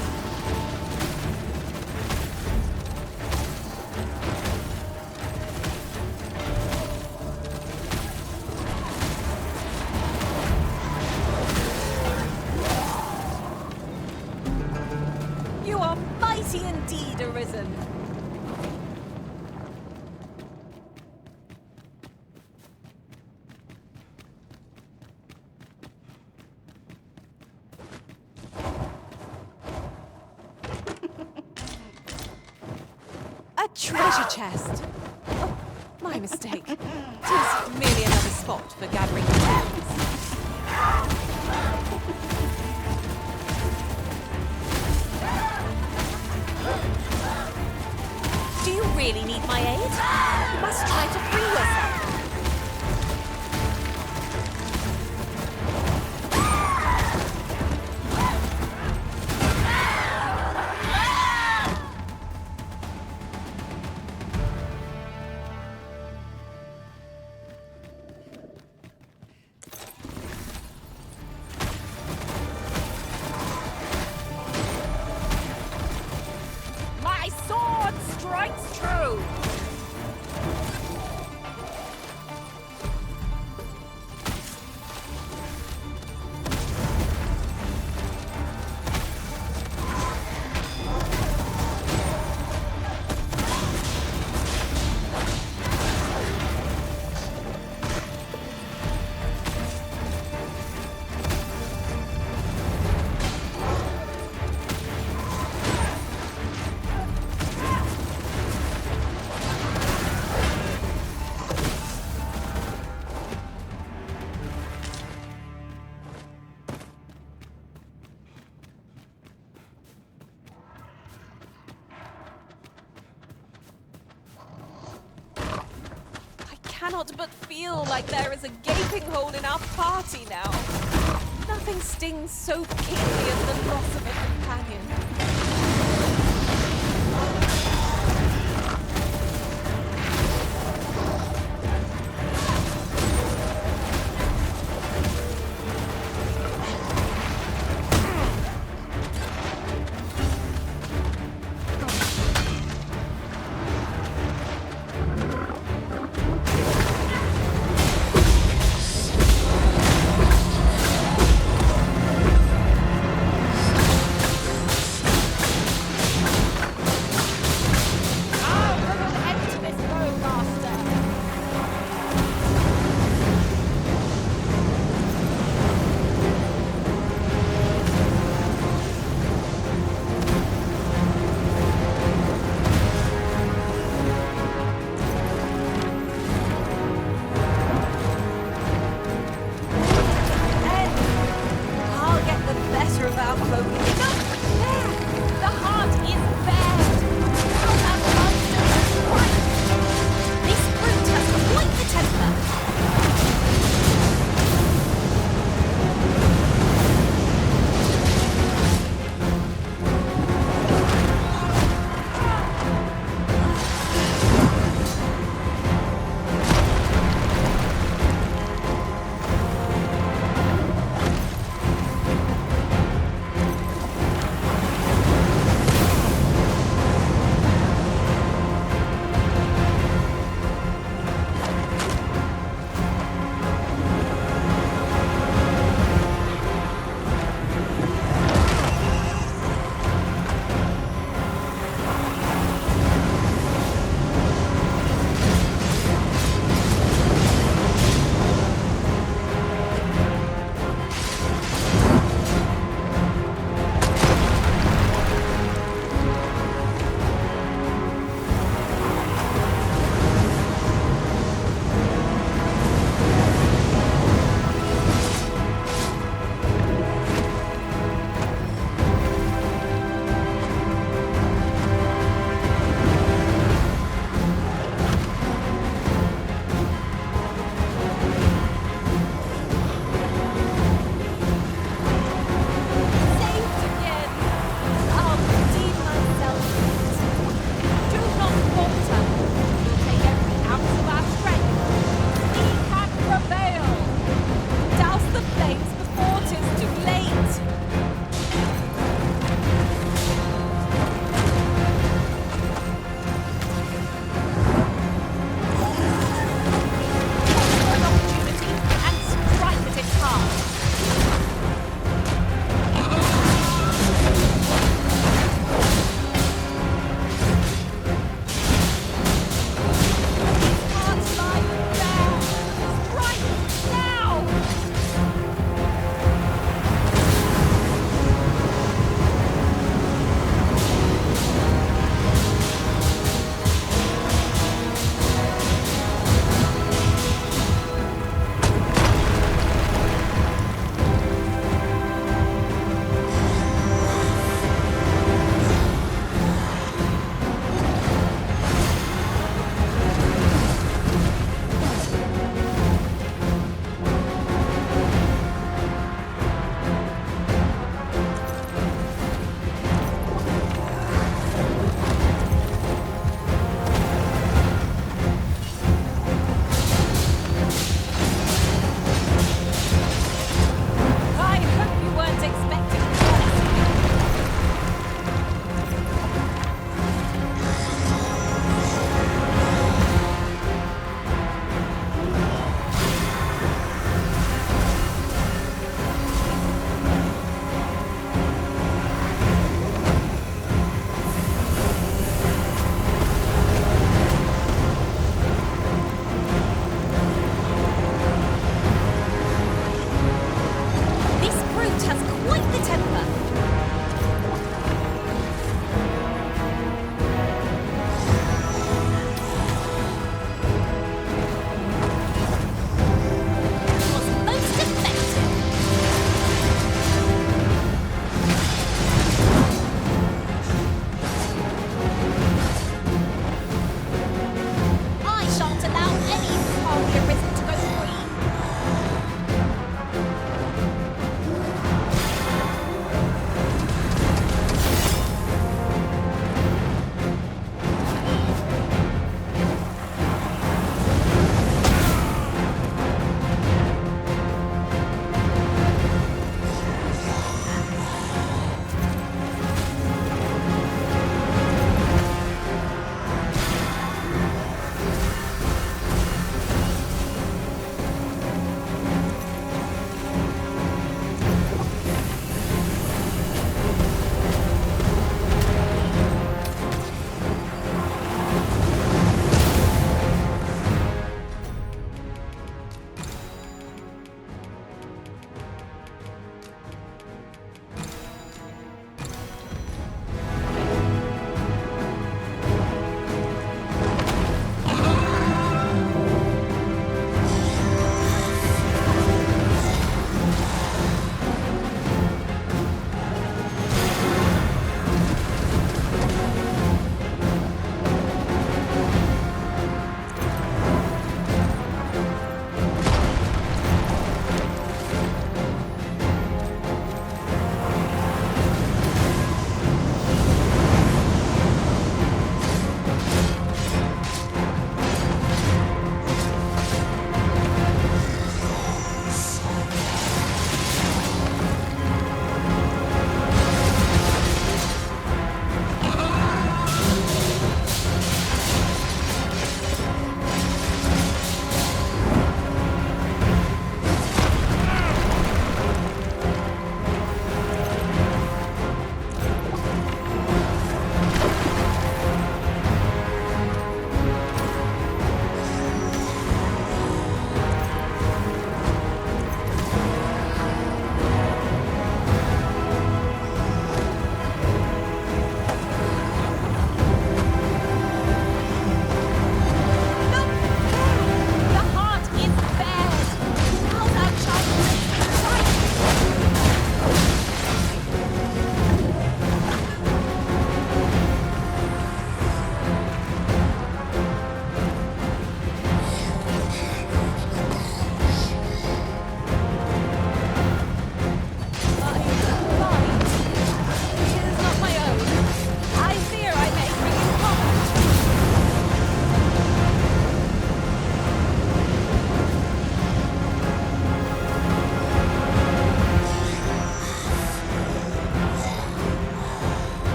You are mighty indeed, Arisen. A treasure chest. Oh, my mistake. Tis merely another spot for gathering gems. Do you really need my aid? You must try to free yourself. My sword strikes true! Cannot but feel like there is a gaping hole in our party now. Nothing stings so keenly as the loss of a companion.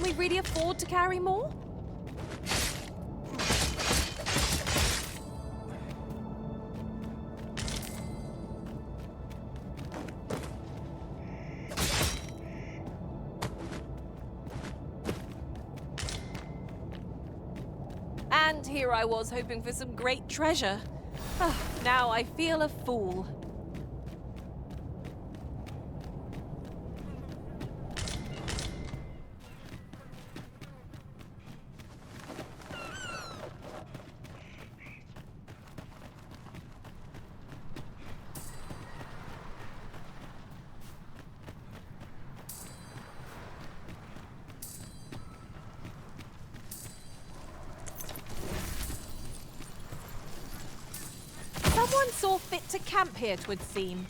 Can we really afford to carry more? And here I was hoping for some great treasure. Now I feel a fool. Someone saw fit to camp here, 'twould seem.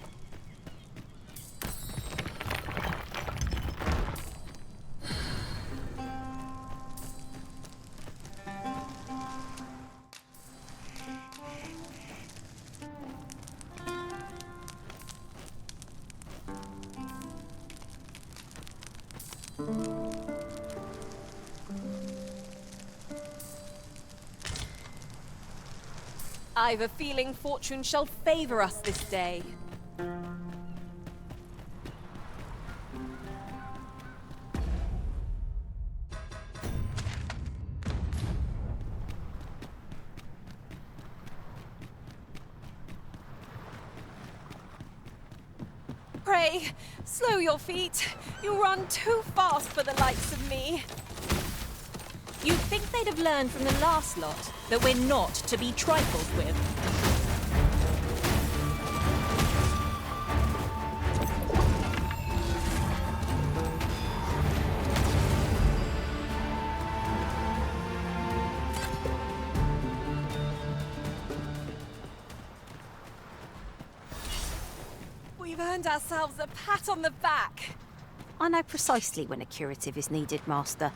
I've a feeling fortune shall favor us this day. Pray, slow your feet. You run too fast for the likes of me. You'd think they'd have learned from the last lot that we're not to be trifled with. We've earned ourselves a pat on the back. I know precisely when a curative is needed, Master.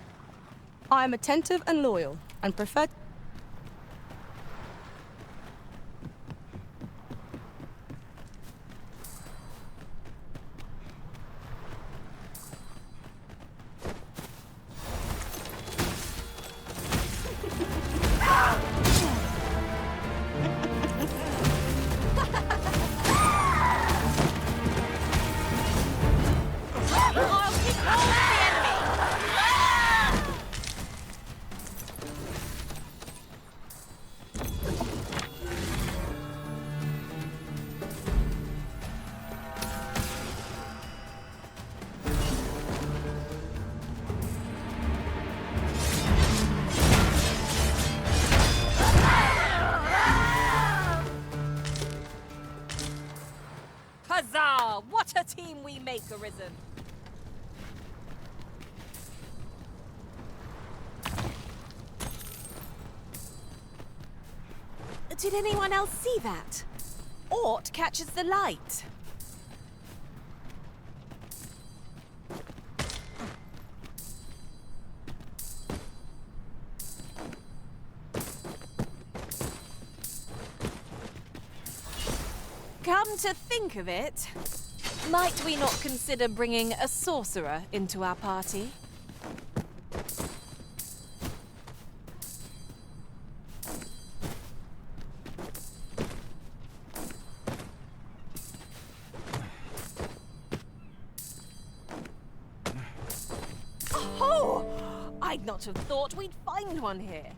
I am attentive and loyal, and prefer... Huzzah! What a team we make, Arisen! Did anyone else see that? Aught catches the light. Come to think of it, might we not consider bringing a sorcerer into our party? Oh! I'd not have thought we'd find one here.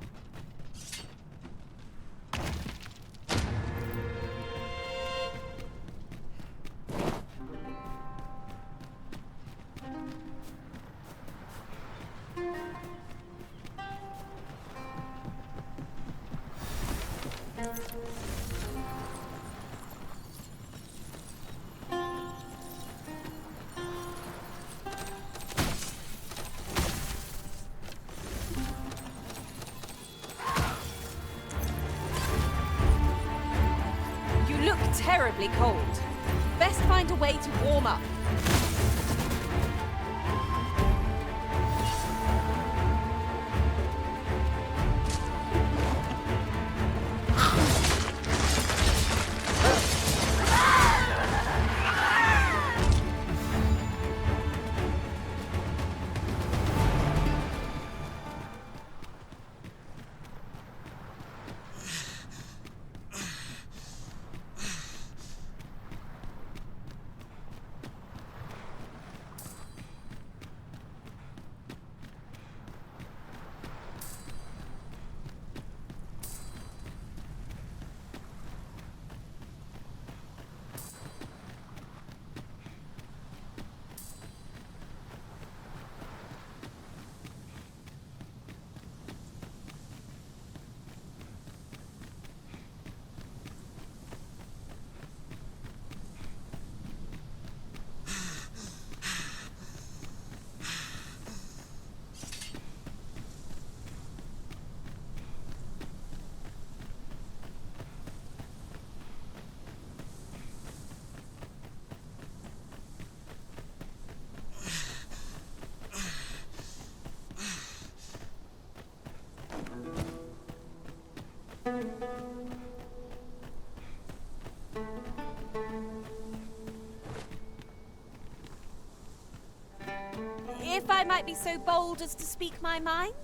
Terribly cold. Best find a way to warm up. If I might be so bold as to speak my mind?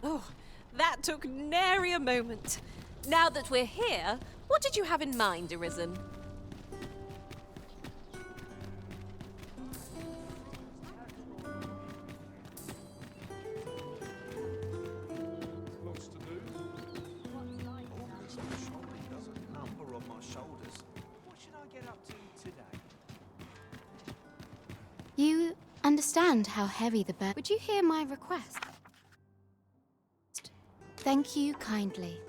Oh, that took nary a moment. Now that we're here, what did you have in mind, Arisen? Lots to do. This shoulder does a number on my shoulders. What should I get up to today? You understand how heavy the burden. Would you hear my request? Thank you kindly.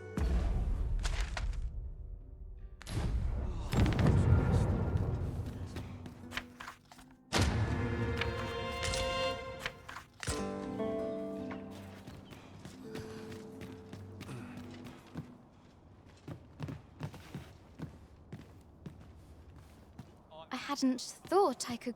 I hadn't thought I could.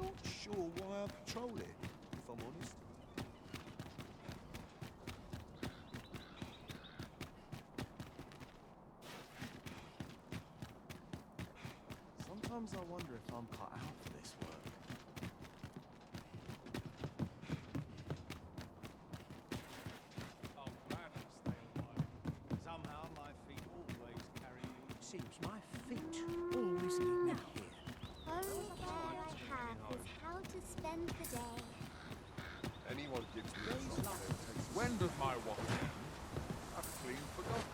Not sure why I patrol it, if I'm honest. Sometimes I wonder if I'm cut out for this work. I'm glad I stay alive. Somehow my feet always carry me. Seems my feet always lead me here. Only care I have is how to spend the day. Anyone gives me something. When does my watch end? I've clean forgotten.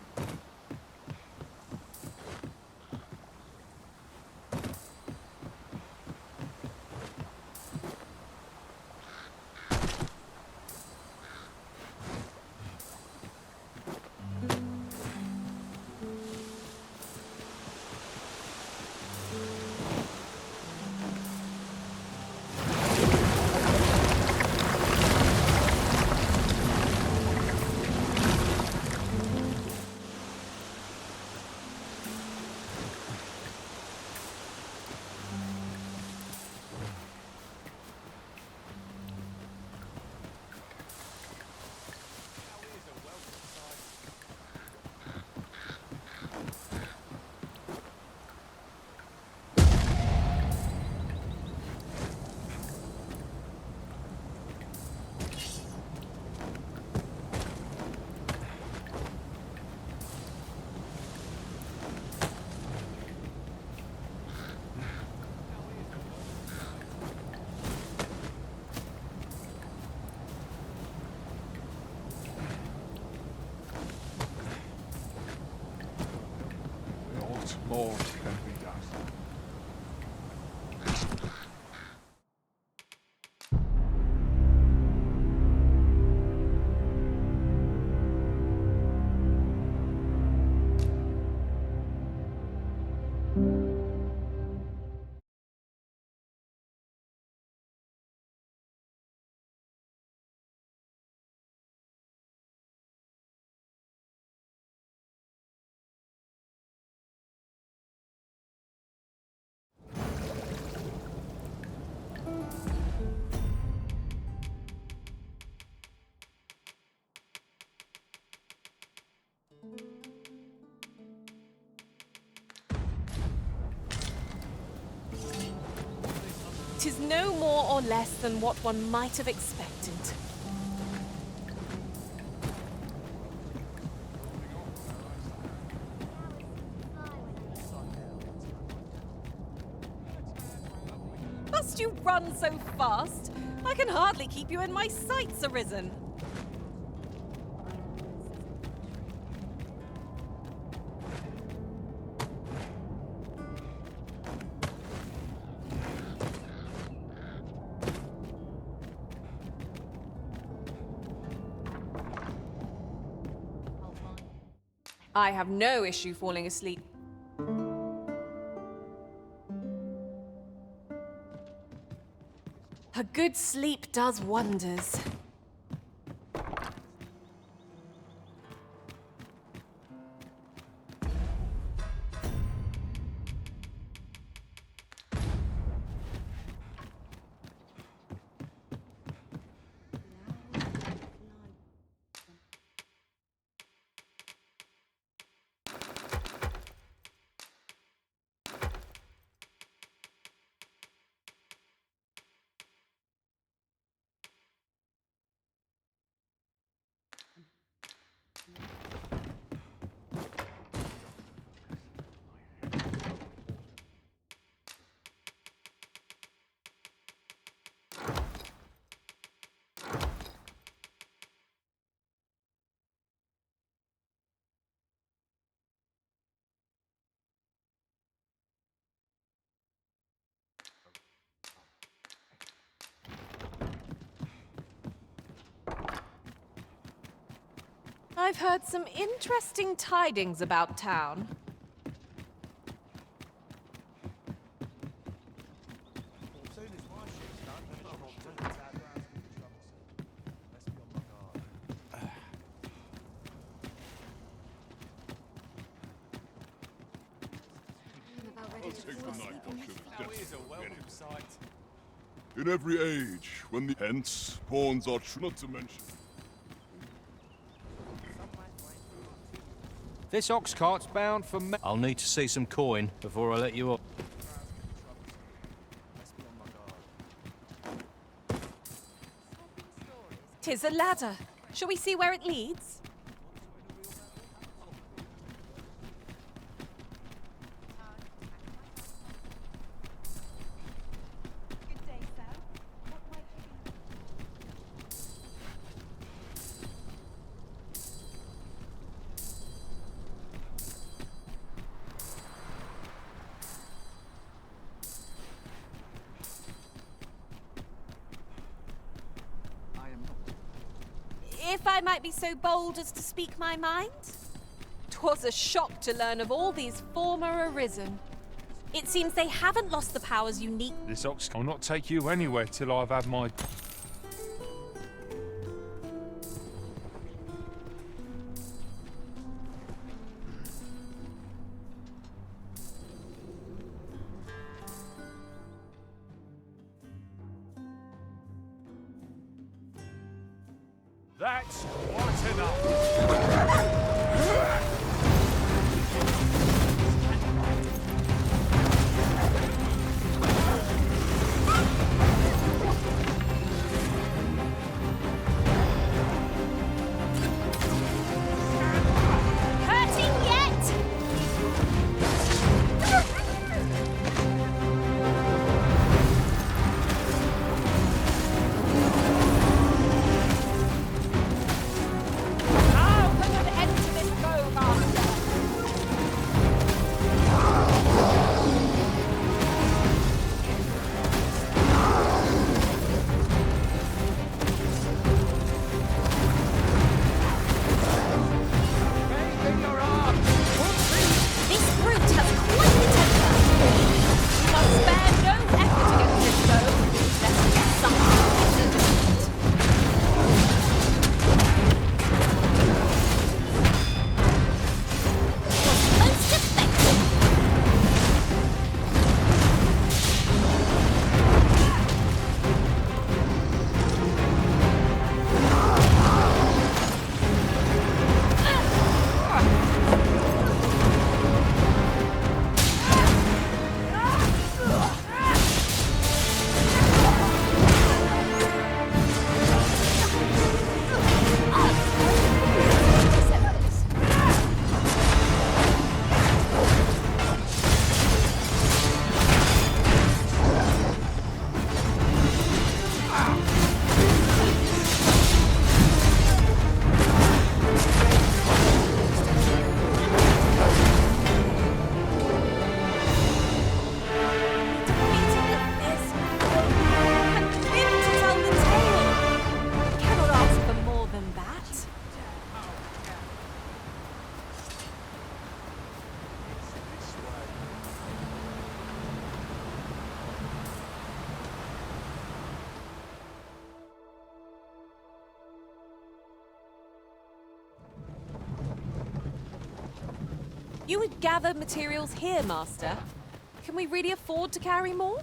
'Tis no more or less than what one might have expected. Must you run so fast? I can hardly keep you in my sights, Arisen. I have no issue falling asleep. A good sleep does wonders. I've heard some interesting tidings about town. In every age, when the hence pawns are not to mention. This ox cart's bound for me. I'll need to see some coin before I let you off. 'Tis a ladder. Shall we see where it leads? If I might be so bold as to speak my mind, 'twas a shock to learn of all these former Arisen. It seems they haven't lost the powers unique. This ox will not take you anywhere till I've had my... That's quite enough. Hurting yet? Now for the end You would gather materials here, Master. Can we really afford to carry more?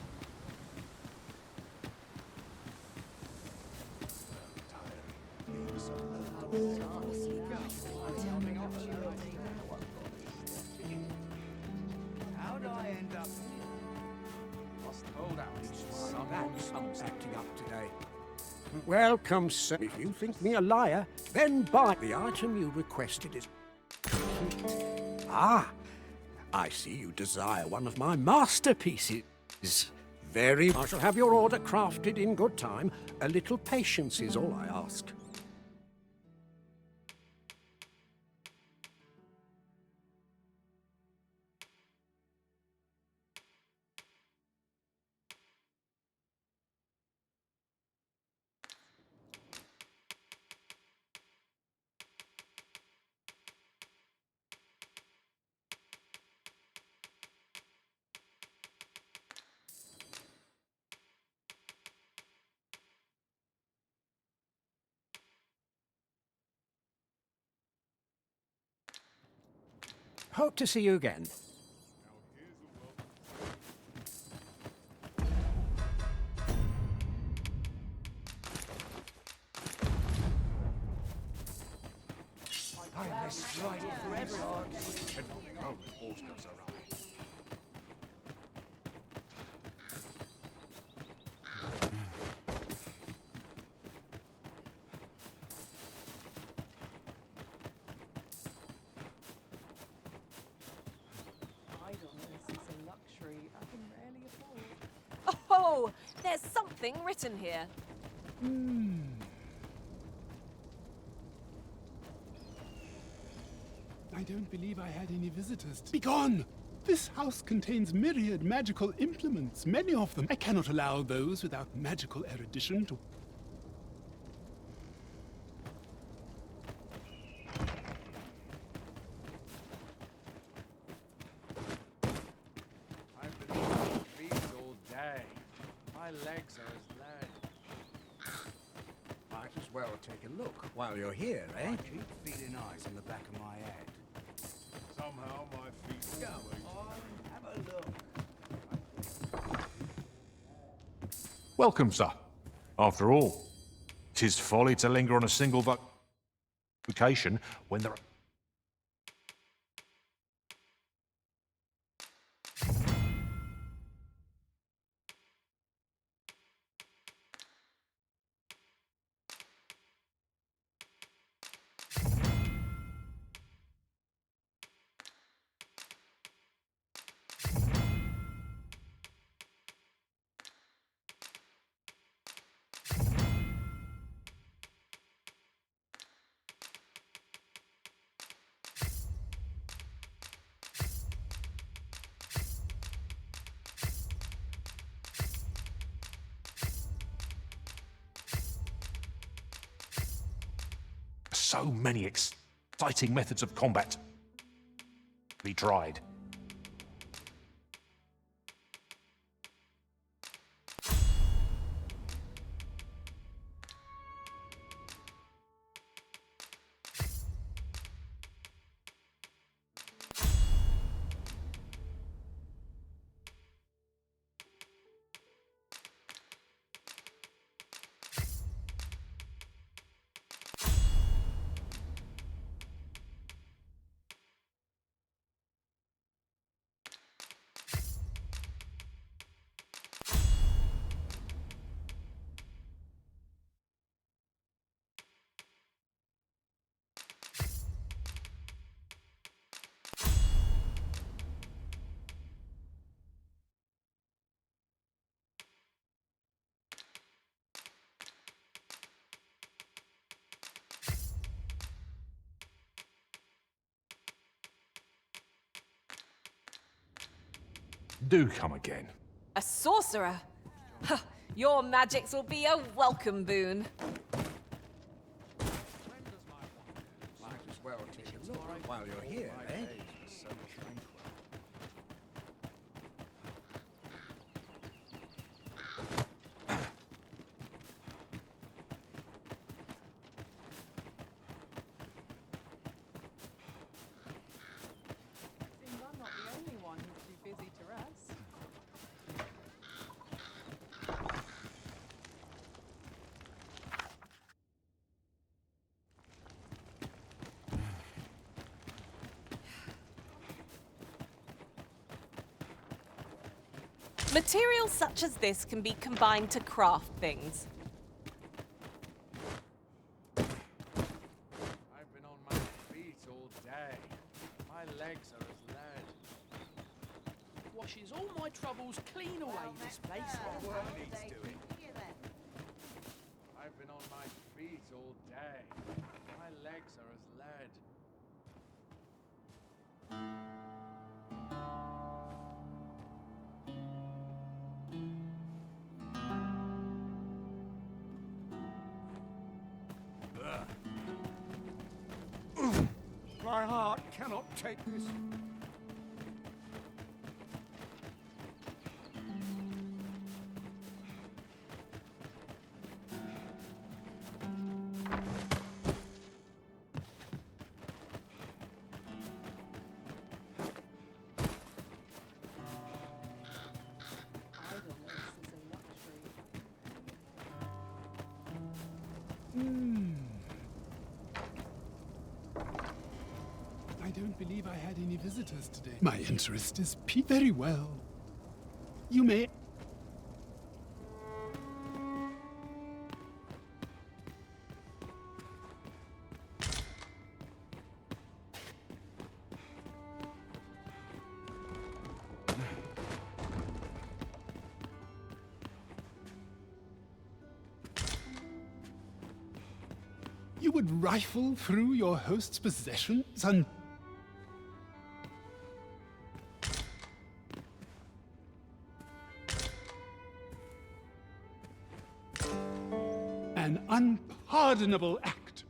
How'd I end up? Hold out. Someone's acting up today. Welcome, sir. If you think me a liar, then buy the item you requested is... Ah, I see you desire one of my masterpieces. Very... I shall have your order crafted in good time. A little patience is all I ask. Hope to see you again. Oh, there's something written here. I don't believe I had any visitors. Begone! This house contains myriad magical implements, many of them. I cannot allow those without magical erudition to... I've been on feet all day. My legs are as lead. Might as well take a look while you're here, eh? I keep feeling eyes on the back of my head. Somehow my feet Go on, have a look. Welcome, sir. After all, 'tis folly to linger on a single vocation when there are... So many exciting methods of combat to be tried. Do come again. A sorcerer? Huh, your magics will be a welcome boon. Might as well take a look while you're here, eh? Materials such as this can be combined to craft things. I've been on my feet all day. My legs are as lead. Washes all my troubles clean away, this place. What work needs doing? I've been on my feet all day. My legs are as lead. My heart cannot take this. I don't believe I had any visitors today. My interest is piqued. Very well. You may... You would rifle through your host's possessions and... An unpardonable act.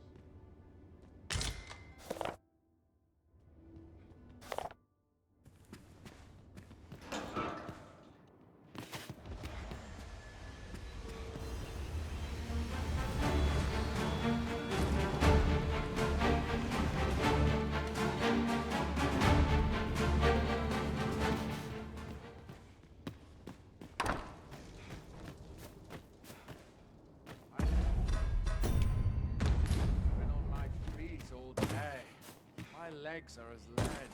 My legs are as lead.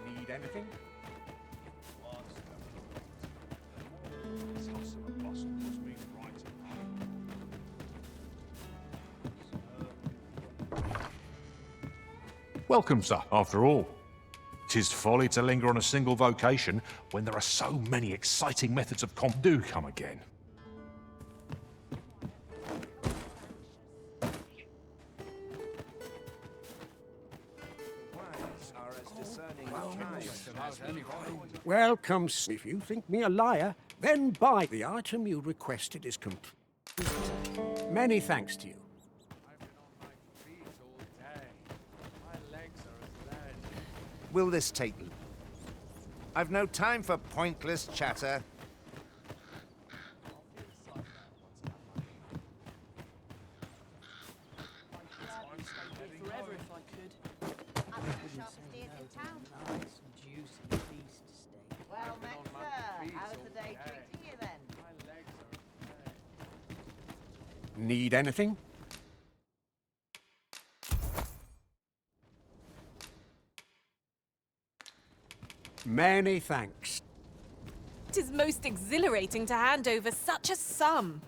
Need anything? This hustle and bustle puts me right. Welcome, sir, after all. 'Tis folly to linger on a single vocation when there are so many exciting methods of do come again. Welcome. If you think me a liar, then buy. The item you requested is complete. Many thanks to you. Will this take... I've no time for pointless chatter. Forever if I could. Well met, sir. How's the day treating you then? Need anything? Many thanks. It is most exhilarating to hand over such a sum.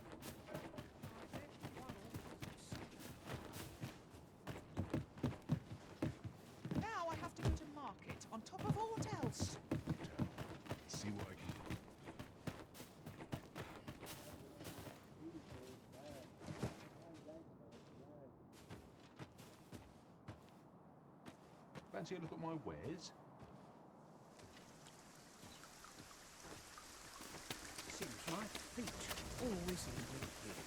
Now I have to go to market on top of all else. See what I can do. Fancy a look at my wares? Seems my feet always lead me here.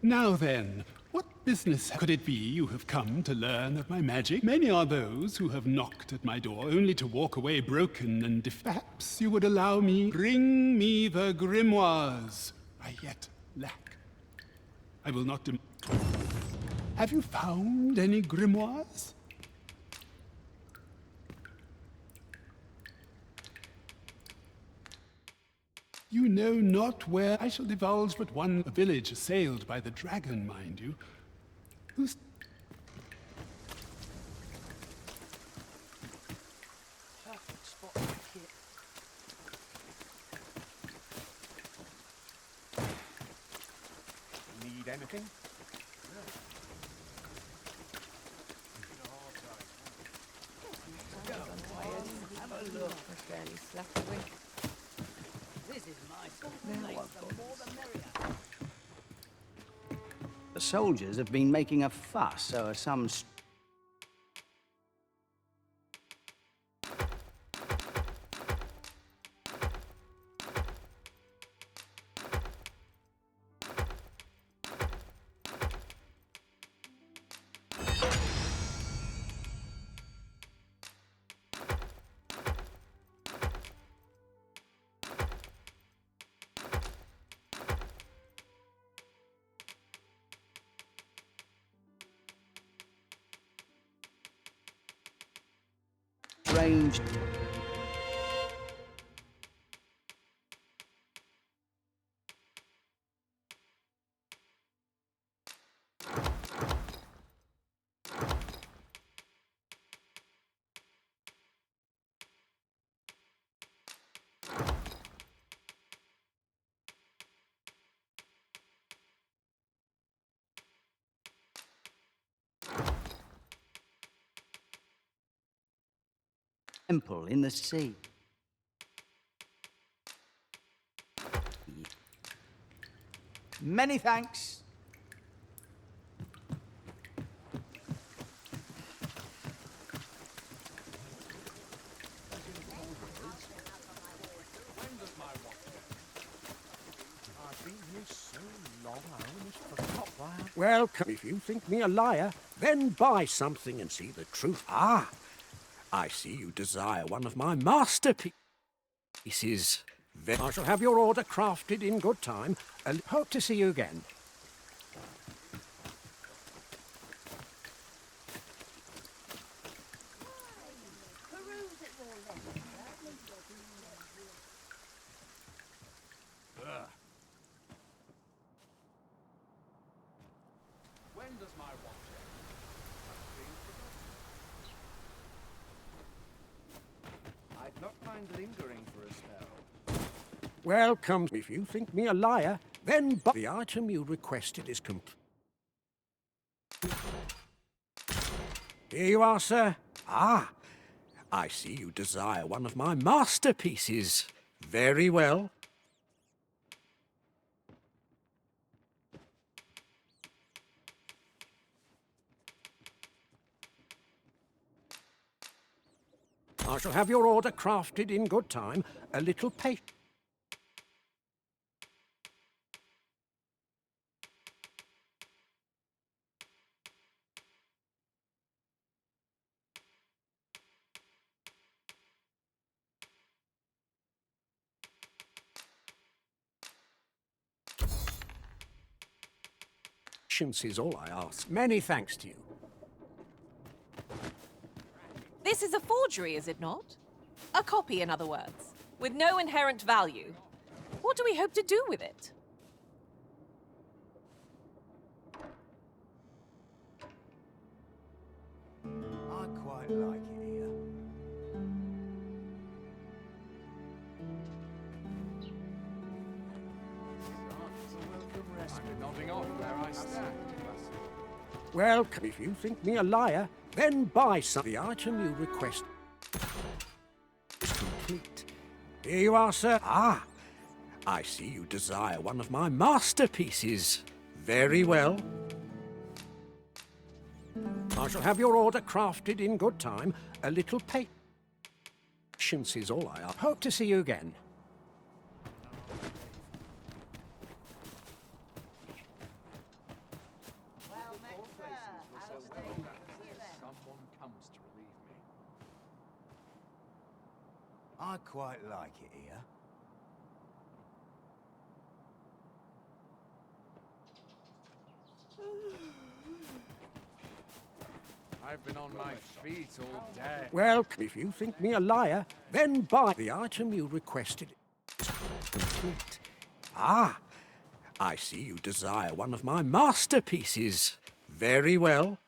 Now then, what business could it be you have come to learn of my magic? Many are those who have knocked at my door only to walk away broken and perhaps you would allow me... Bring me the grimoires I yet lack. I will not Have you found any grimoires? You know not where I shall divulge but one village assailed by the dragon, mind you. Who's... Perfect spot back here. Need anything? Have a look. This is my sort of place. The more the merrier. The soldiers have been making a fuss, so are some... Range. Temple in the sea. Many thanks. I've been here so long, I almost forgot why. Well, if you think me a liar, then buy something and see the truth. Ah, I see you desire one of my masterpieces. I shall have your order crafted in good time, and hope to see you again. When does my watch end? I'd not mind lingering for a spell. Welcome. If you think me a liar, then buy the item you requested is complete. Here you are, sir. Ah, I see you desire one of my masterpieces. Very well. I shall have your order crafted in good time. A little patience. Patience is all I ask. Many thanks to you. This is a forgery, is it not? A copy, in other words, with no inherent value. What do we hope to do with it? I quite like it here. I'm nodding off where I stand. Well, if you think me a liar, then buy some. The item you request is complete. Here you are, sir. Ah, I see you desire one of my masterpieces. Very well. I shall have your order crafted in good time. A little patience is all I ask. Hope to see you again. Someone comes to relieve me. I quite like it here. I've been on my feet all day. Well, if you think me a liar, then buy the item you requested. complete. Ah, I see you desire one of my masterpieces. Very well.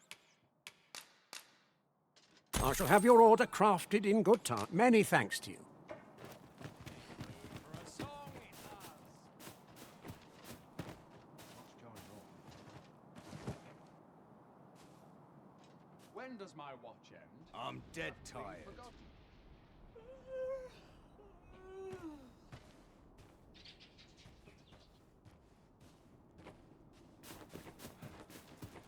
I shall have your order crafted in good time. Many thanks to you. When does my watch end? I'm dead tired.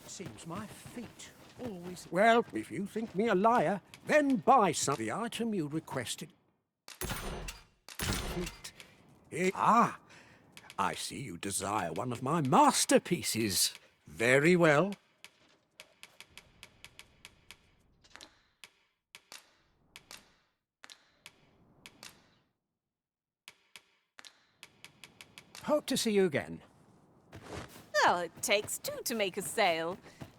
Seems my feet always... Well, if you think me a liar, then buy some. The item you requested. Complete. Ah, I see you desire one of my masterpieces. Very well. Hope to see you again. Well, it takes two to make a sale.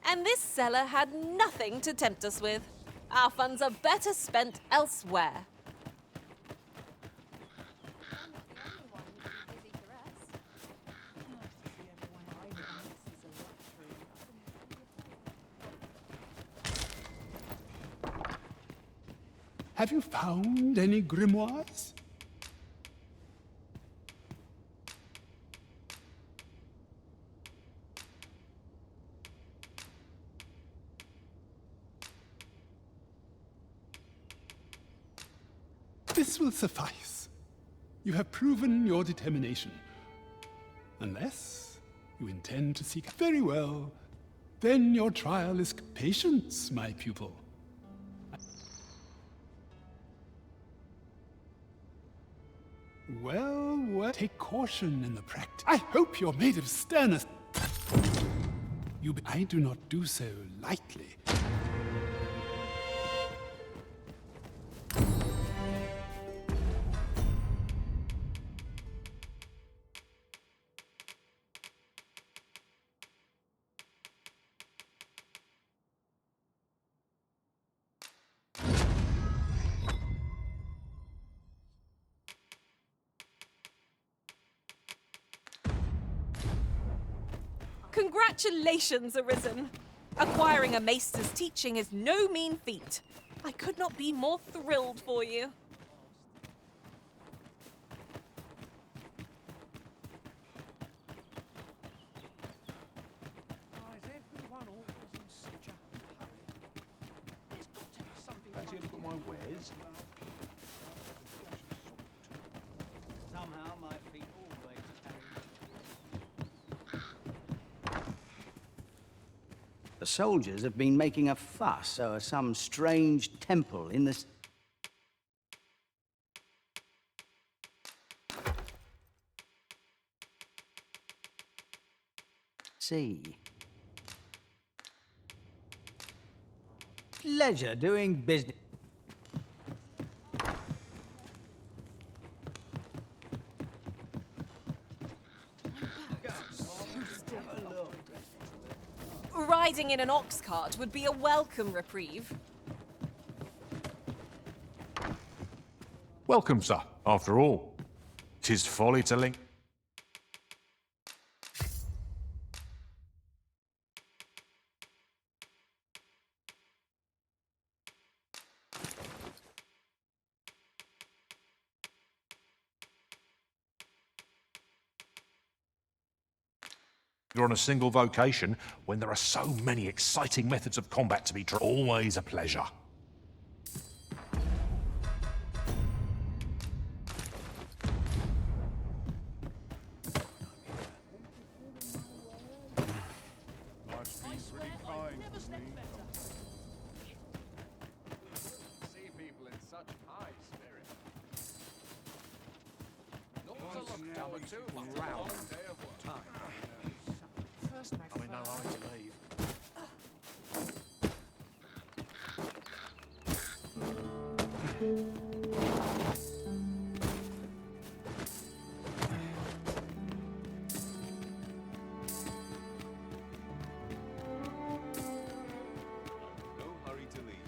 And this seller had nothing to tempt us with. Our funds are better spent elsewhere. Have you found any grimoires? This will suffice. You have proven your determination. Unless you intend to seek... Very well. Then your trial is patience, my pupil. Well, take caution in the practice. I hope you're made of sternness. I do not do so lightly. Congratulations, Arisen! Acquiring a maester's teaching is no mean feat. I could not be more thrilled for you. Fancy a look at my wares? Somehow my feet always carry. The soldiers have been making a fuss over some strange temple in the... sea. Pleasure doing business. Riding in an ox cart would be a welcome reprieve. Welcome, sir. After all, 'tis folly to link... on a single vocation when there are so many exciting methods of combat to be tried. Always a pleasure. Must be pretty kind to me. See people in such high spirits. Not to look down too much. A long day of work. I'm in no hurry to leave. No hurry to leave.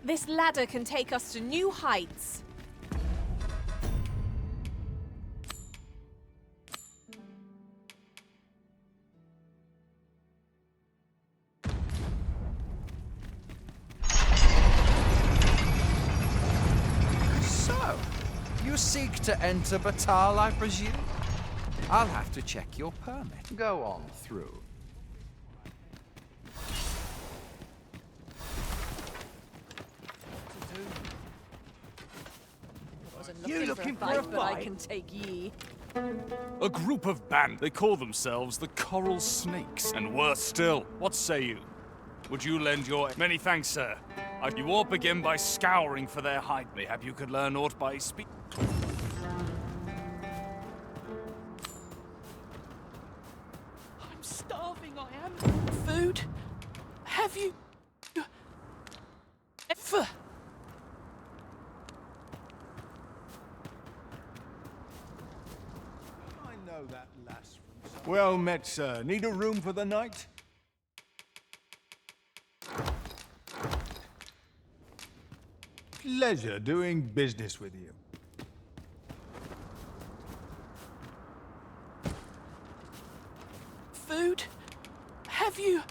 This ladder can take us to new heights. So, you seek to enter Batal, I presume? I'll have to check your permit. Go on through. You looking for a fight? But I can take ye. A group of band. They call themselves the Coral Snakes. And worse still, what say you? Would you lend your... Many thanks, sir. You all begin by scouring for their hide. Mayhap you could learn aught by speak. I'm starving, I am. Food? Have you... ever... Well met, sir. Need a room for the night? Pleasure doing business with you. Food? Have you...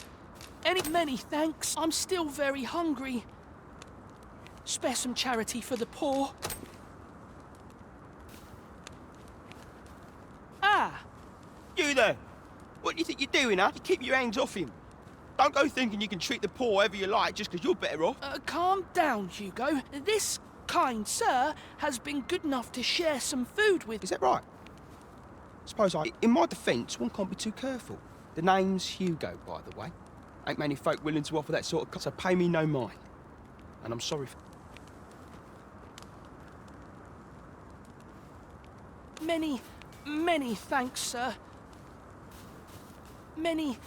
Many thanks. I'm still very hungry. Spare some charity for the poor. Ah! You there! What do you think you're doing, huh? You keep your hands off him. Don't go thinking you can treat the poor however you like just because you're better off. Calm down, Hugo. This kind sir has been good enough to share some food with... Is that right? Suppose in my defence, one can't be too careful. The name's Hugo, by the way. Ain't many folk willing to offer that sort of... So pay me no mind. And I'm sorry for... Many thanks, sir. Many...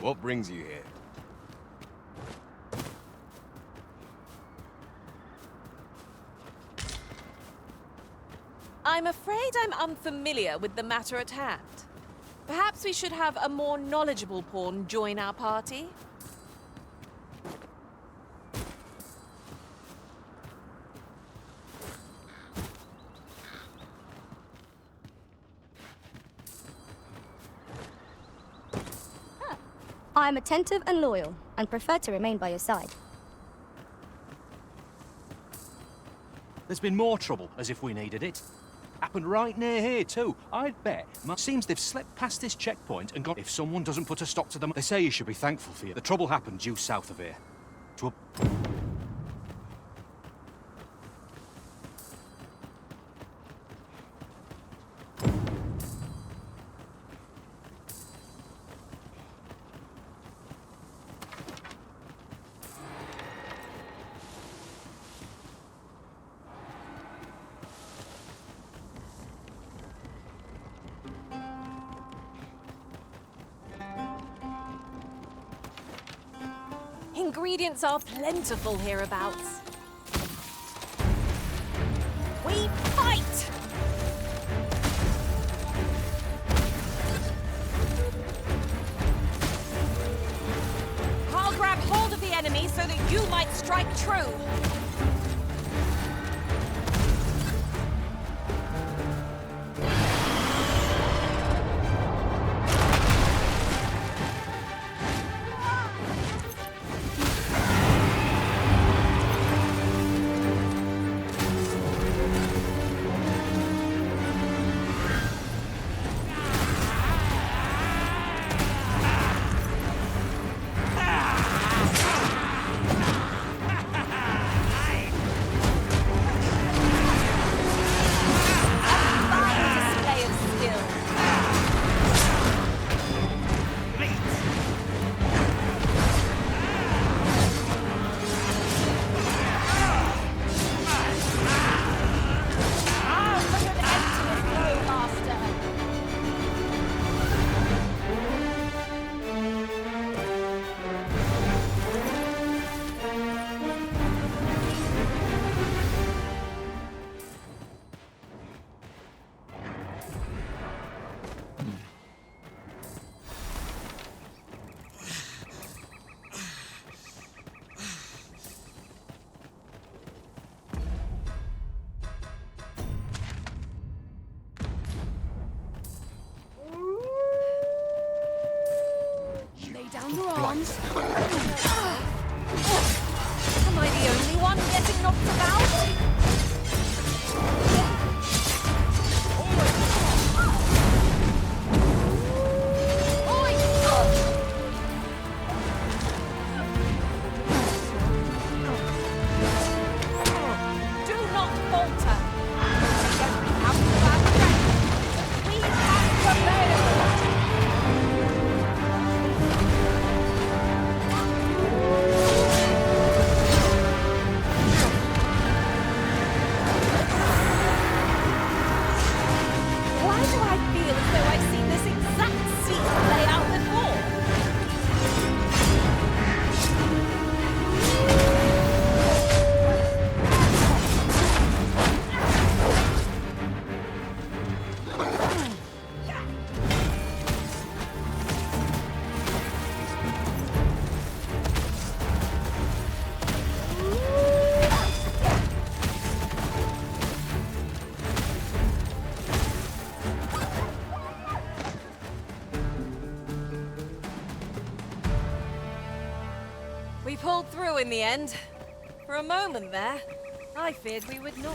What brings you here? I'm afraid I'm unfamiliar with the matter at hand. Perhaps we should have a more knowledgeable pawn join our party? I'm attentive and loyal, and prefer to remain by your side. There's been more trouble, as if we needed it. Happened right near here, too. I'd bet. Seems they've slept past this checkpoint and gone... If someone doesn't put a stop to them, they say you should be thankful for you. The trouble happened due south of here. To a... Ingredients are plentiful hereabouts. We fight! I'll grab hold of the enemy so that you might strike true. ones. Am I the only one getting knocked about? Do not falter. Every ounce of our strength. We must prevail. Why do I feel as though I've seen this exact scene play out before? We pulled through in the end. For a moment there, I feared we would not.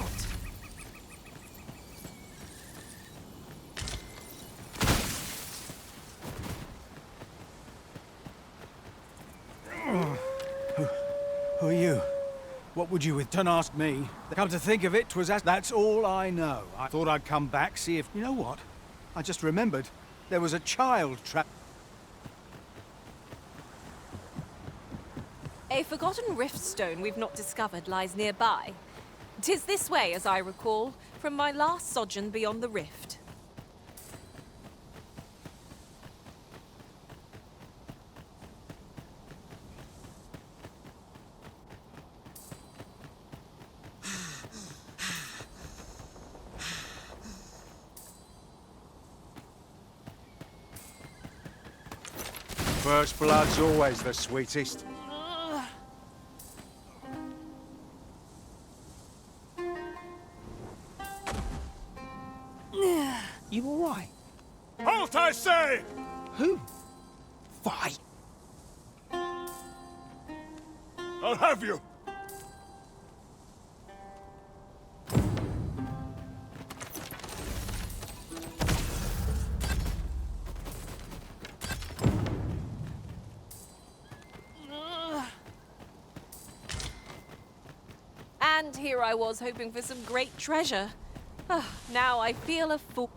Who are you? What would you with? Don't ask me. Come to think of it, that's all I know. I thought I'd come back, see if... You know what? I just remembered. There was a child trapped... A forgotten rift stone we've not discovered lies nearby. 'Tis this way, as I recall, from my last sojourn beyond the rift. First blood's always the sweetest. You all right? Halt, I say! Who? Fight. I'll have you! And here I was hoping for some great treasure. Now I feel a fool.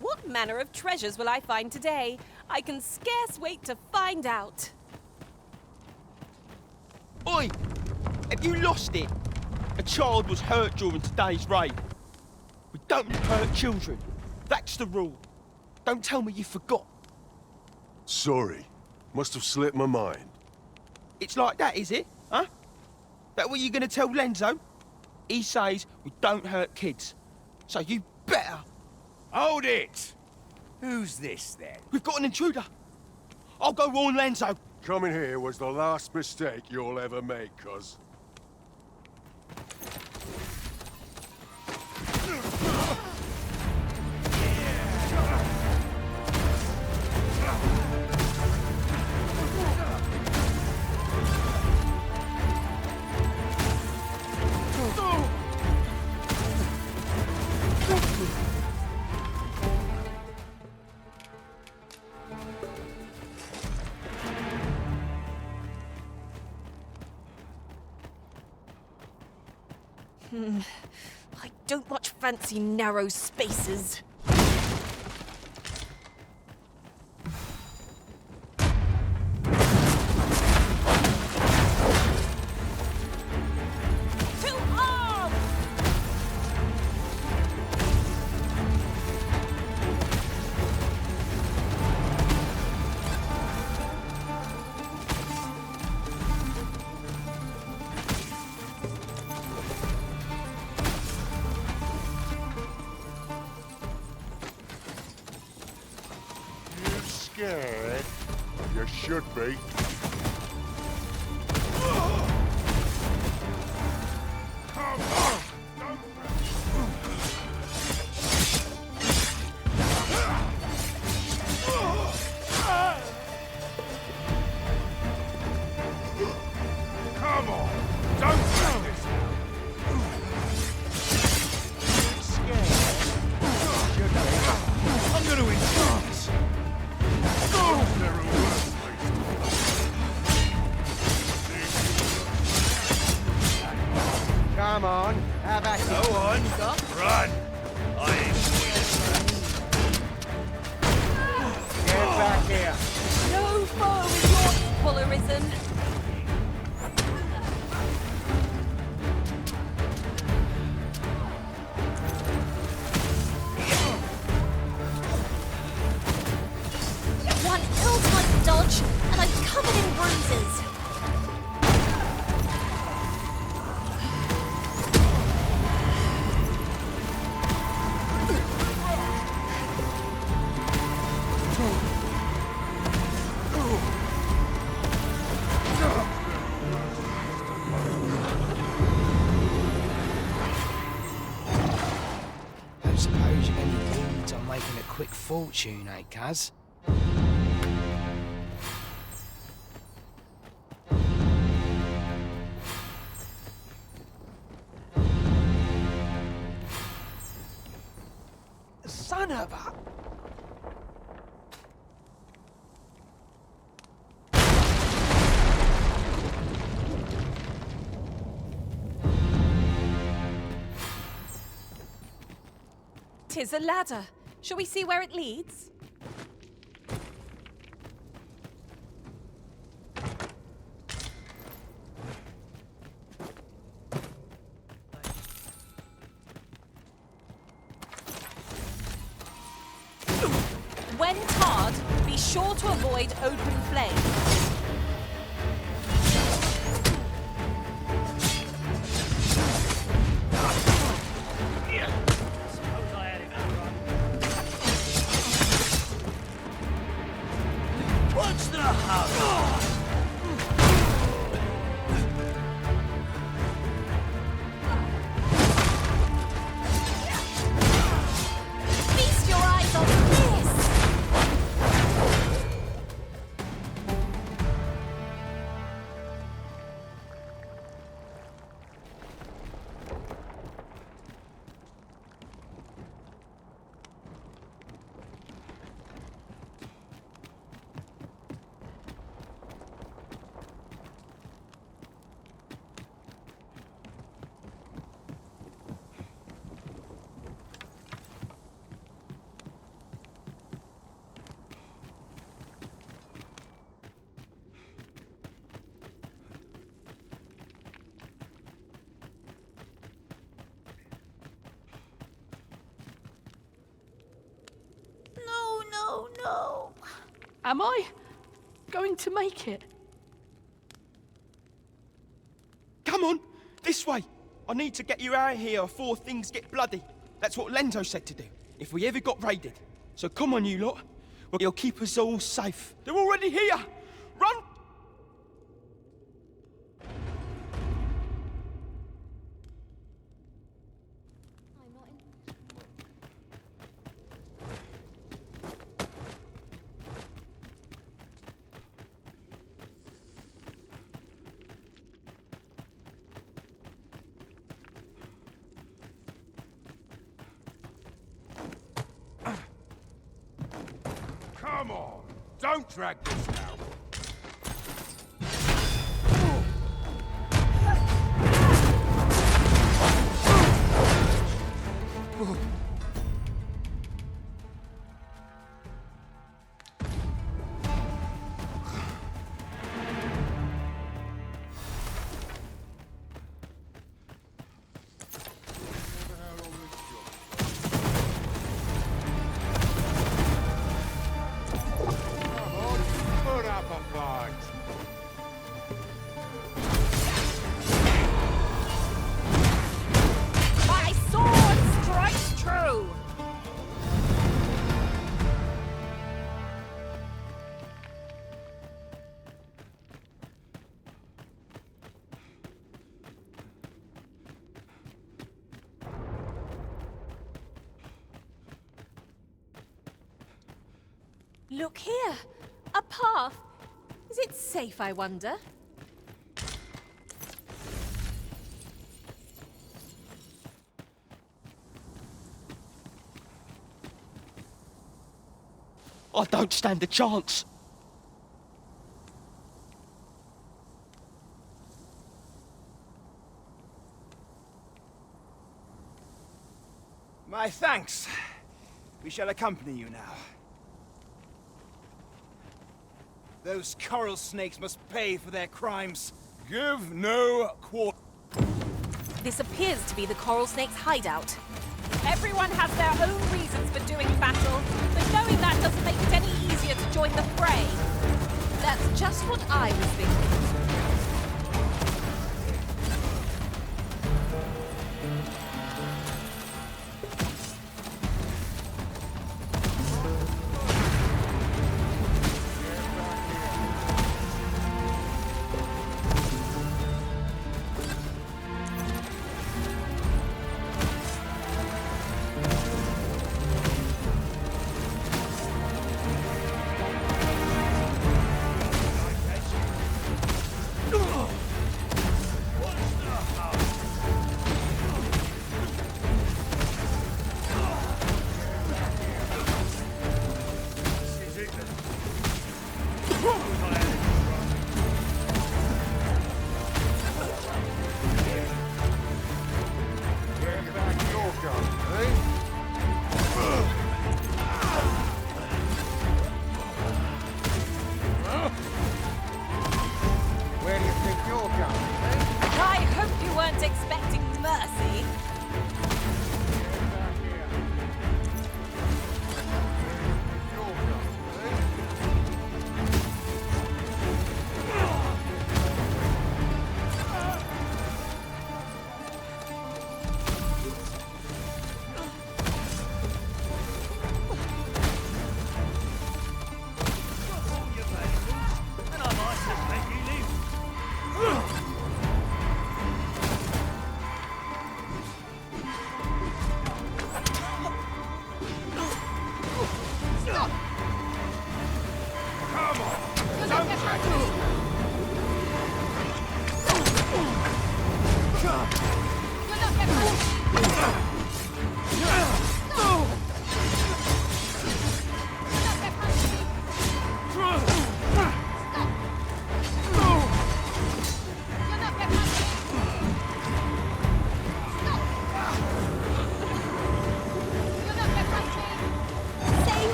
What manner of treasures will I find today? I can scarce wait to find out. Oi! Have you lost it? A child was hurt during today's raid. We don't hurt children. That's the rule. Don't tell me you forgot. Sorry. Must have slipped my mind. It's like that, is it? Huh? That what you gonna tell Lenzo? He says we don't hurt kids. So you better... Hold it! Who's this, then? We've got an intruder. I'll go warn Lenzo. Coming here was the last mistake you'll ever make, cuz. I don't much fancy narrow spaces. scared? You should be. Come on! Come on! Don't drag this out! Scared? I'm gonna enjoy this! Come on, have at it. Go on! Run! I ain't Get back here. No foe is your equal, Arisen. One ill-timed dodge, and I'm covered in bruises. I suppose you're any dudes on making a quick fortune, eh, cuz? Son of a... Tis a ladder. Shall we see where it leads? When tarred, be sure to avoid open flame. What's the hurry? Feast your eyes on this! No. Am I going to make it? Come on, this way. I need to get you out of here before things get bloody. That's what Lenzo said to do, if we ever got raided. So come on, you lot. You'll keep us all safe. They're already here. Run! Come on! Don't drag this out! My sword strikes true! Look here! A path! Is it safe, I wonder? I don't stand a chance. My thanks. We shall accompany you now. Those coral snakes must pay for their crimes. Give no quarter. This appears to be the coral snake's hideout. Everyone has their own reasons for doing battle, but knowing that doesn't make it any easier to join the fray. That's just what I was thinking.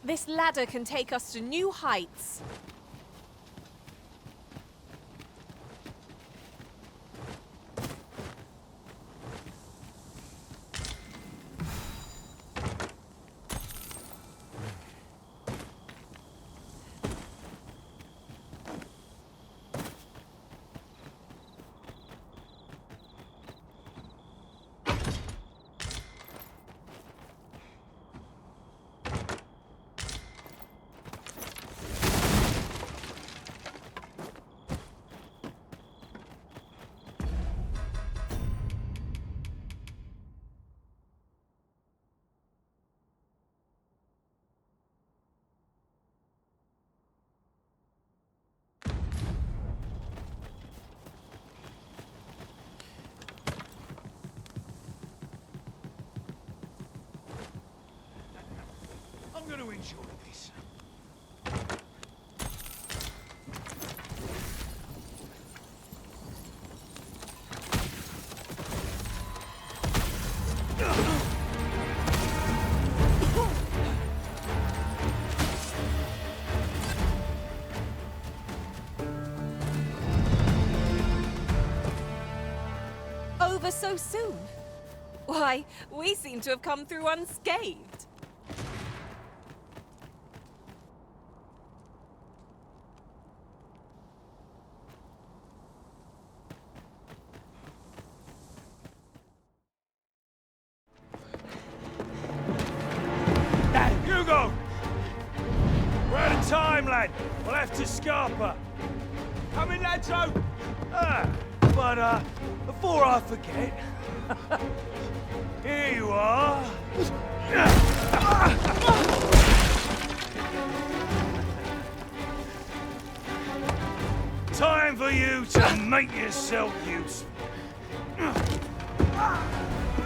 This ladder can take us to new heights. I'm going to enjoy this. over so soon? Why, we seem to have come through unscathed. Hugo! We're out of time, lad. We'll have to Scarpa. Come in, Lento! But before I forget, here you are. Time for you to make yourself useful.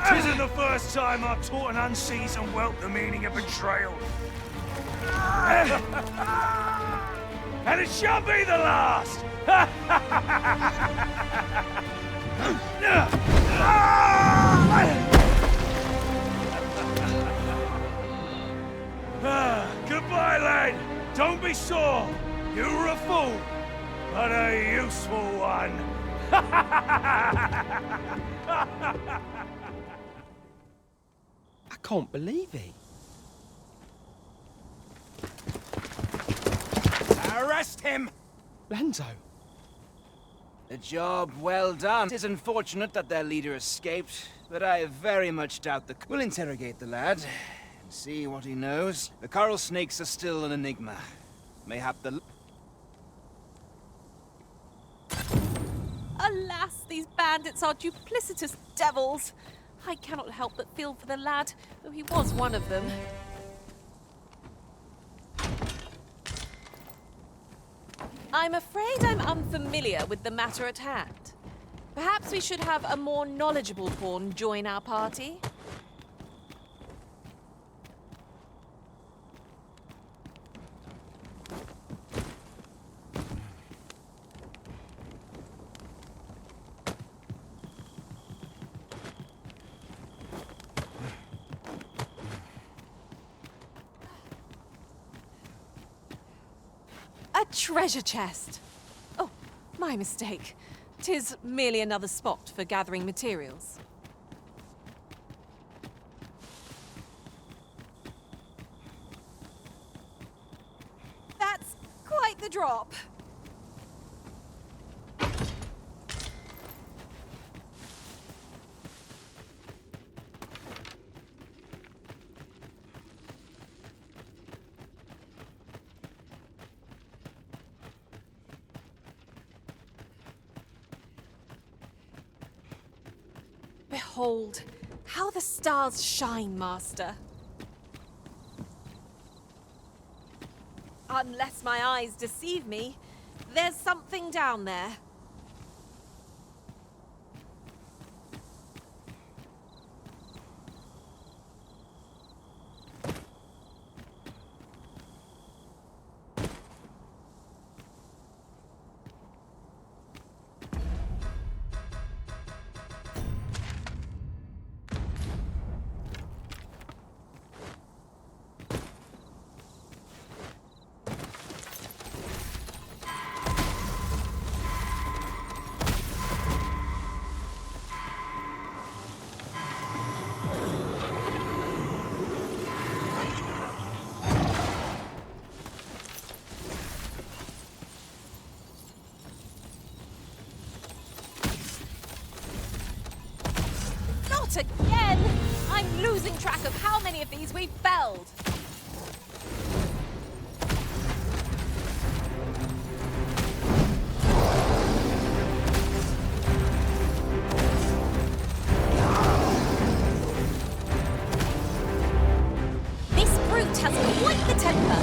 Tisn't the first time I've taught an unseasoned whelp the meaning of betrayal. And it shall be the last! Goodbye, lad. Don't be sore. You were a fool, but a useful one. I can't believe it. Arrest him! Lento. A job well done. It is unfortunate that their leader escaped, but I very much doubt the... We'll interrogate the lad and see what he knows. The coral snakes are still an enigma. Mayhap the... Alas, these bandits are duplicitous devils. I cannot help but feel for the lad, though he was one of them. I'm afraid I'm unfamiliar with the matter at hand. Perhaps we should have a more knowledgeable pawn join our party? A treasure chest! Oh, my mistake. 'Tis merely another spot for gathering materials. That's quite the drop. Behold, how the stars shine, Master. Unless my eyes deceive me, there's something down there. Again! I'm losing track of how many of these we've felled. This brute has quite the temper.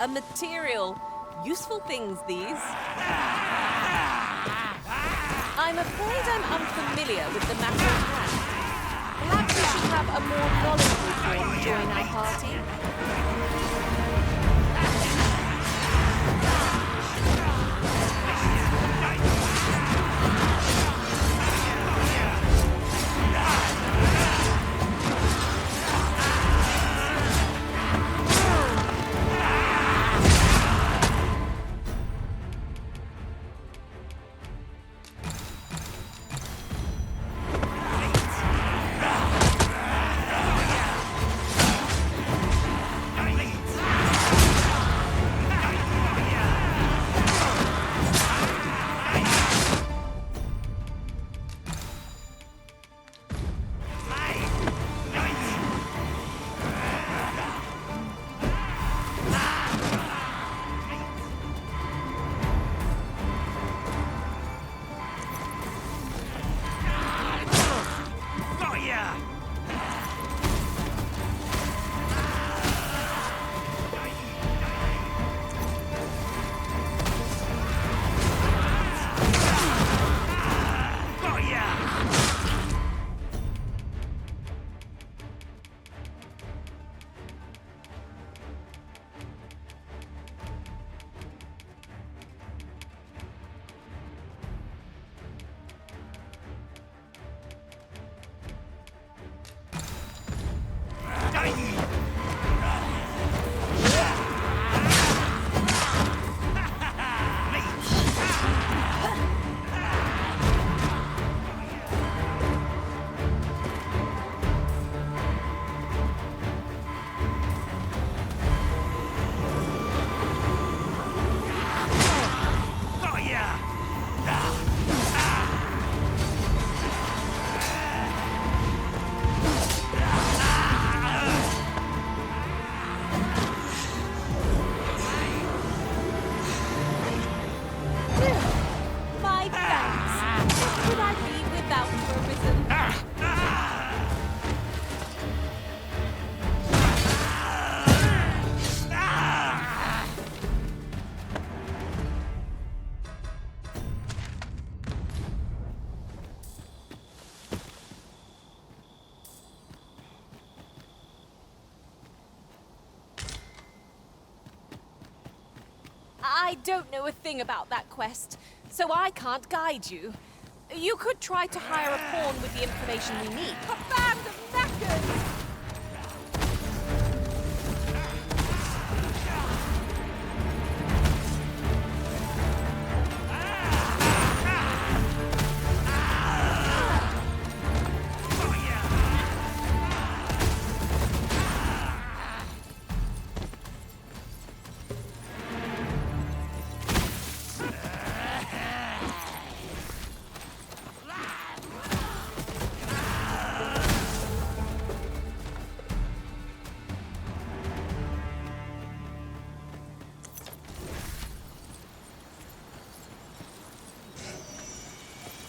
A material. Useful things, these. I'm afraid I'm unfamiliar with the matter at hand. Perhaps we should have a more knowledgeable form join our party. I don't know a thing about that quest, so I can't guide you. You could try to hire a pawn with the information we need. A band of knackers!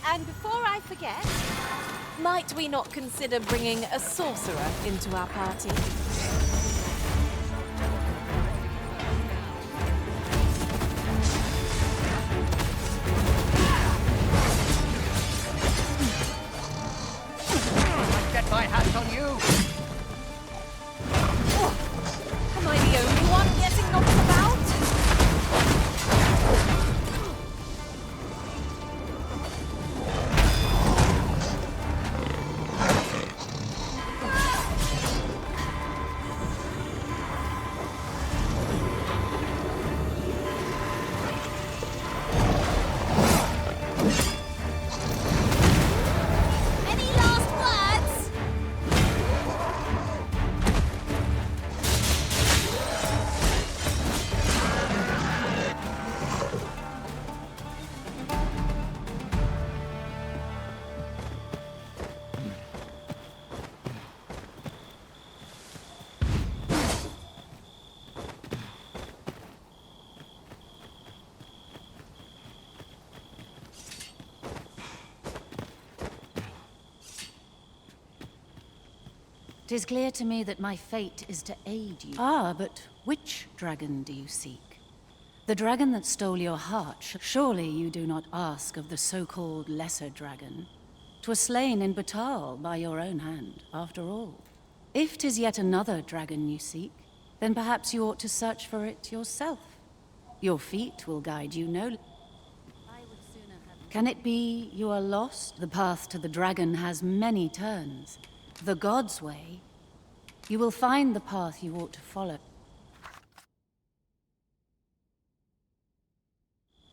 And before I forget, might we not consider bringing a sorcerer into our party? Get my hands on you! Oh, am I the only one getting knocked about? 'Tis clear to me that my fate is to aid you. Ah, but which dragon do you seek? The dragon that stole your heart. Surely you do not ask of the so-called lesser dragon. 'Twas slain in Batal by your own hand, after all. If 'tis yet another dragon you seek, then perhaps you ought to search for it yourself. Your feet will guide you no. Can it be you are lost? The path to the dragon has many turns. The God's way. You will find the path you ought to follow.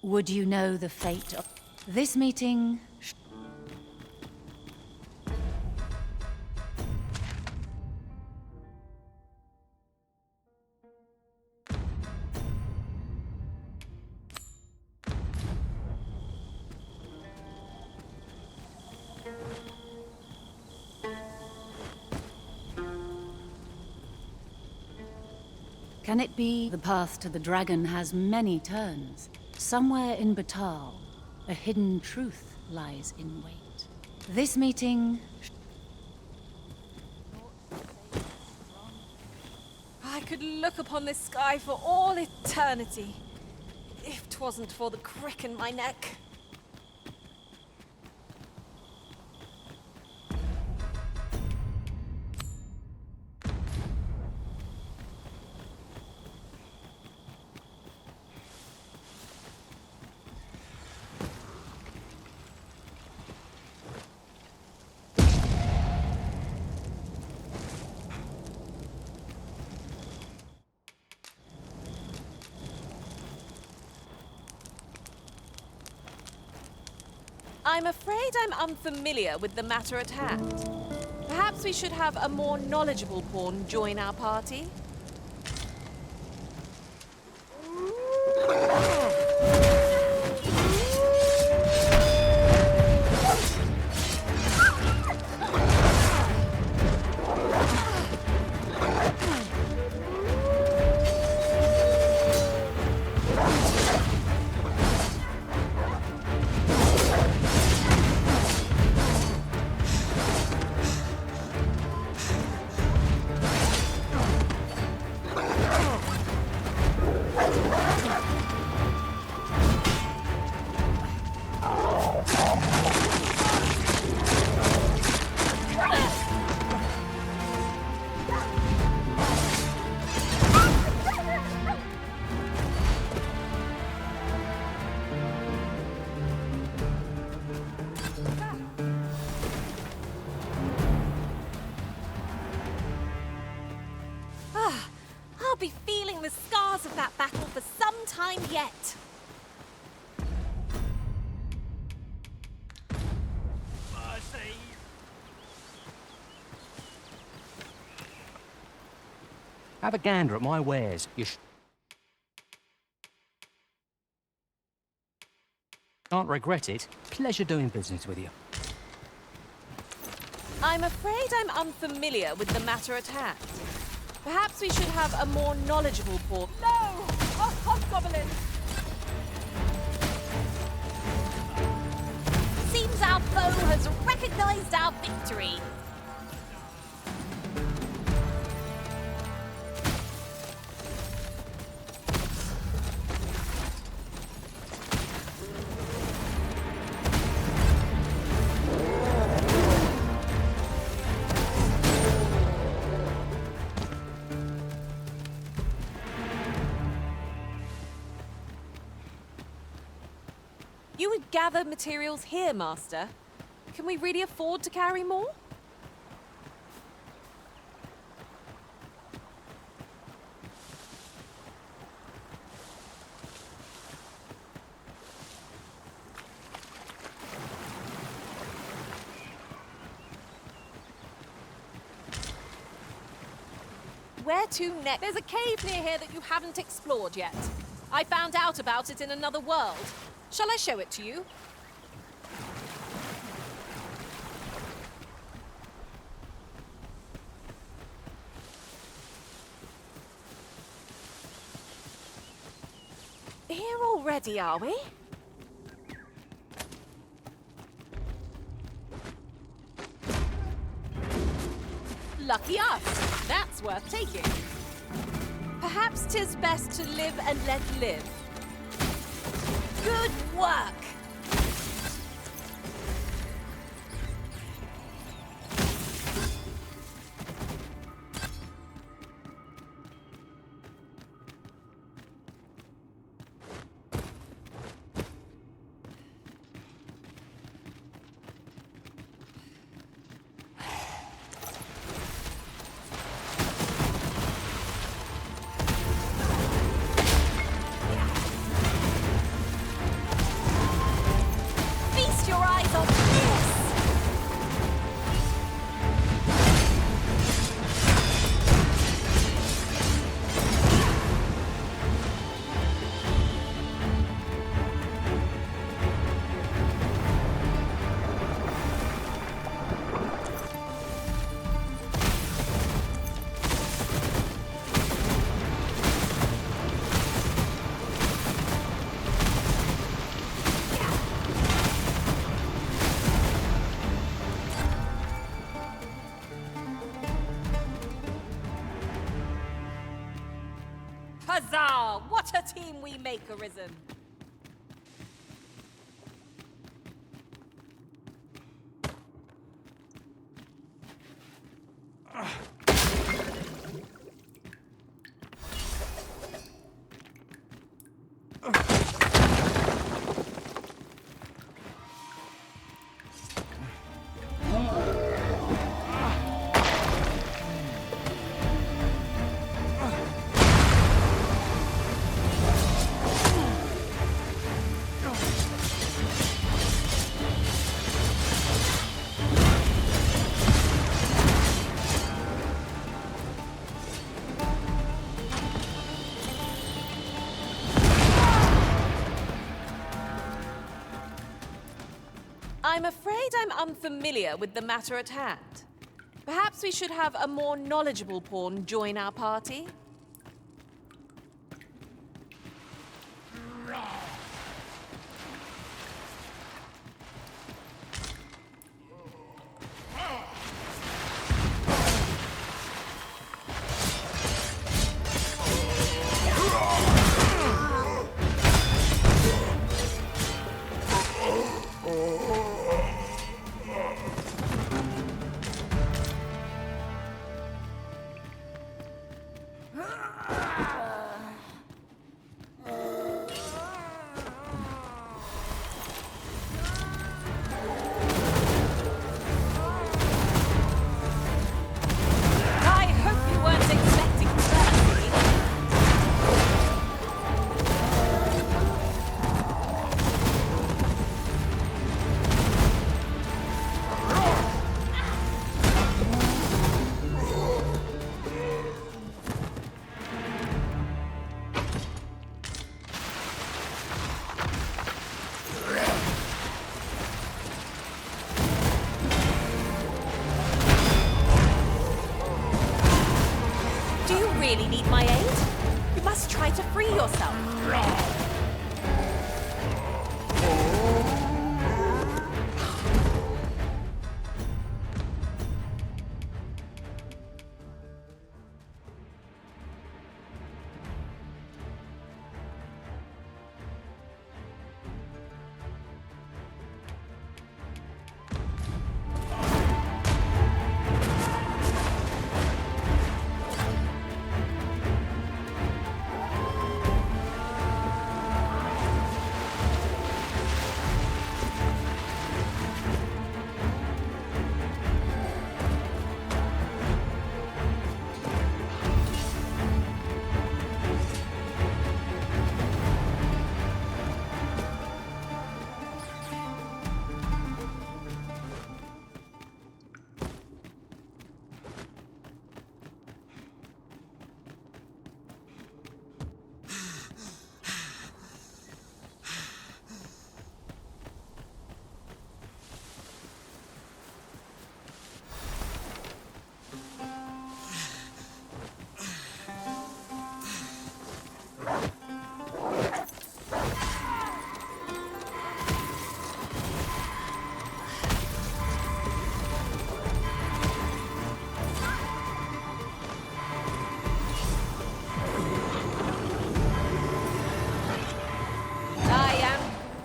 Would you know the fate of this meeting? Can it be the path to the dragon has many turns? Somewhere in Batal, a hidden truth lies in wait. This meeting... I could look upon this sky for all eternity, if 'twasn't for the crick in my neck. I'm afraid I'm unfamiliar with the matter at hand. Perhaps we should have a more knowledgeable pawn join our party? I'll be feeling the scars of that battle for some time yet. Have a gander at my wares. You can't regret it. Pleasure doing business with you. I'm afraid I'm unfamiliar with the matter at hand. Perhaps we should have a more knowledgeable pawn. No! A hobgoblin! Seems our foe has recognized our victory. You would gather materials here, Master. Can we really afford to carry more? Where to next? There's a cave near here that you haven't explored yet. I found out about it in another world. Shall I show it to you? Here already, are we? Lucky us. That's worth taking. Perhaps 'tis best to live and let live. Good work! Huzzah! What a team we make, Arisen! I'm afraid I'm unfamiliar with the matter at hand. Perhaps we should have a more knowledgeable pawn join our party? Really need my aid? You must try to free yourself.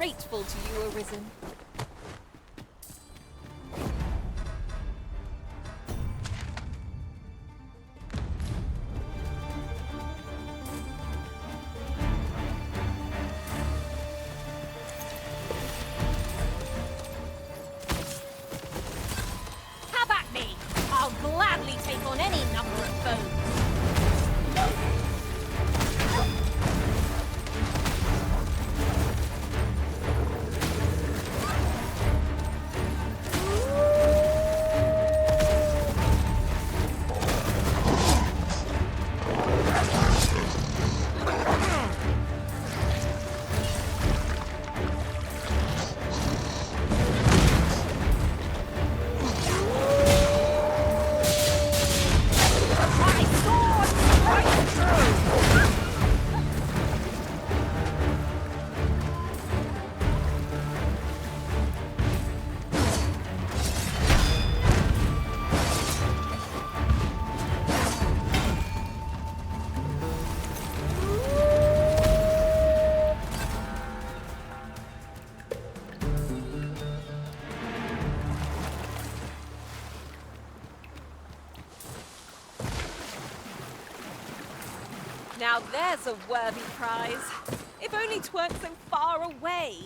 grateful to you, Arisen. Have at me! I'll gladly take on any number of foes. Now there's a worthy prize. If only 'tweren't so far away.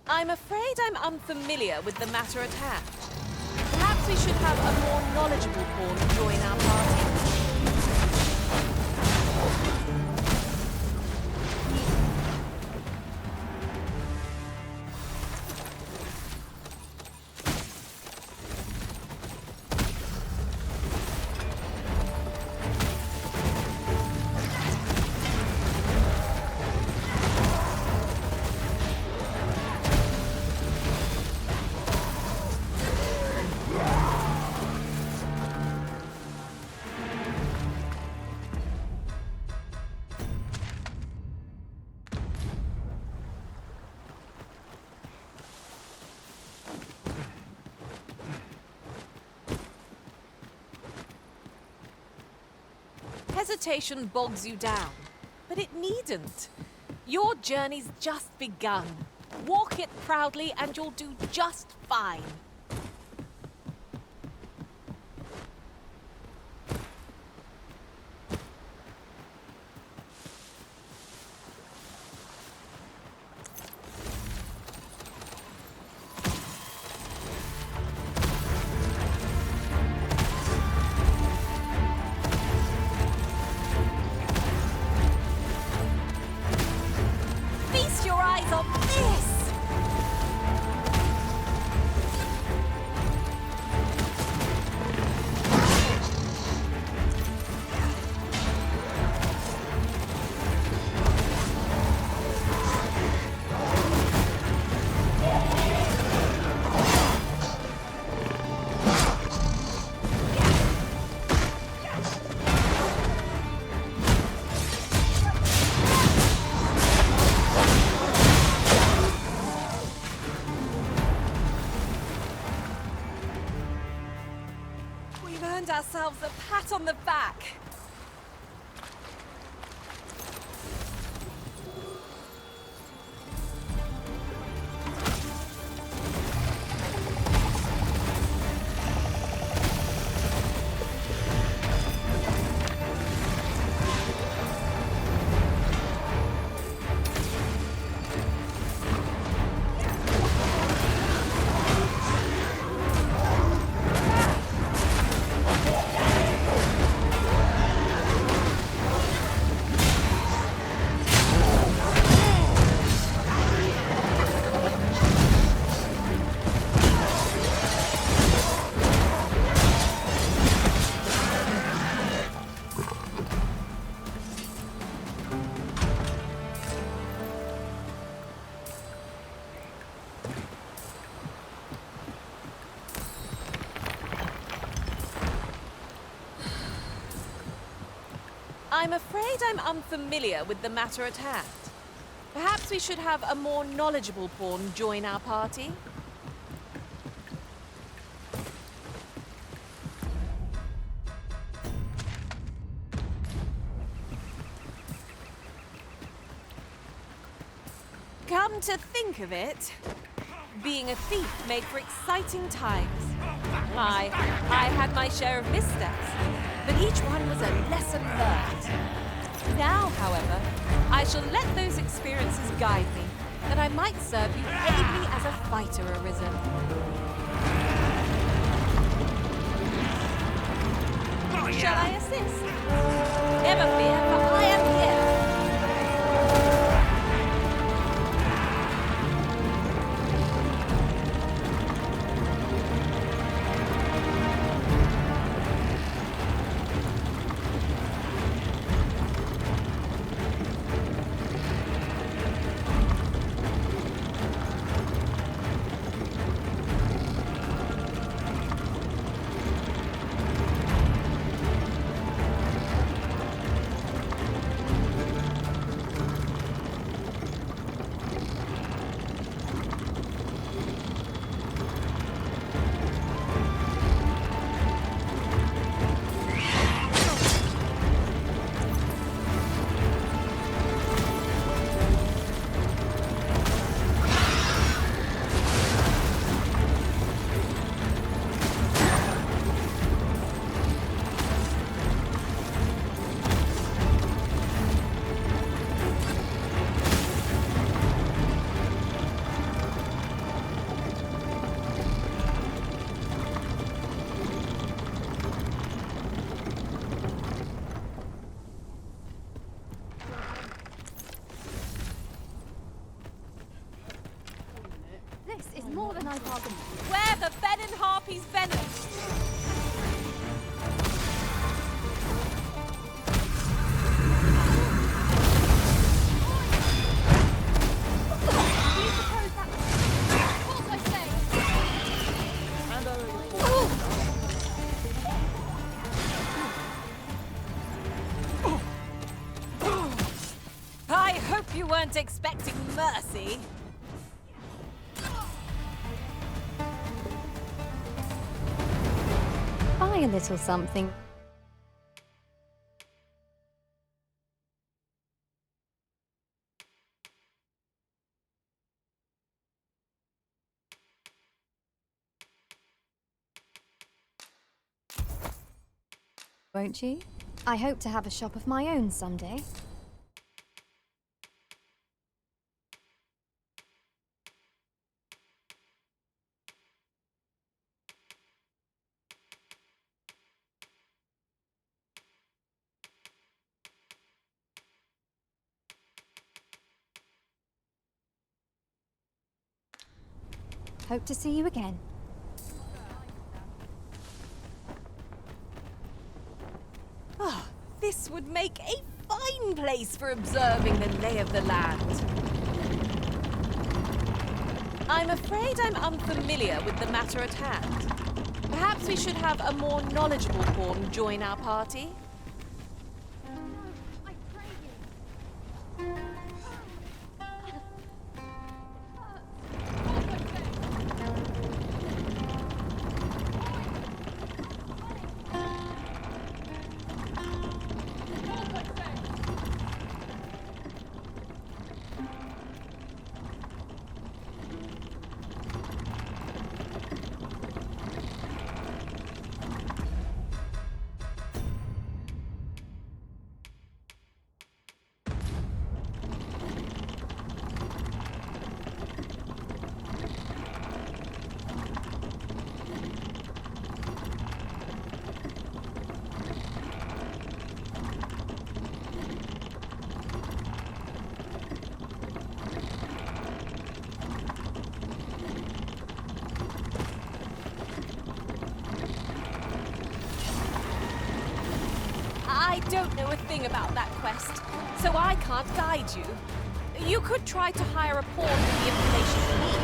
I'm afraid I'm unfamiliar with the matter at hand. Perhaps we should have a more knowledgeable pawn join our party. Hesitation bogs you down, but it needn't. Your journey's just begun. Walk it proudly and you'll do just fine. Feast your eyes on this! We've earned ourselves a pat on the back. I'm afraid I'm unfamiliar with the matter at hand. Perhaps we should have a more knowledgeable pawn join our party? Come to think of it, being a thief made for exciting times. I had my share of missteps, but each one was a lesson learned. Now, however, I shall let those experiences guide me, that I might serve you ably as a fighter arisen. Shall I assist? Never fear, for I am here. This is more than I bargained for. Where the venom harpy's venom? I hope you weren't expecting mercy. Buy a little something. Won't you? I hope to have a shop of my own someday. Hope to see you again. Oh, this would make a fine place for observing the lay of the land. I'm afraid I'm unfamiliar with the matter at hand. Perhaps we should have a more knowledgeable pawn join our party? I don't know a thing about that quest, so I can't guide you. You could try to hire a pawn with the information you need.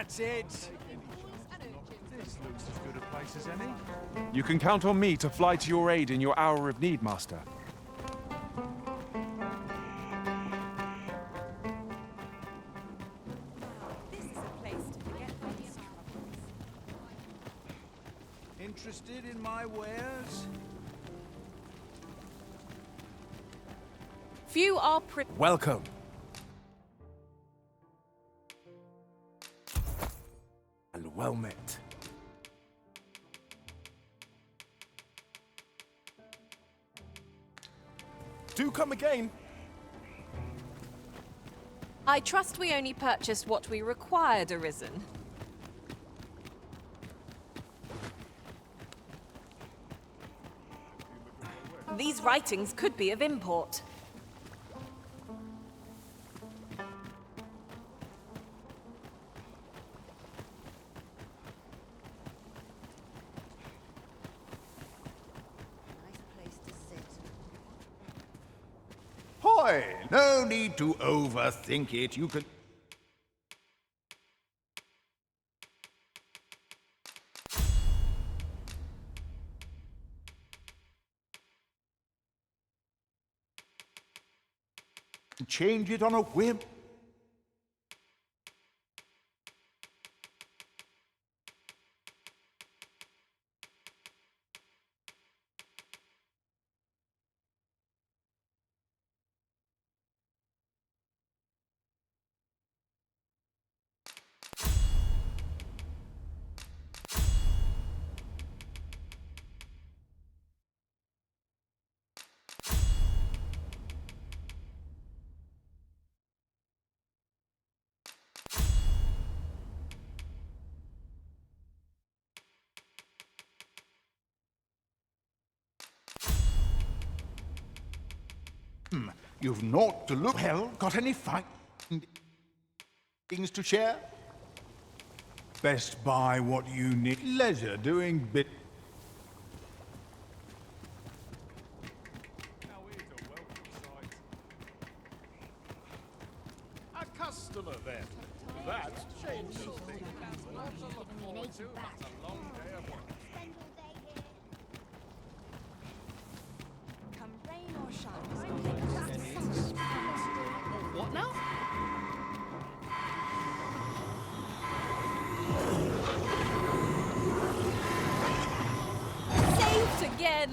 That's it. This looks as good a place as any. You can count on me to fly to your aid in your hour of need, Master. This is a place to forget these troubles. Interested in my wares? Few are Welcome. And well met. Do come again. I trust we only purchased what we required, Arisen. These writings could be of import. Hoy! No need to overthink it. You can... change it on a whim. You've naught to look. Well, got any fine things to share? Best buy what you need. Leisure doing bit. A customer then. That changes things. Lots to look forward to. That's a long day of work. Come rain or shine. What now? Saved again!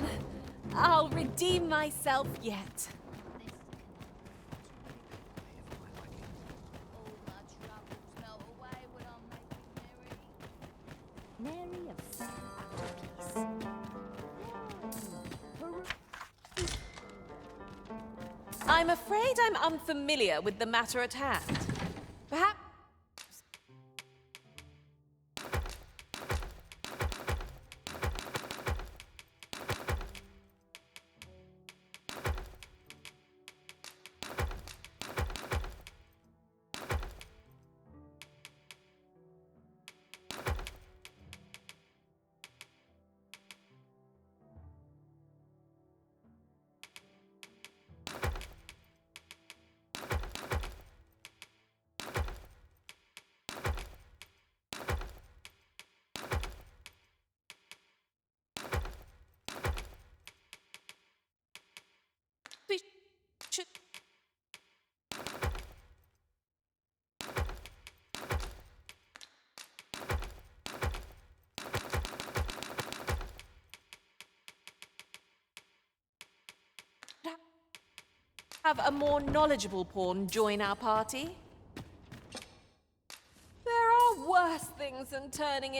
I'll redeem myself yet. Mary of I'm afraid I'm unfamiliar with the matter at hand. Perhaps... have a more knowledgeable pawn join our party? There are worse things than turning